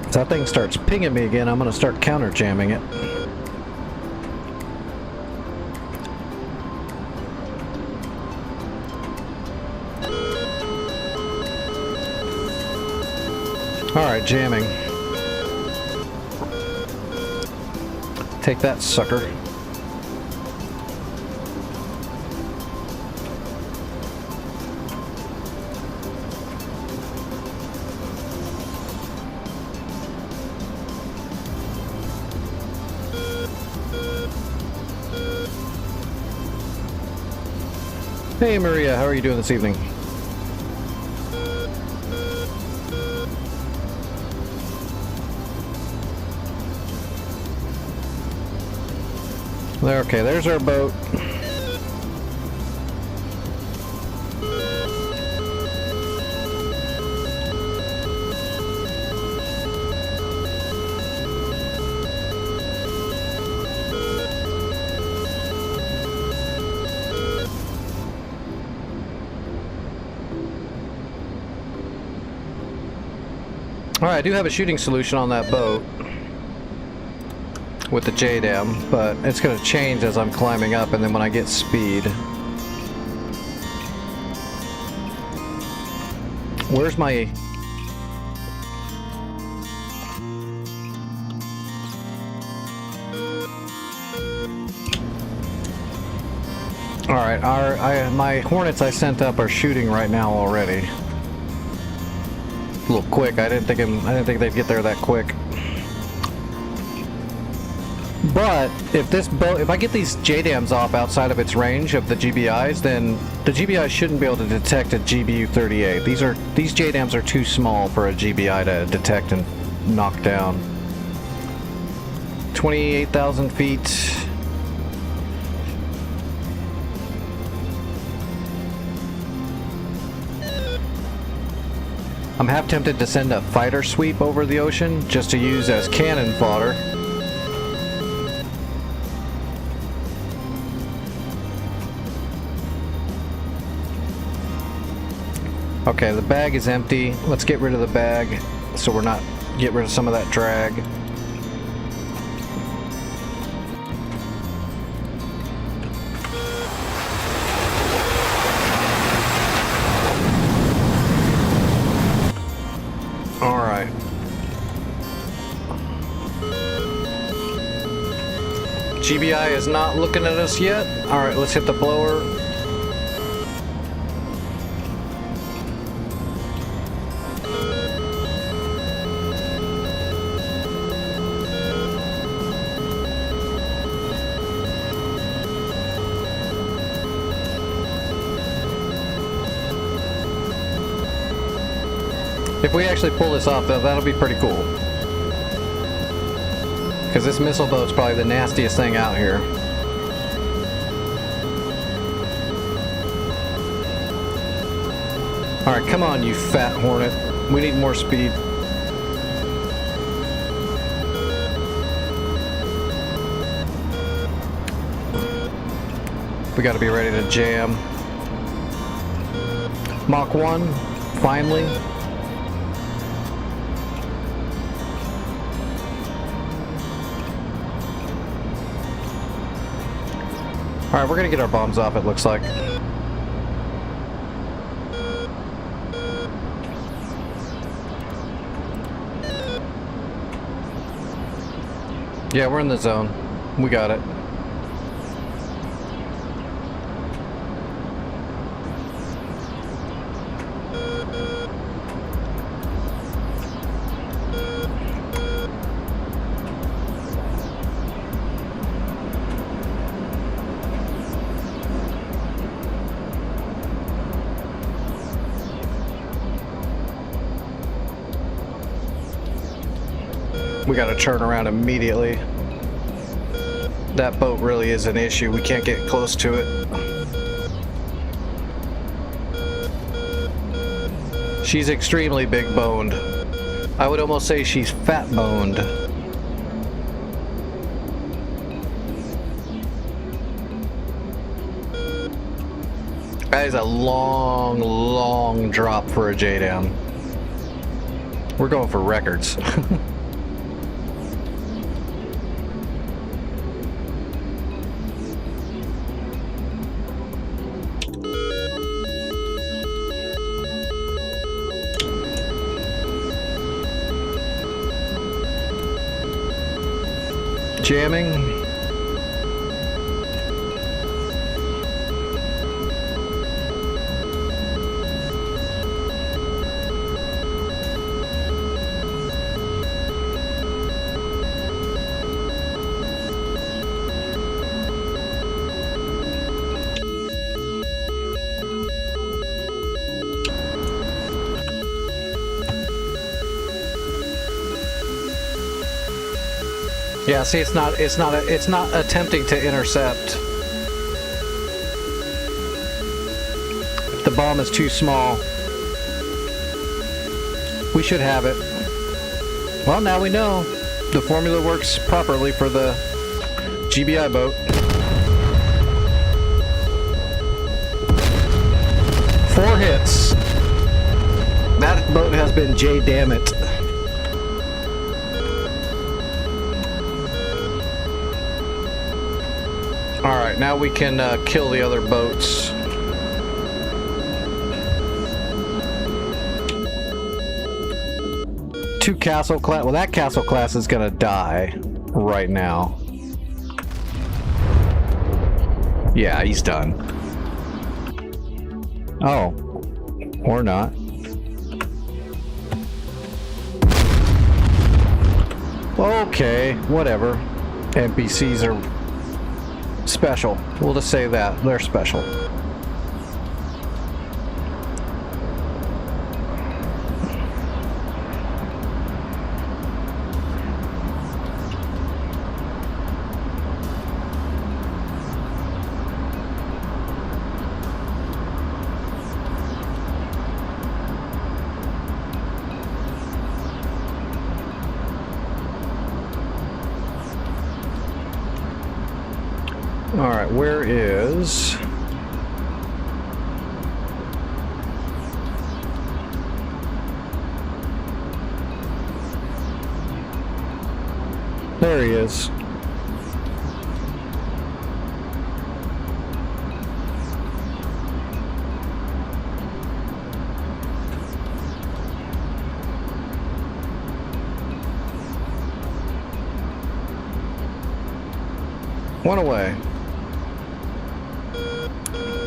If that thing starts pinging me again, I'm gonna start counter jamming it. Alright, jamming. Take that, sucker. Hey Maria, how are you doing this evening? There, okay, there's our boat. Alright, I do have a shooting solution on that boat with the JDAM, but it's going to change as I'm climbing up and then when I get speed. Where's my... Alright, my Hornets I sent up are shooting right now already. A little quick. I didn't think they'd get there that quick. But if I get these JDAMs off outside of its range of the GBIs, then the GBIs shouldn't be able to detect a GBU-38. These JDAMs are too small for a GBI to detect and knock down. 28,000 feet. I'm half tempted to send a fighter sweep over the ocean just to use as cannon fodder. Okay, the bag is empty. Let's get rid of the bag so we're not get rid of some of that drag. Alright. GBI is not looking at us yet. Alright, let's hit the blower. If we actually pull this off, that'll be pretty cool. Because this missile boat's probably the nastiest thing out here. Alright, come on, you fat Hornet. We need more speed. We gotta be ready to jam. Mach 1, finally. Alright, we're gonna get our bombs off, it looks like. Yeah, we're in the zone. We got it. We gotta turn around immediately. That boat really is an issue. We can't get close to it. She's extremely big boned. I would almost say she's fat boned. That is a long, long drop for a JDAM. We're going for records. Jamming. Yeah, see, it's not attempting to intercept. The bomb is too small. We should have it. Well, now we know. The formula works properly for the GBI boat. 4 hits. That boat has been damn it. Alright, now we can kill the other boats. Two castle class. Well, that castle class is gonna die right now. Yeah, he's done. Oh. Or not. Okay, whatever. NPCs are special. We'll just say that. They're special. Alright, where is... There he is. One away.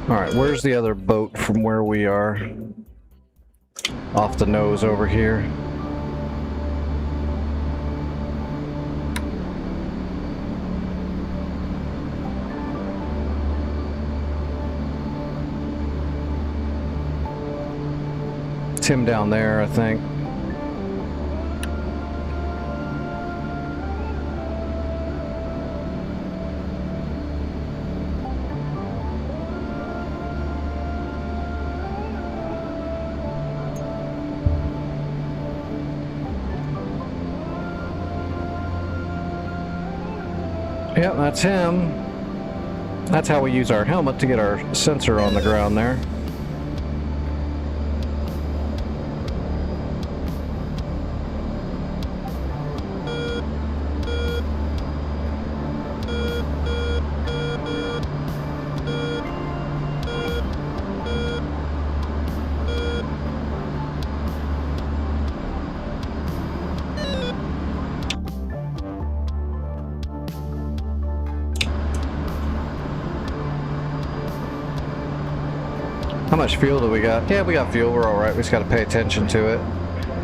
Alright, where's the other boat from where we are? Off the nose over here. It's him down there, I think. Yep, that's him. That's how we use our helmet to get our sensor on the ground there. How much fuel do we got? Yeah, we got fuel. We're alright. We just got to pay attention to it.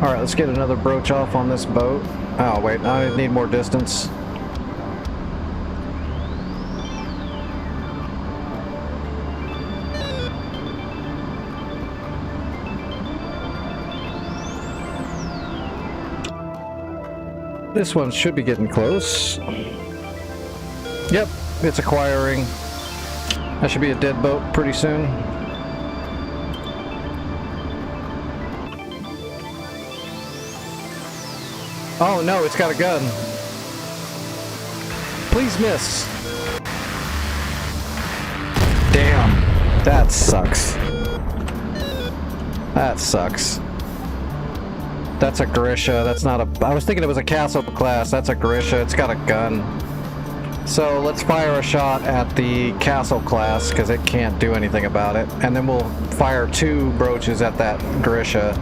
Alright, let's get another broach off on this boat. Oh, wait. I need more distance. This one should be getting close. Yep, it's acquiring. That should be a dead boat pretty soon. Oh no, it's got a gun. Please miss. Damn, that sucks. That sucks. That's a Grisha. That's not a... I was thinking it was a castle class. That's a Grisha. It's got a gun. So let's fire a shot at the castle class because it can't do anything about it. And then we'll fire 2 broaches at that Grisha.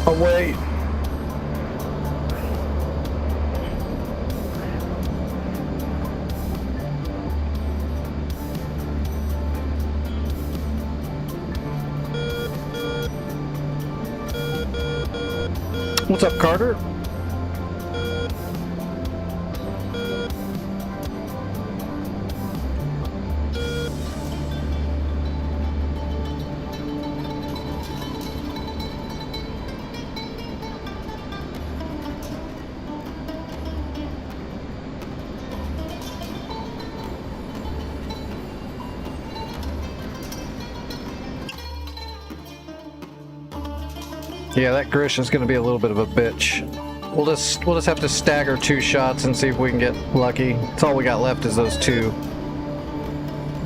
Away. What's up, Carter? Yeah, that Grisha's gonna be a little bit of a bitch. We'll just have to stagger 2 shots and see if we can get lucky. That's all we got left is those 2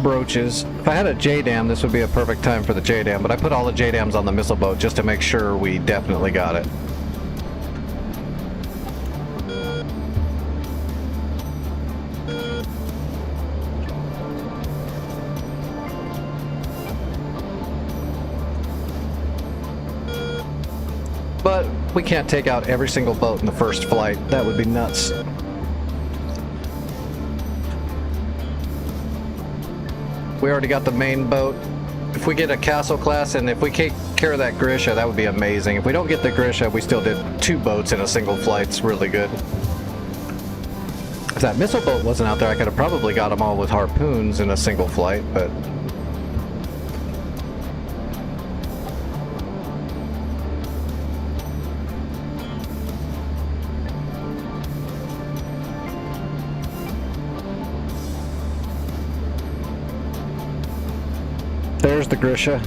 brooches. If I had a J-dam, this would be a perfect time for the J-dam, but I put all the J-dams on the missile boat just to make sure we definitely got it. But we can't take out every single boat in the first flight. That would be nuts. We already got the main boat. If we get a Castle class and if we take care of that Grisha, that would be amazing. If we don't get the Grisha, we still did 2 boats in a single flight. It's really good. If that missile boat wasn't out there, I could have probably got them all with harpoons in a single flight, but... There's the Grisha.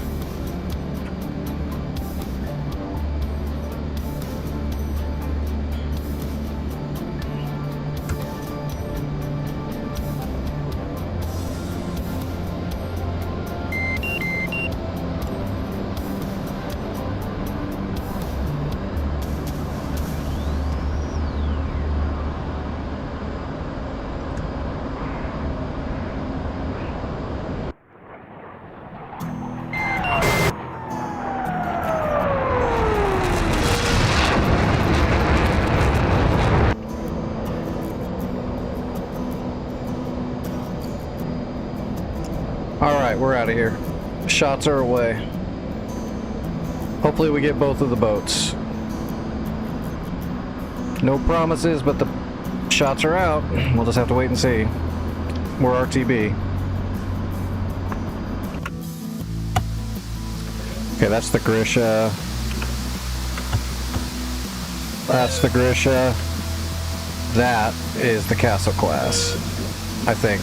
Alright, we're out of here. Shots are away. Hopefully we get both of the boats. No promises, but the shots are out. We'll just have to wait and see. We're RTB. Okay, that's the Grisha. That's the Grisha. That is the Castle class, I think.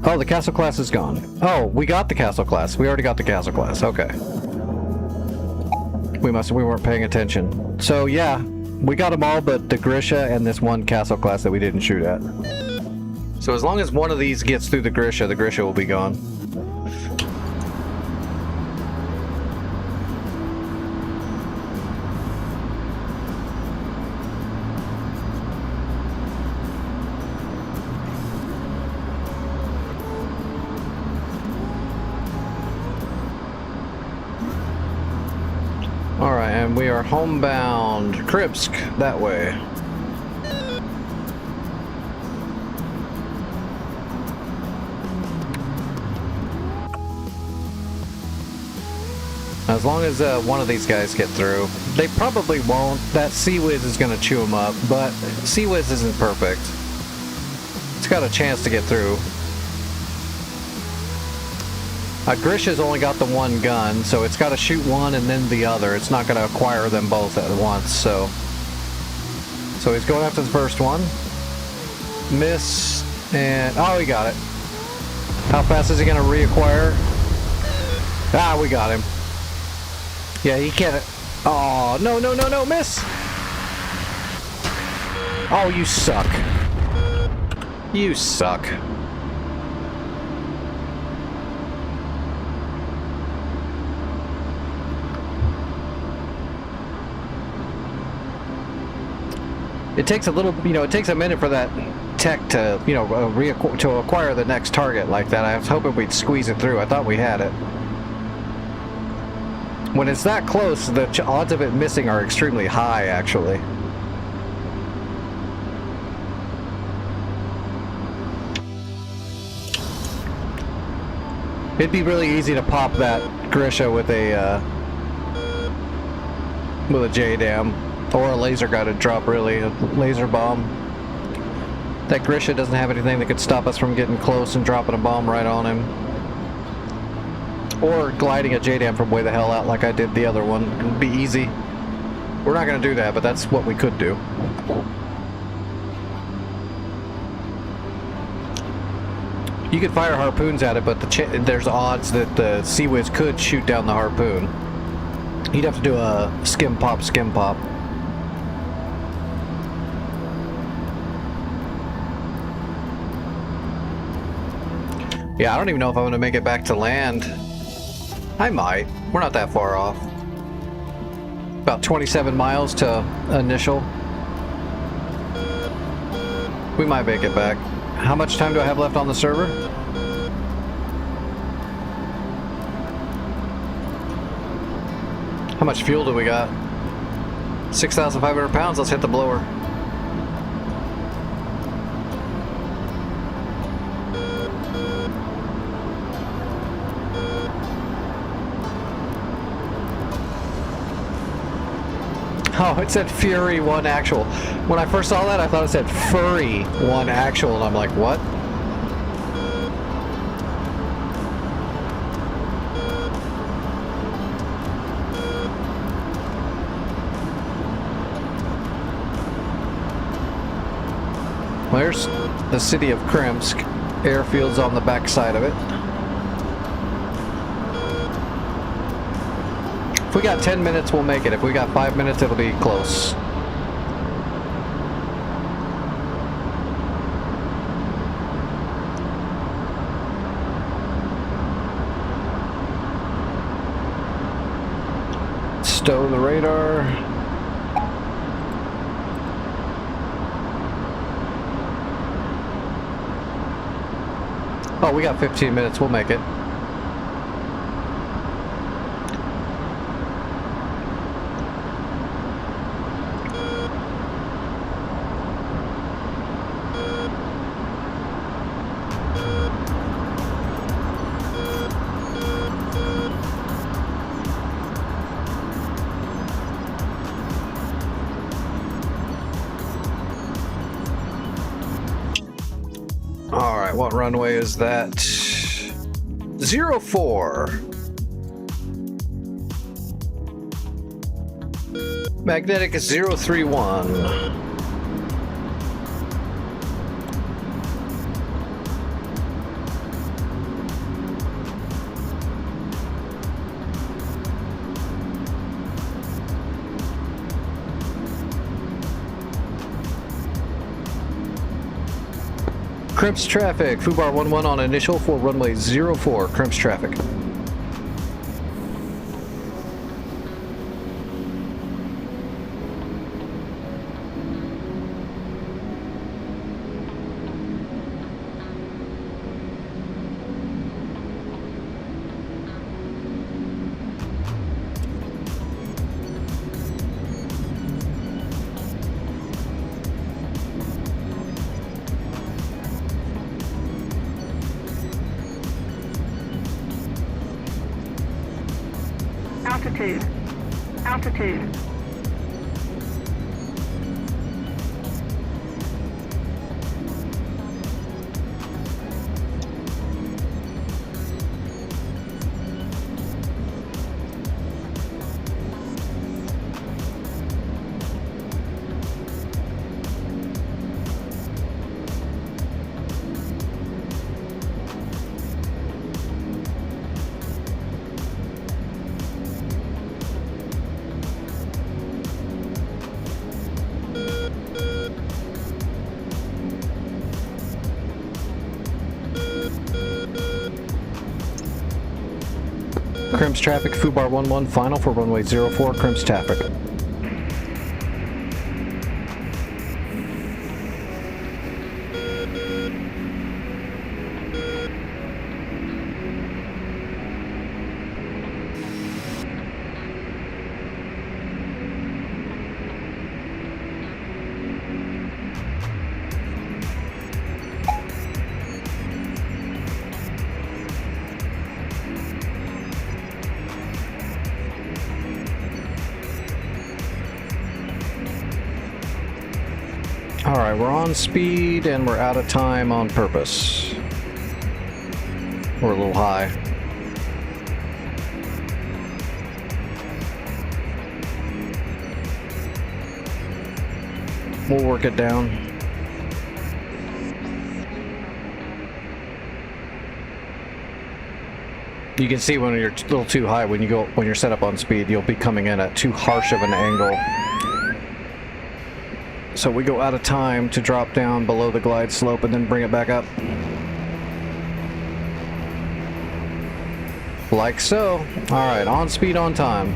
Oh, the Castle class is gone. Oh, we got the Castle class. We already got the Castle class. Okay. We weren't paying attention. So yeah, we got them all but the Grisha and this one Castle class that we didn't shoot at. So as long as one of these gets through the Grisha will be gone. Alright, and we are homebound. Kripsk, that way. As long as one of these guys get through. They probably won't. That Sea Whiz is going to chew them up, but Sea Whiz isn't perfect. It's got a chance to get through. Grisha's only got the one gun, so it's got to shoot one and then the other. It's not going to acquire them both at once, so he's going after the first one. Miss, and... oh, he got it. How fast is he going to reacquire? Ah, we got him. Yeah, he can't... oh, no, no, no, no, miss! Oh, you suck. You suck. It takes a little, it takes a minute for that tech to, to acquire the next target like that. I was hoping we'd squeeze it through. I thought we had it. When it's that close, the odds of it missing are extremely high, actually. It'd be really easy to pop that Grisha with a JDAM or a laser guided drop, really, a laser bomb. That Grisha doesn't have anything that could stop us from getting close and dropping a bomb right on him. Or gliding a JDAM from way the hell out like I did the other one. It'd be easy. We're not going to do that, but that's what we could do. You could fire harpoons at it, but there's odds that the Sea Whiz could shoot down the harpoon. You'd have to do a skim pop. Yeah, I don't even know if I'm going to make it back to land. I might. We're not that far off. About 27 miles to initial. We might make it back. How much time do I have left on the server? How much fuel do we got? 6,500 pounds. Let's hit the blower. Oh, it said Fury 1 actual. When I first saw that, I thought it said Furry 1 actual, and I'm like, what? Well, there's the city of Kremsk. Airfield's on the back side of it. If we got 10 minutes, we'll make it. If we got 5 minutes, it'll be close. Stow the radar. Oh, we got 15 minutes. We'll make it. Alright, what runway is that? 04. Magnetic is 031. Crimps traffic, Fubar 11 on initial for runway 04, Crimps traffic. Altitude. Crimps traffic, Fubar 11 final for runway 04, Crimps traffic. Alright, we're on speed and we're out of time on purpose. We're a little high. We'll work it down. You can see when you're a little too high, when you're set up on speed, you'll be coming in at too harsh of an angle. So we go out of time to drop down below the glide slope and then bring it back up. Like so. Alright, on speed, on time.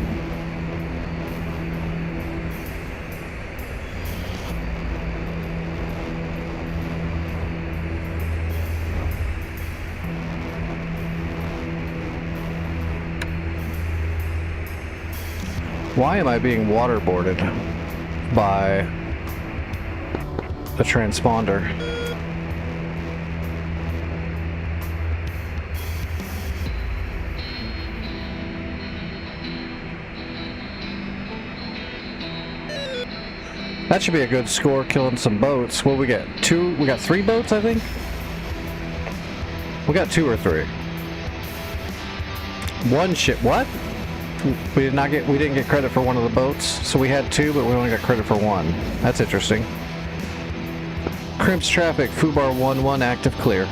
Why am I being waterboarded by the transponder? That should be a good score, killing some boats. What we get? Two? We got 3 boats, I think? We got 2 or 3. 1 ship. What? We didn't get credit for one of the boats, so we had 2, but we only got credit for 1. That's interesting. Crimps traffic, Fubar 1-1, active, clear.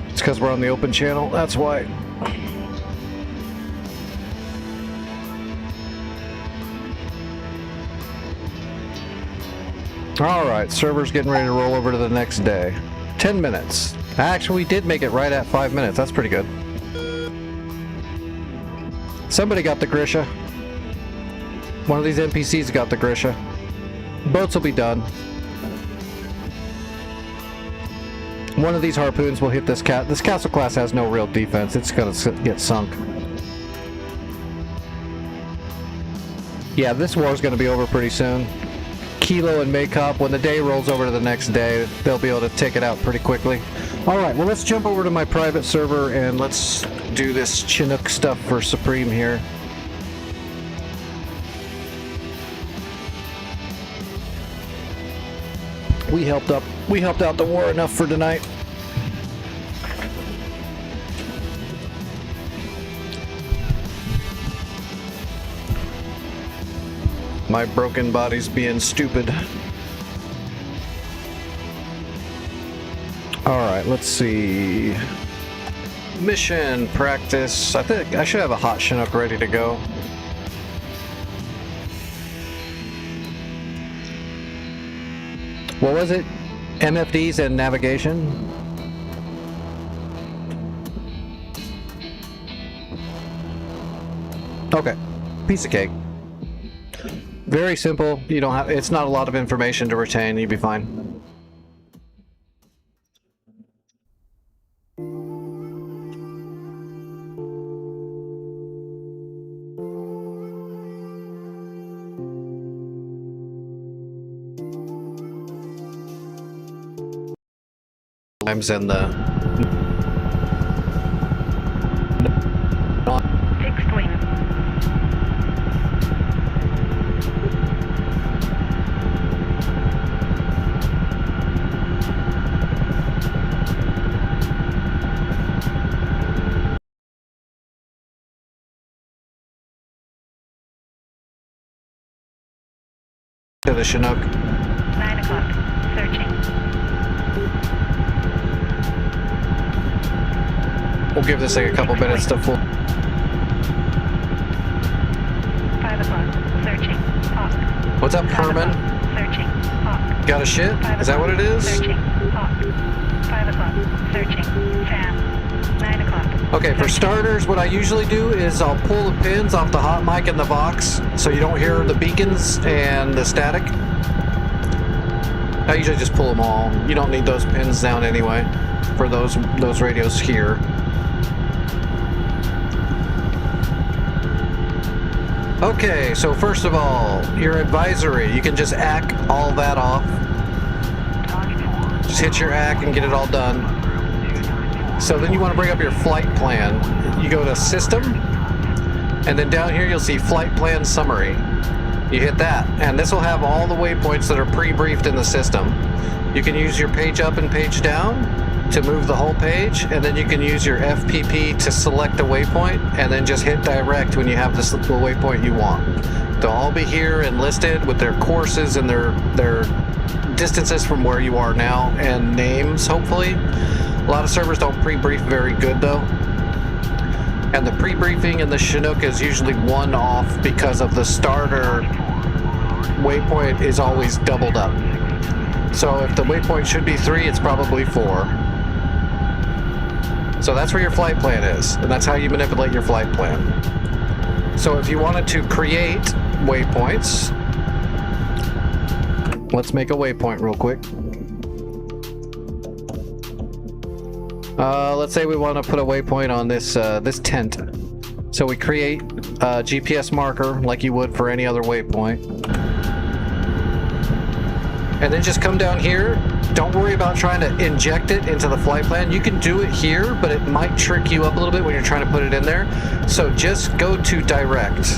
It's because we're on the open channel, that's why. Alright, server's getting ready to roll over to the next day. 10 minutes. Actually, we did make it right at 5 minutes. That's pretty good. Somebody got the Grisha. One of these NPCs got the Grisha. Boats will be done. One of these harpoons will hit this cat. This castle class has no real defense. It's gonna get sunk. Yeah, this war's gonna be over pretty soon. Kilo and Maycop, when the day rolls over to the next day, they'll be able to take it out pretty quickly. Alright, well let's jump over to my private server and let's do this Chinook stuff for Supreme here. We helped out the war enough for tonight. My broken body's being stupid. Alright, let's see. Mission practice. I think I should have a hot Chinook ready to go. What was it? MFDs and navigation? Okay. Piece of cake. Very simple. You don't have, it's not a lot of information to retain. You'll be fine. Times and the Fixed wing. to the Chinook. 9 o'clock. Searching. We'll give this thing a couple minutes to full. 5 o'clock. Searching. Hawk. What's up, 5 Herman? o'clock. Searching. Hawk. Got a shit? 5 Is that what it o'clock. is? Searching. Hawk. 5 o'clock. Searching. Fan. 9 o'clock. Okay, for Searching. starters, what I usually do is I'll pull the pins off the hot mic in the box so you don't hear the beacons and the static. I usually just pull them all. You don't need those pins down anyway for those radios here. Okay, so first of all, your advisory, you can just ACK all that off. Just hit your ACK and get it all done. So then you want to bring up your flight plan. You go to System, and then down here you'll see Flight Plan Summary. You hit that, and this will have all the waypoints that are pre-briefed in the system. You can use your page up and page down to move the whole page, and then you can use your FPP to select a waypoint, and then just hit direct when you have the waypoint you want. They'll all be here and listed with their courses and their distances from where you are now and names, hopefully. A lot of servers don't pre-brief very good though. And the pre-briefing in the Chinook is usually one off because of the starter waypoint is always doubled up. So if the waypoint should be 3, it's probably 4. So that's where your flight plan is, and that's how you manipulate your flight plan. So if you wanted to create waypoints, let's make a waypoint real quick. Let's say we want to put a waypoint on this this tent. So we create a GPS marker like you would for any other waypoint. And then just come down here. Don't worry about trying to inject it into the flight plan. You can do it here, but it might trick you up a little bit when you're trying to put it in there. So just go to direct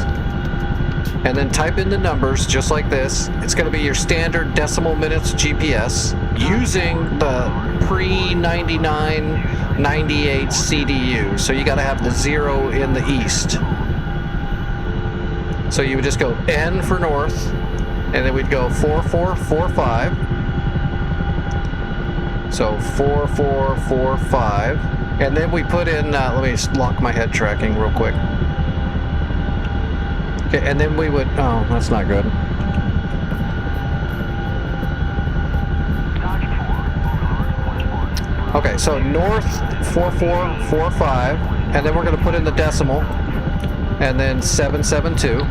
and then type in the numbers just like this. It's going to be your standard decimal minutes GPS using the pre-9998 CDU. So you got to have the 0 in the east. So you would just go N for north, and then we'd go 4445. So 4445, and then we put in, let me lock my head tracking real quick. Okay, and then we would, oh, that's not good. Okay, so north 4445, and then we're going to put in the decimal, and then 772.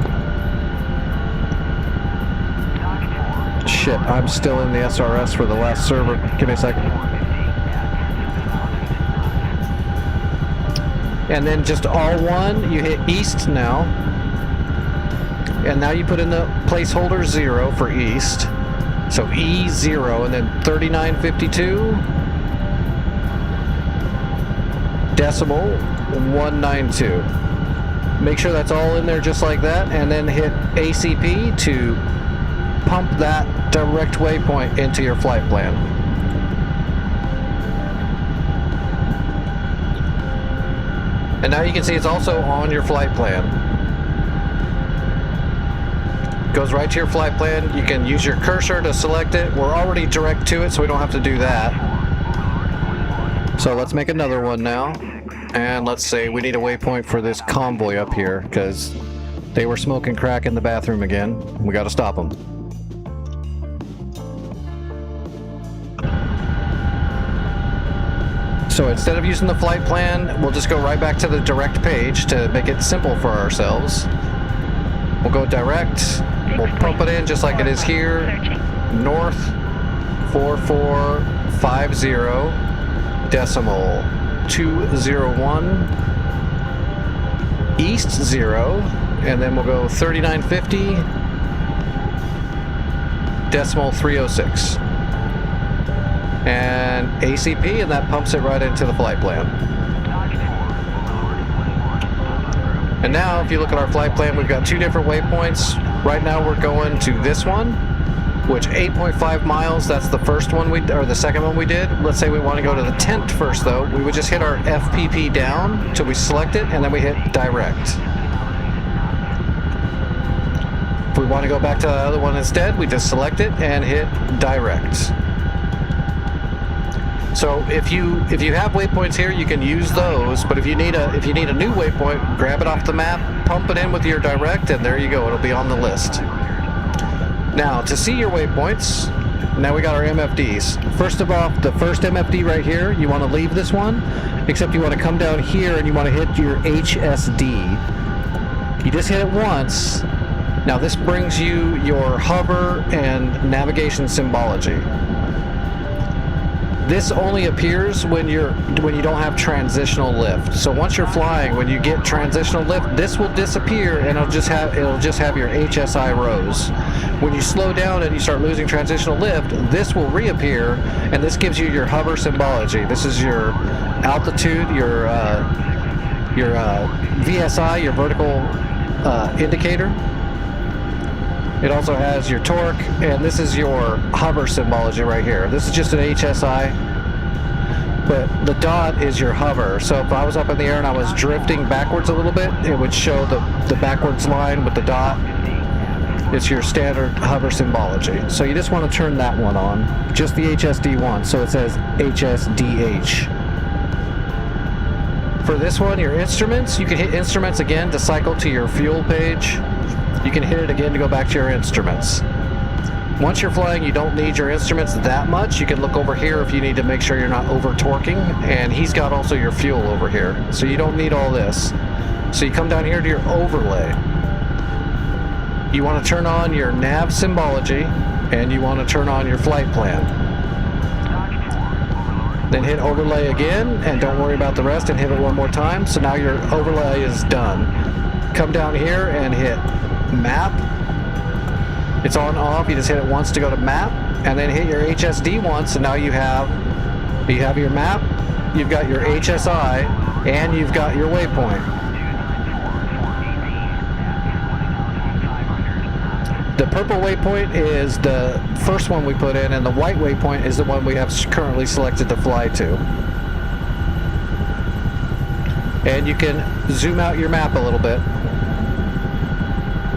Shit, I'm still in the SRS for the last server. Give me a second. And then just all one, you hit east now. And now you put in the placeholder 0 for east. So E0, and then 3952. Decimal 192. Make sure that's all in there just like that, and then hit ACP to pump that direct waypoint into your flight plan. And now you can see it's also on your flight plan. Goes right to your flight plan. You can use your cursor to select it. We're already direct to it, so we don't have to do that. So let's make another one now. And let's say we need a waypoint for this convoy up here because they were smoking crack in the bathroom again. We got to stop them. So instead of using the flight plan, we'll just go right back to the direct page to make it simple for ourselves. We'll go direct, we'll pump it in just like it is here. North 4450, decimal 201, east 0, and then we'll go 3950, decimal 306. And ACP, and that pumps it right into the flight plan. And now if you look at our flight plan, we've got 2 different waypoints. Right now we're going to this one, which 8.5 miles, that's the first one or the second one we did. Let's say we want to go to the tent first though. We would just hit our FPP down till we select it, and then we hit direct. If we want to go back to the other one instead, we just select it and hit direct. So if you have waypoints here, you can use those. But if you need a new waypoint, grab it off the map, pump it in with your direct, and there you go. It'll be on the list. Now to see your waypoints, now we got our MFDs. First of all, the first MFD right here, you want to leave this one, except you want to come down here and you want to hit your HSD. You just hit it once. Now this brings you your hover and navigation symbology. This only appears when you don't have transitional lift. So once you're flying, when you get transitional lift, this will disappear and it'll just have your HSI rows. When you slow down and you start losing transitional lift, this will reappear, and this gives you your hover symbology. This is your altitude, your VSI, your vertical indicator. It also has your torque, and this is your hover symbology right here. This is just an HSI, but the dot is your hover. So if I was up in the air and I was drifting backwards a little bit, it would show the backwards line with the dot. It's your standard hover symbology. So you just want to turn that one on, just the HSD one, so it says HSDH. For this one, your instruments, you can hit instruments again to cycle to your fuel page. You can hit it again to go back to your instruments. Once you're flying, you don't need your instruments that much. You can look over here if you need to make sure you're not over torquing, and he's got also your fuel over here. So you don't need all this. So you come down here to your overlay. You want to turn on your nav symbology, and you want to turn on your flight plan. Then hit overlay again, and don't worry about the rest, and hit it one more time. So now your overlay is done. Come down here and hit map. It's on off. You just hit it once to go to map, and then hit your HSD once, and now you have your map, you've got your HSI, and you've got your waypoint. The purple waypoint is the first one we put in, and the white waypoint is the one we have currently selected to fly to. And you can zoom out your map a little bit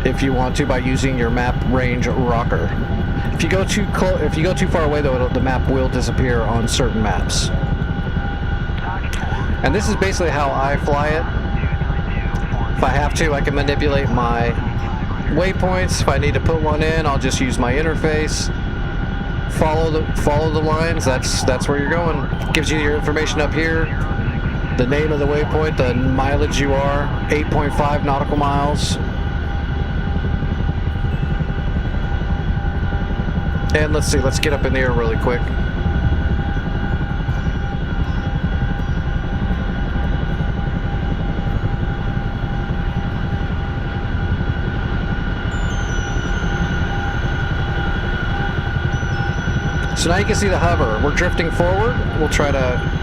if you want to by using your map range rocker. If you go too far away, though, the map will disappear on certain maps. And this is basically how I fly it. If I have to, I can manipulate my waypoints. If I need to put one in, I'll just use my interface. Follow the lines. That's where you're going. Gives you your information up here. The name of the waypoint, the mileage you are, 8.5 nautical miles. And let's see, let's get up in the air really quick. So now you can see the hover. We're drifting forward. We'll try to...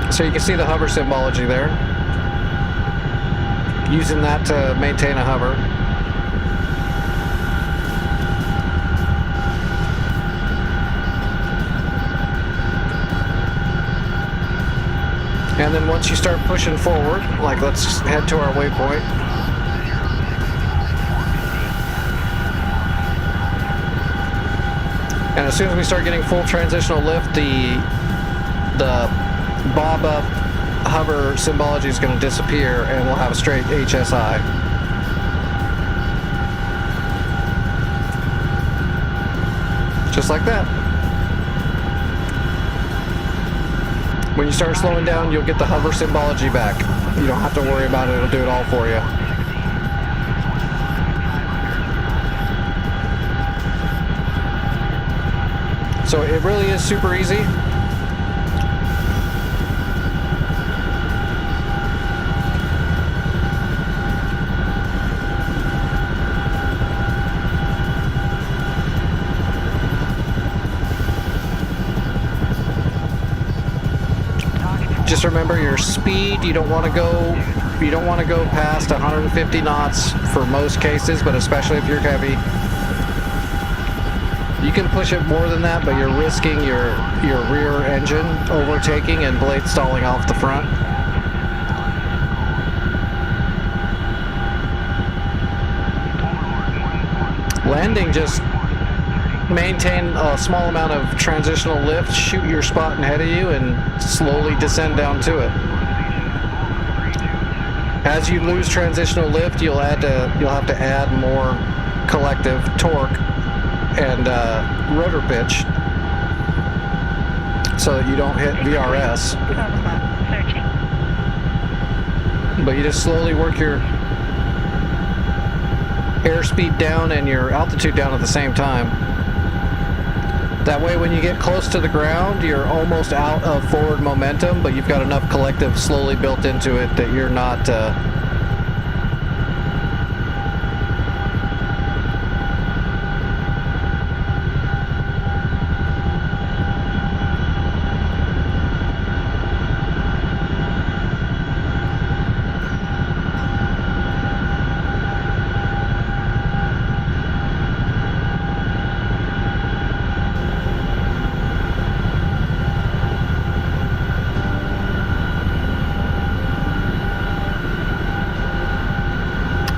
So you can see the hover symbology there. Using that to maintain a hover. And then once you start pushing forward, like let's head to our waypoint. And as soon as we start getting full transitional lift, the bob up hover symbology is going to disappear, and we'll have a straight HSI. Just like that. When you start slowing down, you'll get the hover symbology back. You don't have to worry about it, it'll do it all for you. So it really is super easy. Just remember your speed. You don't want to go past 150 knots for most cases, but especially if you're heavy. You can push it more than that, but you're risking your rear engine overtaking and blade stalling off the front. Landing, just maintain a small amount of transitional lift, shoot your spot ahead of you, and slowly descend down to it. As you lose transitional lift, you'll have to add more collective torque and rotor pitch so that you don't hit VRS. but you just slowly work your airspeed down and your altitude down at the same time. That way when you get close to the ground, you're almost out of forward momentum, but you've got enough collective slowly built into it that you're not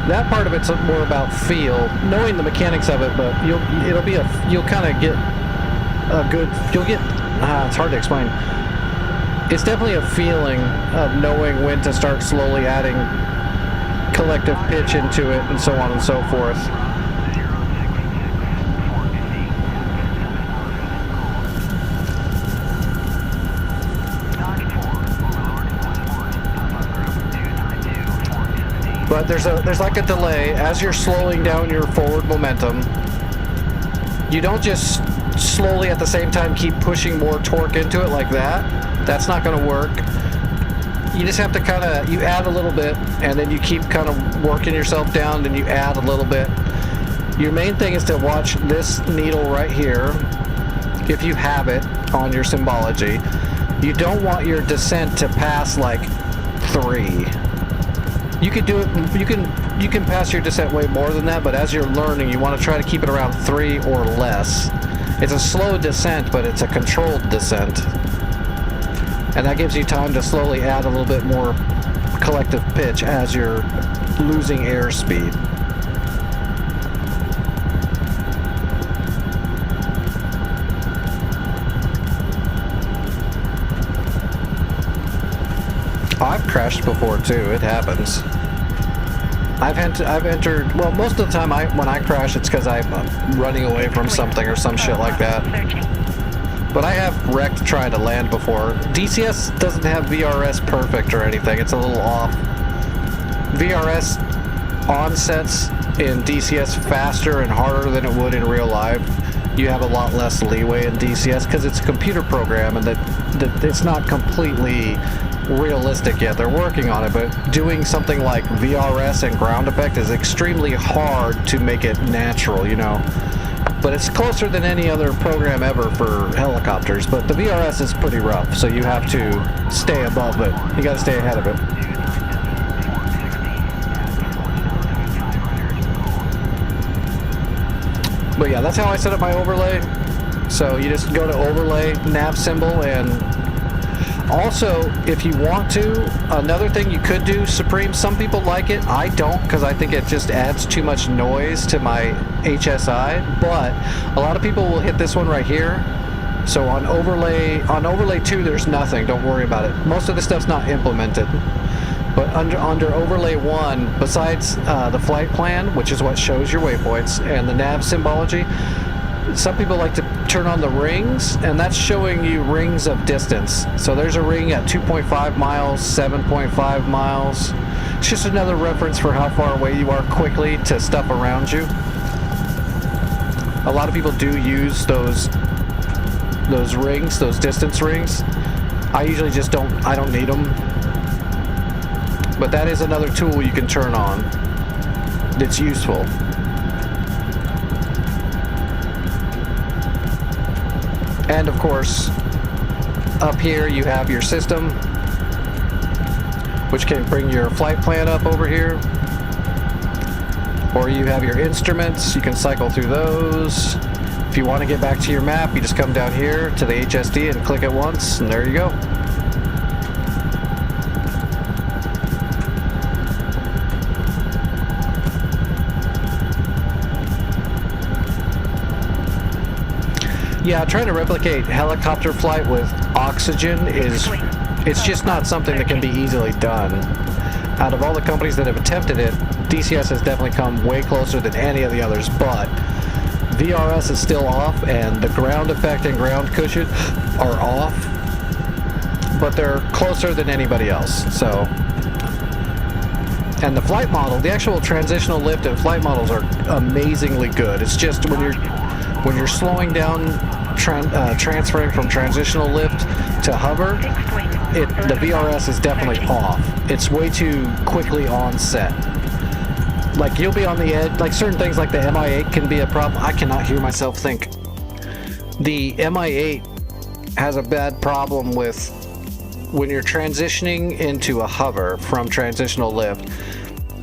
that part of it's more about feel, knowing the mechanics of it, but you'll kind of get a good, it's hard to explain. It's definitely a feeling of knowing when to start slowly adding collective pitch into it and so on and so forth. But there's like a delay as you're slowing down your forward momentum. You don't just slowly at the same time keep pushing more torque into it like that. That's not going to work. You just have to kind of, you add a little bit and then you keep kind of working yourself down, then you add a little bit. Your main thing is to watch this needle right here, if you have it on your symbology. You don't want your descent to pass like 3. You could do it, you can pass your descent way more than that, but as you're learning, you want to try to keep it around 3 or less. It's a slow descent, but it's a controlled descent. And that gives you time to slowly add a little bit more collective pitch as you're losing airspeed. I've crashed before too, it happens. I've entered, well, most of the time when I crash, it's because I'm running away from something or some shit like that. But I have wrecked trying to land before. DCS doesn't have VRS perfect or anything, it's a little off. VRS onsets in DCS faster and harder than it would in real life. You have a lot less leeway in DCS because it's a computer program and that it's not completely realistic yet. They're working on it, but doing something like VRS and ground effect is extremely hard to make it natural, you know. But it's closer than any other program ever for helicopters, but the VRS is pretty rough, so you have to stay above it. You gotta stay ahead of it. But yeah, that's how I set up my overlay. So you just go to overlay, nav symbol, and also, if you want to, another thing you could do, Supreme, some people like it. I don't, because I think it just adds too much noise to my HSI, but a lot of people will hit this one right here. So on overlay 2, there's nothing. Don't worry about it. Most of the stuff's not implemented. But under overlay 1, besides the flight plan, which is what shows your waypoints, and the nav symbology, some people like to turn on the rings, and that's showing you rings of distance. So there's a ring at 2.5 miles, 7.5 miles. It's just another reference for how far away you are quickly to stuff around you. A lot of people do use those rings, those distance rings. I usually just I don't need them. But that is another tool you can turn on. It's useful. And of course, up here you have your system, which can bring your flight plan up over here. Or you have your instruments, you can cycle through those. If you want to get back to your map, you just come down here to the HSD and click it once, and there you go. Yeah, trying to replicate helicopter flight with oxygen it's just not something that can be easily done. Out of all the companies that have attempted it, DCS has definitely come way closer than any of the others, but VRS is still off, and the ground effect and ground cushion are off, but they're closer than anybody else. So And the flight model, the actual transitional lift and flight models are amazingly good. It's just when you're slowing down, transferring from transitional lift to hover, the VRS is definitely off. It's way too quickly on set. Like, you'll be on the edge. Like, certain things like the MI8 can be a problem. I cannot hear myself think. The MI8 has a bad problem with when you're transitioning into a hover from transitional lift.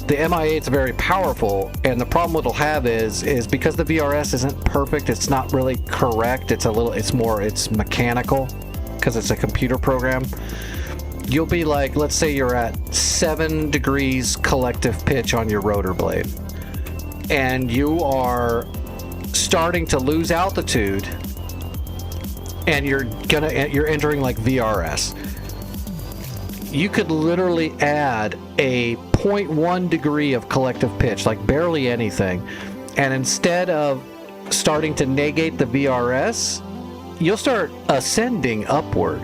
The MI8 is very powerful, and the problem it'll have is because the VRS isn't perfect, it's not really correct. It's mechanical because it's a computer program. You'll be like, let's say you're at 7 degrees collective pitch on your rotor blade, and you are starting to lose altitude, and you're entering like VRS. You could literally add a 0.1 degree of collective pitch, like barely anything, and instead of starting to negate the VRS, you'll start ascending upward.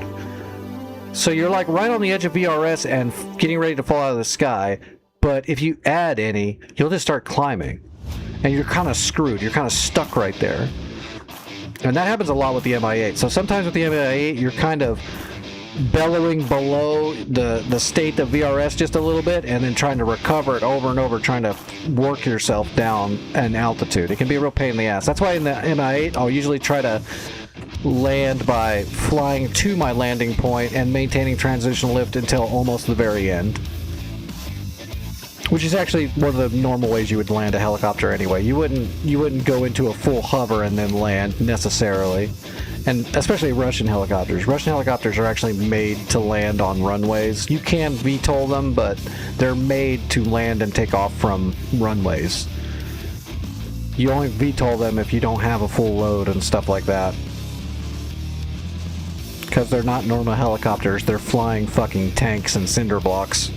So you're like right on the edge of VRS and getting ready to fall out of the sky, but if you add any, you'll just start climbing, and you're kind of screwed. You're kind of stuck right there. And that happens a lot with the MI8. So sometimes with the MI8, you're kind of bellowing below the state of VRS just a little bit, and then trying to recover it over and over, trying to work yourself down an altitude. It can be a real pain in the ass. That's why in the MI8, I'll usually try to land by flying to my landing point and maintaining transitional lift until almost the very end, which is actually one of the normal ways you would land a helicopter anyway. You wouldn't go into a full hover and then land necessarily. And especially Russian helicopters. Russian helicopters are actually made to land on runways. You can VTOL them, but they're made to land and take off from runways. You only VTOL them if you don't have a full load and stuff like that. Because they're not normal helicopters, they're flying fucking tanks and cinder blocks.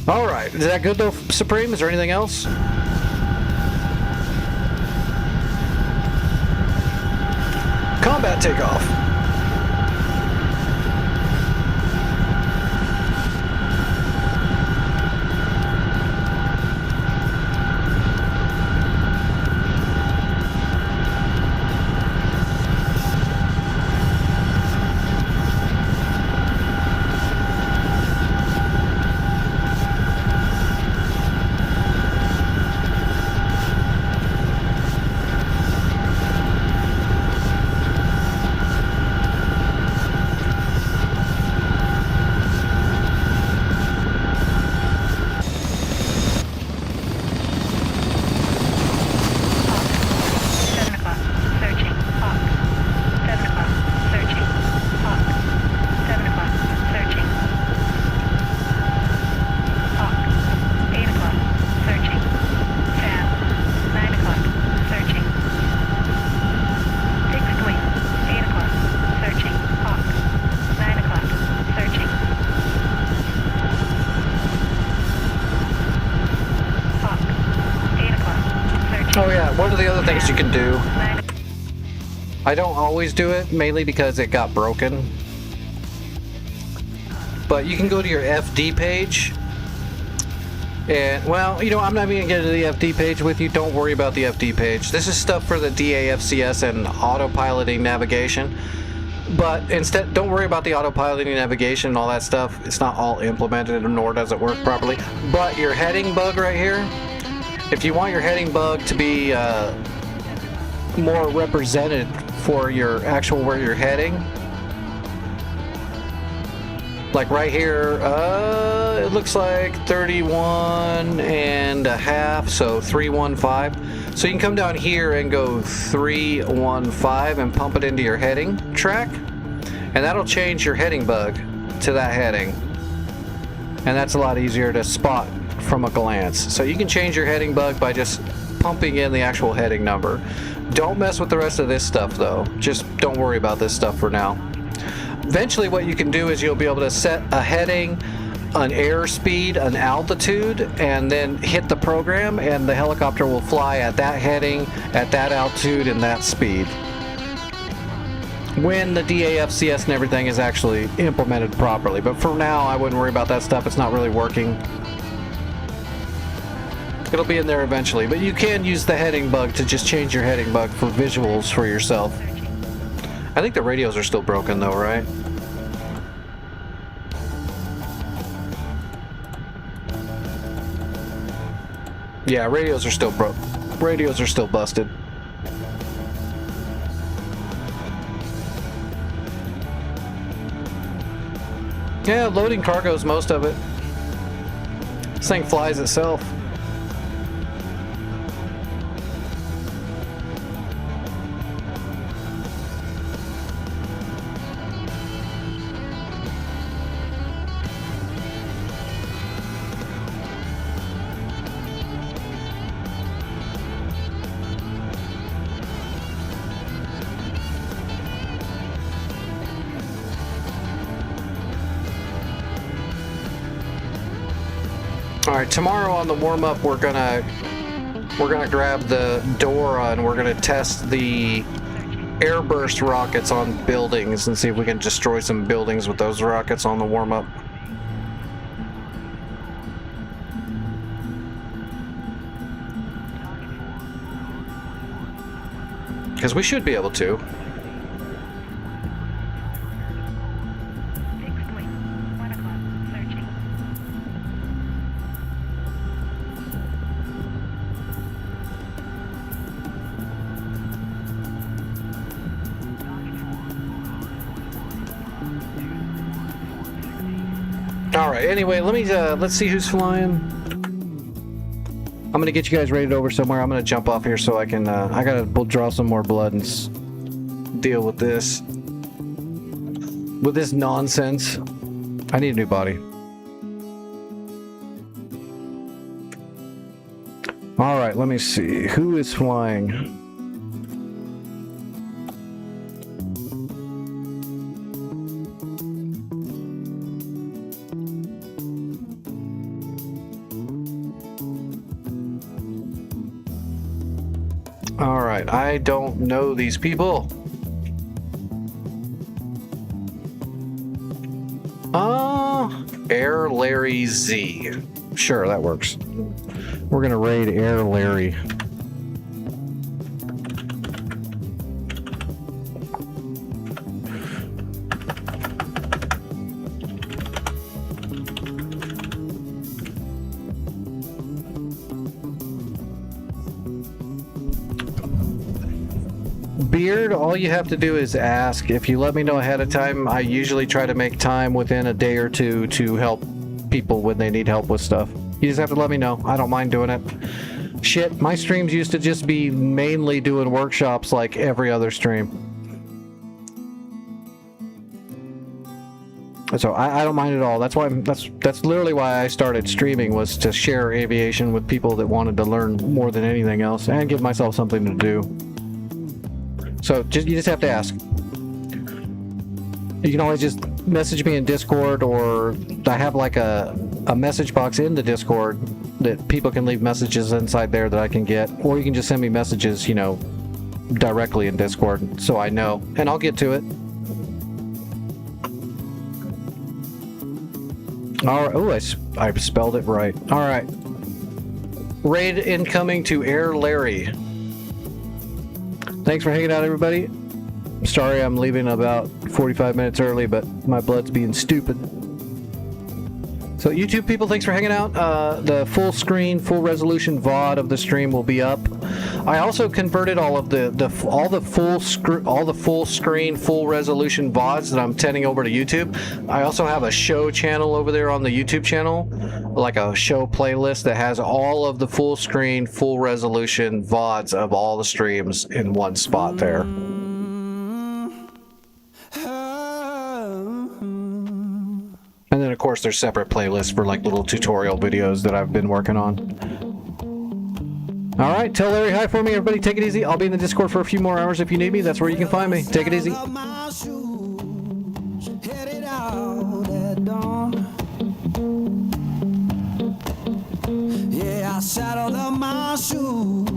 Alright, is that good though, Supreme? Is there anything else? Combat takeoff. Oh yeah, one of the other things you can do, I don't always do it, mainly because it got broken, but you can go to your FD page, and, well, you know, I'm not even going to get to the FD page with you. Don't worry about the FD page. This is stuff for the DAFCS and autopiloting navigation, but instead, don't worry about the autopiloting navigation and all that stuff. It's not all implemented, nor does it work properly, but your heading bug right here, if you want your heading bug to be more represented for your actual where you're heading, like right here, it looks like 31 and a half, so 315. So you can come down here and go 315 and pump it into your heading track, and that'll change your heading bug to that heading, and that's a lot easier to spot from a glance. So you can change your heading bug by just pumping in the actual heading number. Don't mess with the rest of this stuff though. Just don't worry about this stuff for now. Eventually what you can do is you'll be able to set a heading, an airspeed, an altitude, and then hit the program, and the helicopter will fly at that heading, at that altitude, and that speed. when the DAFCS and everything is actually implemented properly. But for now, I wouldn't worry about that stuff. It's not really working. It'll be in there eventually, but you can use the heading bug to just change your heading bug for visuals for yourself. I think the radios are still broken though, right? Yeah, radios are still broke. Radios are still busted. Yeah, loading cargo is most of it. This thing flies itself. All right, tomorrow on the warm-up, we're gonna grab the Dora and we're gonna test the airburst rockets on buildings and see if we can destroy some buildings with those rockets on the warm-up. Because we should be able to. Alright, anyway, let's see who's flying. I'm gonna get you guys rated over somewhere. I'm gonna jump off here so I can, I gotta draw some more blood and deal with this. With this nonsense. I need a new body. Alright, let me see. Who is flying? Alright, I don't know these people. Air Larry Z. Sure, that works. We're gonna raid Air Larry. Beard, all you have to do is ask. If you let me know ahead of time, I usually try to make time within a day or two to help people when they need help with stuff. You just have to let me know. I don't mind doing it. Shit, my streams used to just be mainly doing workshops like every other stream. So I don't mind at all. That's why that's literally why I started streaming, was to share aviation with people that wanted to learn more than anything else and give myself something to do. So you just have to ask. You can always just message me in Discord, or I have like a message box in the Discord that people can leave messages inside there that I can get, or you can just send me messages, you know, directly in Discord so I know, and I'll get to it. Alright, oh, I spelled it right. Alright. Raid incoming to Air Larry. Thanks for hanging out, everybody. Sorry I'm leaving about 45 minutes early, but my blood's being stupid. So YouTube people, thanks for hanging out. The full screen, full resolution VOD of the stream will be up. I also converted all of all the full screen, full resolution VODs that I'm sending over to YouTube. I also have a show channel over there on the YouTube channel, like a show playlist that has all of the full screen, full resolution VODs of all the streams in one spot there. And then, of course, there's separate playlists for like little tutorial videos that I've been working on. All right, tell Larry hi for me, everybody. Take it easy. I'll be in the Discord for a few more hours if you need me. That's where you can find me. Take it easy. Yeah, I saddled up my shoes.